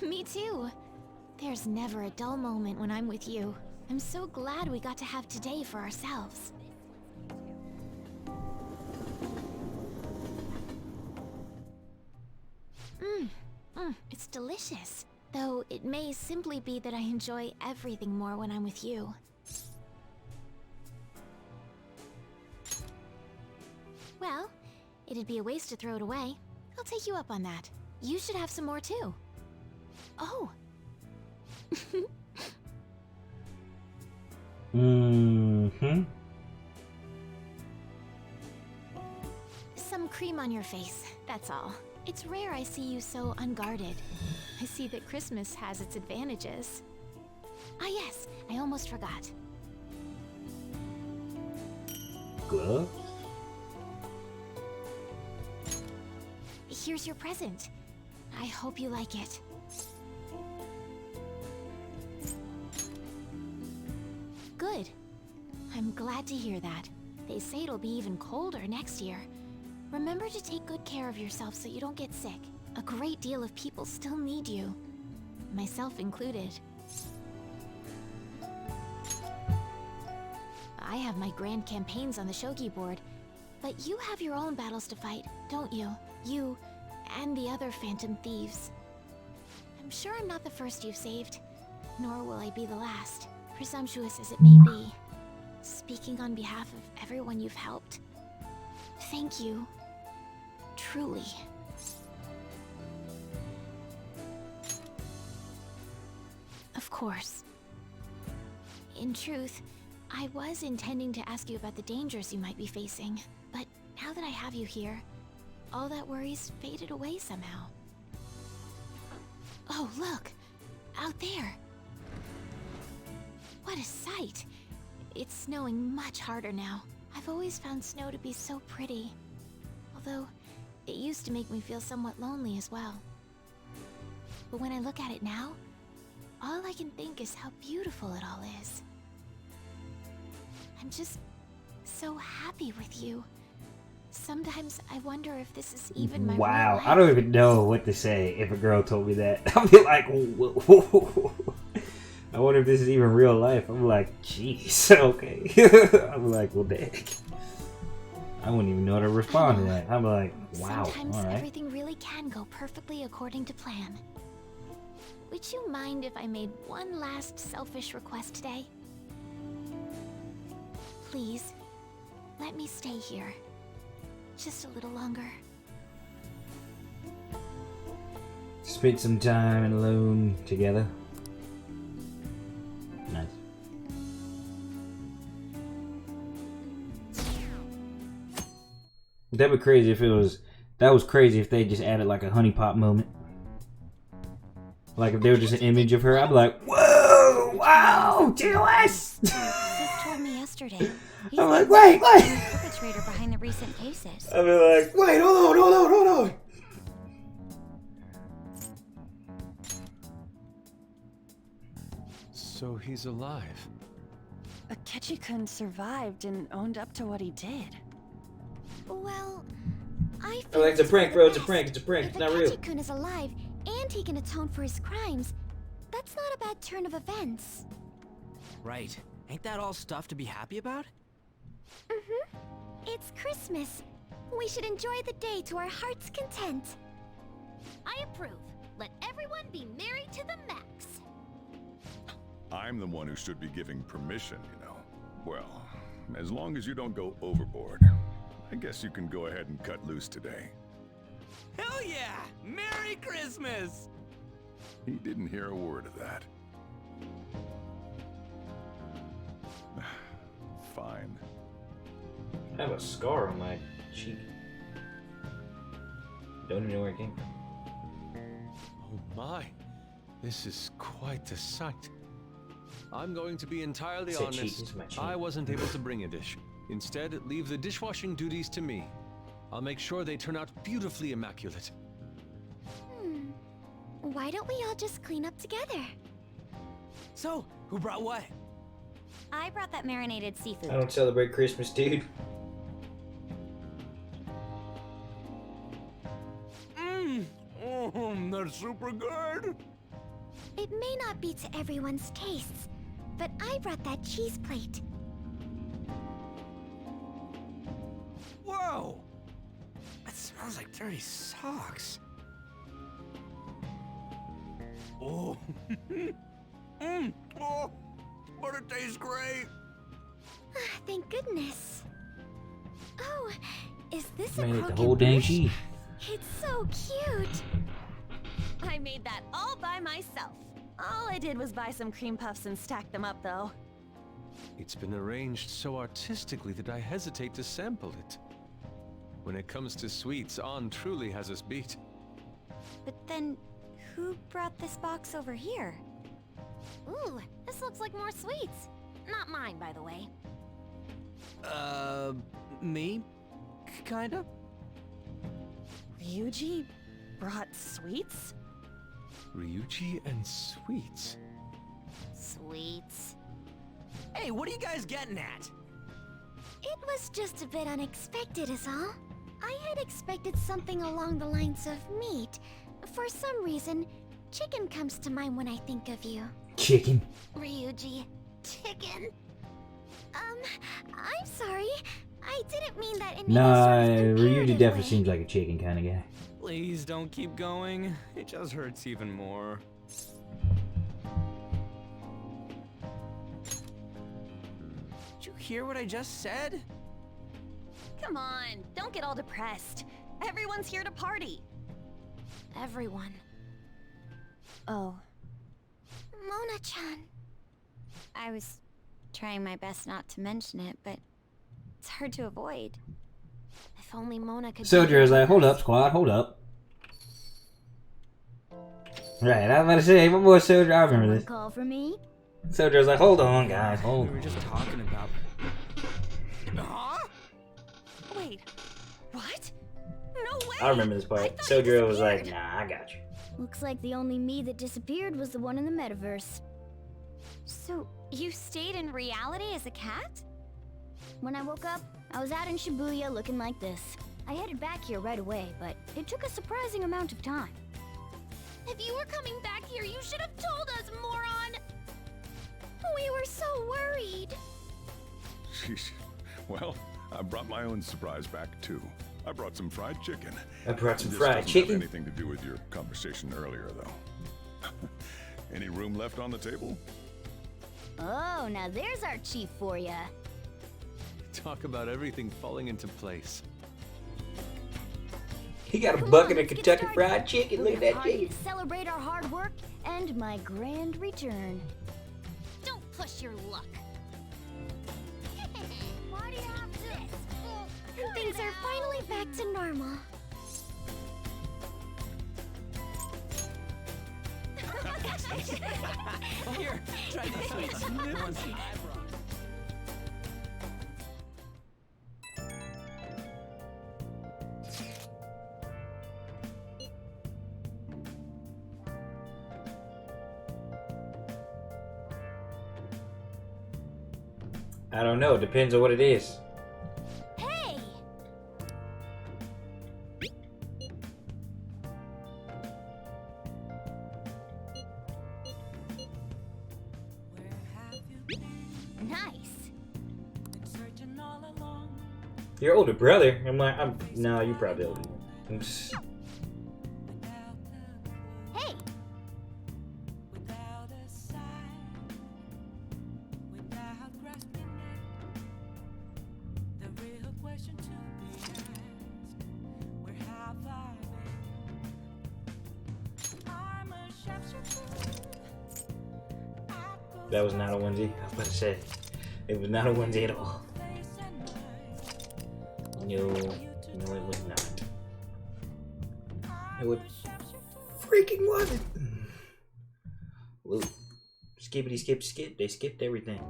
Me too. There's never a dull moment when I'm with you. I'm so glad we got to have today for ourselves. It's delicious. Though it may simply be that I enjoy everything more when I'm with you. Well, it'd be a waste to throw it away. I'll take you up on that. You should have some more too. Oh. Some cream on your face, that's all. It's rare I see you so unguarded. I see that Christmas has its advantages. Ah yes, I almost forgot. Glove? Here's your present. I hope you like it. Good. I'm glad to hear that. They say it'll be even colder next year. Remember to take good care of yourself so you don't get sick. A great deal of people still need you. Myself included. I have my grand campaigns on the shogi board, but you have your own battles to fight, don't you? You and the other phantom thieves. I'm sure I'm not the first you've saved, nor will I be the last, presumptuous as it may be. Speaking on behalf of everyone you've helped, thank you. Truly. Of course. In truth, I was intending to ask you about the dangers you might be facing, but now that I have you here, all that worries faded away somehow. Oh, look! Out there! What a sight! It's snowing much harder now. I've always found snow to be so pretty. Although, it used to make me feel somewhat lonely as well. But when I look at it now, all I can think is how beautiful it all is. I'm just so happy with you. Sometimes I wonder if this is even my real Wow, life. I don't even know what to say if a girl told me that. I'll be like, whoa. I wonder if this is even real life. I'm like, jeez, okay. I'm like, well, dang. I wouldn't even know how to respond to that. I'm like, wow, Sometimes all right. everything really can go perfectly according to plan. Would you mind if I made one last selfish request today? Please, let me stay here. Just a little longer. Spend some time alone together. Nice. That'd be crazy if it was. That was crazy if they just added like a honey pot moment. Like if they were just an image of her, I'd be like, whoa, wow, TOS! Sis told me yesterday. He's I'm like, the wait. perpetrator behind the recent cases. I'd be like, wait, hold on. So he's alive. Akechi-kun survived and owned up to what he did. Well, I I'm like, it's a prank, bro. It's a prank. It's If not real. Akechi-kun is alive and he can atone for his crimes, that's not a bad turn of events. Right. Ain't that all stuff to be happy about? Mm-hmm. It's Christmas. We should enjoy the day to our heart's content. I approve. Let everyone be merry to the max. I'm the one who should be giving permission, you know. Well, as long as you don't go overboard, I guess you can go ahead and cut loose today. Hell yeah! Merry Christmas! He didn't hear a word of that. Fine. I have a scar on my cheek. Don't even know where it came from. Oh Oh my, this is quite the sight. I'm going to be entirely Said cheek, honest. this is my cheek. I wasn't able to bring a dish. Instead, leave the dishwashing duties to me. I'll make sure they turn out beautifully immaculate. Why don't we all just clean up together? So, who brought what? I brought that marinated seafood. I don't celebrate Christmas, dude. That's super good. It may not be to everyone's tastes, but I brought that cheese plate. Whoa! That smells like dirty socks. Oh. Oh, but it tastes great. Thank goodness. Oh, is this Man, a ate the croquet whole dang brush? cheese. It's so cute. I made that all by myself. All I did was buy some cream puffs and stack them up, though. It's been arranged so artistically that I hesitate to sample it. When it comes to sweets, Ann truly has us beat. But then, who brought this box over here? Ooh, this looks like more sweets. Not mine, by the way. Me? Kinda? Ryuji brought sweets? Ryuji and sweets? Sweets. Hey, what are you guys getting at? It was just a bit unexpected is all. I had expected something along the lines of meat. For some reason, chicken comes to mind when I think of you. Chicken. Ryuji. Chicken. I'm sorry. I didn't mean that in any Nah, sort of Ryuji comparative definitely way. seems like a chicken kind of guy. Please don't keep going. It just hurts even more. Did you hear what I just said? Come on, don't get all depressed. Everyone's here to party. Everyone. Oh. Mona-chan. I was trying my best not to mention it, but it's hard to avoid. If only Mona could... Soldier is like, hold up, squad, hold up. Right, I was about to say, my boy Soldier, I remember this. Call for me? Soldier was like, hold on, guys, hold We were on. just talking about... Wait, what? No way! I remember this part. Soldier was like, nah, I got you. Looks like the only me that disappeared was the one in the metaverse. So, you stayed in reality as a cat? When I woke up, I was out in Shibuya looking like this. I headed back here right away, but it took a surprising amount of time. If you were coming back here, you should have told us, moron! We were so worried. Sheesh. Well, I brought my own surprise back too. I brought some fried chicken. I brought some This fried doesn't chicken? have anything to do with your conversation earlier, though. Any room left on the table? Oh, now there's our chief for ya. Talk about everything falling into place. He got a bucket of Kentucky Fried Chicken. Look at that chicken. To celebrate our hard work and my grand return. Don't push your luck. Why do you have this? Things are finally back to normal. Here, try these sweets. The ones that I brought. I don't know. It depends on what it is. Hey! Nice. Your older brother? No, you probably older. I'm just... Hey! That was not a onesie. I was about to say. It was not a onesie at all. No, it was not. It would freaking love it. Whoa. Skippity skip skip. They skipped everything.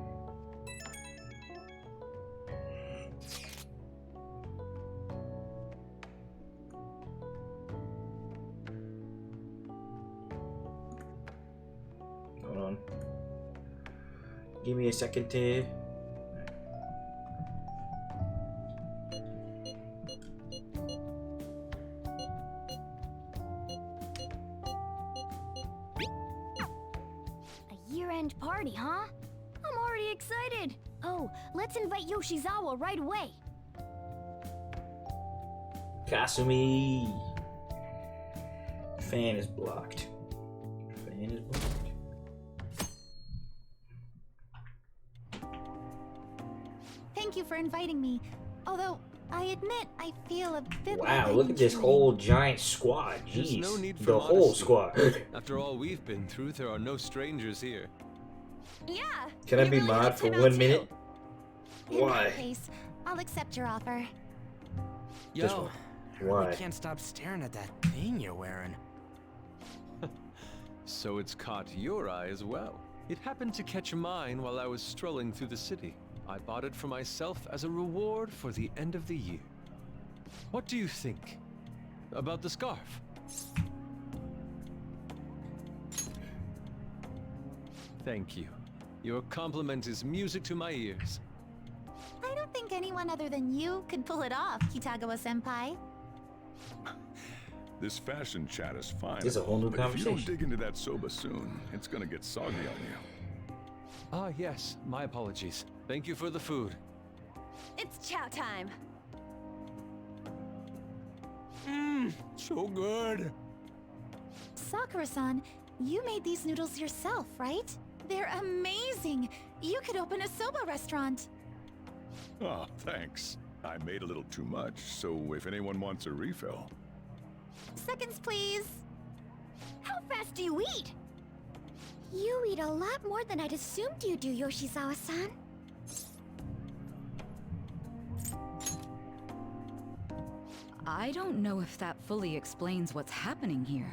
Hold on. Give me a second to. Party, huh? I'm already excited. Oh, let's invite Yoshizawa right away. Kasumi. Fan is blocked. Fan is blocked. Thank you for inviting me. Although, I admit I feel a bit Wow, look at this whole giant squad. There's Jeez. no need for The whole modesty. squad. After all we've been through, there are no strangers here. Yeah. Can I be really mod did for turn out 1 too. minute? In Why? that case, I'll accept your offer. This Yo, one. I Why? really can't stop staring at that thing you're wearing. So it's caught your eye as well. It happened to catch mine while I was strolling through the city. I bought it for myself as a reward for the end of the year. What do you think about the scarf? Thank you. Your compliment is music to my ears. I don't think anyone other than you could pull it off, Kitagawa-senpai. This fashion chat is fine. This is a whole new but if you don't conversation. dig into that soba soon, it's gonna get soggy on you. Ah, yes. My apologies. Thank you for the food. It's chow time. Mmm, so good. Sakura-san, you made these noodles yourself, right? They're amazing! You could open a soba restaurant. Oh, thanks. I made a little too much, so if anyone wants a refill. Seconds, please. How fast do you eat? You eat a lot more than I'd assumed you do, Yoshizawa-san. I don't know if that fully explains what's happening here.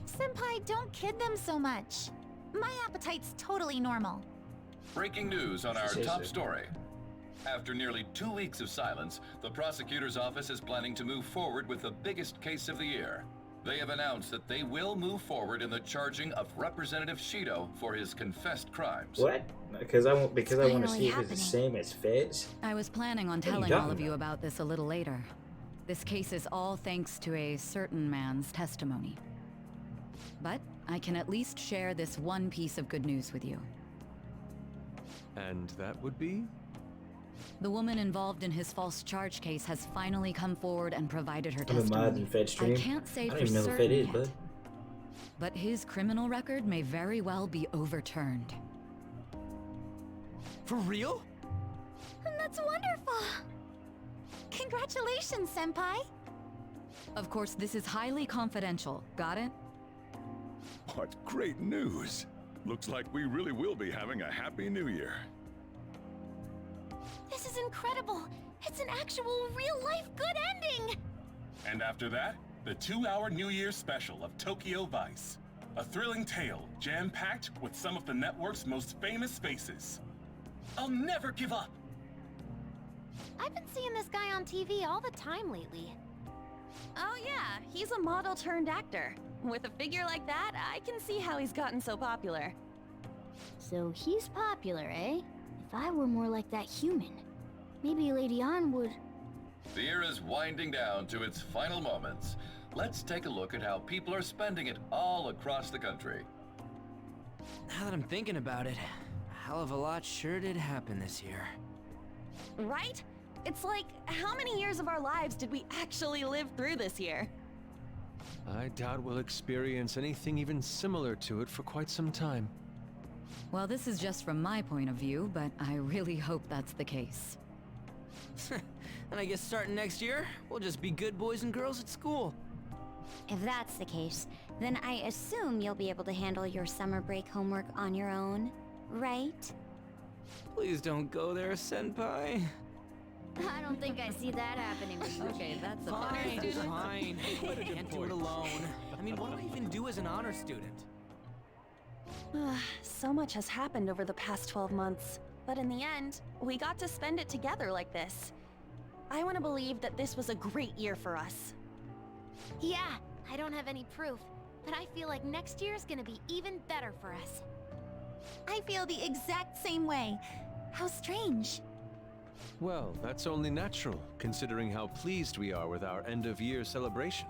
Senpai, don't kid them so much. My appetite's totally normal. Breaking news on our Say top so. story. After nearly 2 weeks of silence, the prosecutor's office is planning to move forward with the biggest case of the year. They have announced that they will move forward in the charging of Representative Shido for his confessed crimes. What? Because I want to finally see if it's the same as Feds. I was planning on What are you telling all talking of you about this a little later. This case is all thanks to a certain man's testimony. But I can at least share this one piece of good news with you. And that would be? The woman involved in his false charge case has finally come forward and provided her I'm a mod testimony. in Fed stream. I can't say I for don't even know who certain Fed is, yet, bud. but his criminal record may very well be overturned. For real? That's wonderful! Congratulations, Senpai! Of course, this is highly confidential. Got it? What great news! Looks like we really will be having a happy new year. This is incredible! It's an actual, real-life good ending! And after that, the 2-hour New Year special of Tokyo Vice. A thrilling tale, jam-packed with some of the network's most famous faces. I'll never give up! I've been seeing this guy on TV all the time lately. Oh yeah, he's a model turned actor. With a figure like that, I can see how he's gotten so popular. So he's popular, eh? If I were more like that human, maybe Lady Ann would... The year is winding down to its final moments. Let's take a look at how people are spending it all across the country. Now that I'm thinking about it, a hell of a lot sure did happen this year. Right? It's like, how many years of our lives did we actually live through this year? I doubt we'll experience anything even similar to it for quite some time. Well, this is just from my point of view, but I really hope that's the case. And I guess starting next year, we'll just be good boys and girls at school. If that's the case, then I assume you'll be able to handle your summer break homework on your own, right? Please don't go there, Senpai. I don't think I see that happening with you. Okay, that's a Fine, student. fine. Can't do it alone. I mean, what do I even do as an honor student? So much has happened over the past 12 months, but in the end, we got to spend it together like this. I want to believe that this was a great year for us. Yeah, I don't have any proof, but I feel like next year is gonna be even better for us. I feel the exact same way. How strange. Well, that's only natural, considering how pleased we are with our end-of-year celebration.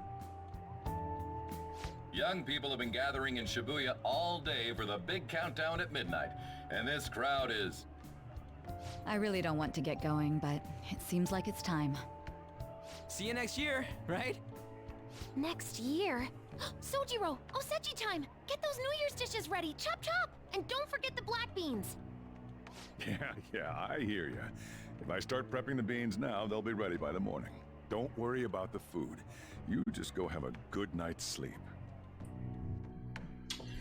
Young people have been gathering in Shibuya all day for the big countdown at midnight, and this crowd is... I really don't want to get going, but it seems like it's time. See you next year, right? Next year? Sojiro! Osechi time! Get those New Year's dishes ready! Chop chop! And don't forget the black beans! Yeah, I hear ya. If I start prepping the beans now, they'll be ready by the morning. Don't worry about the food. You just go have a good night's sleep.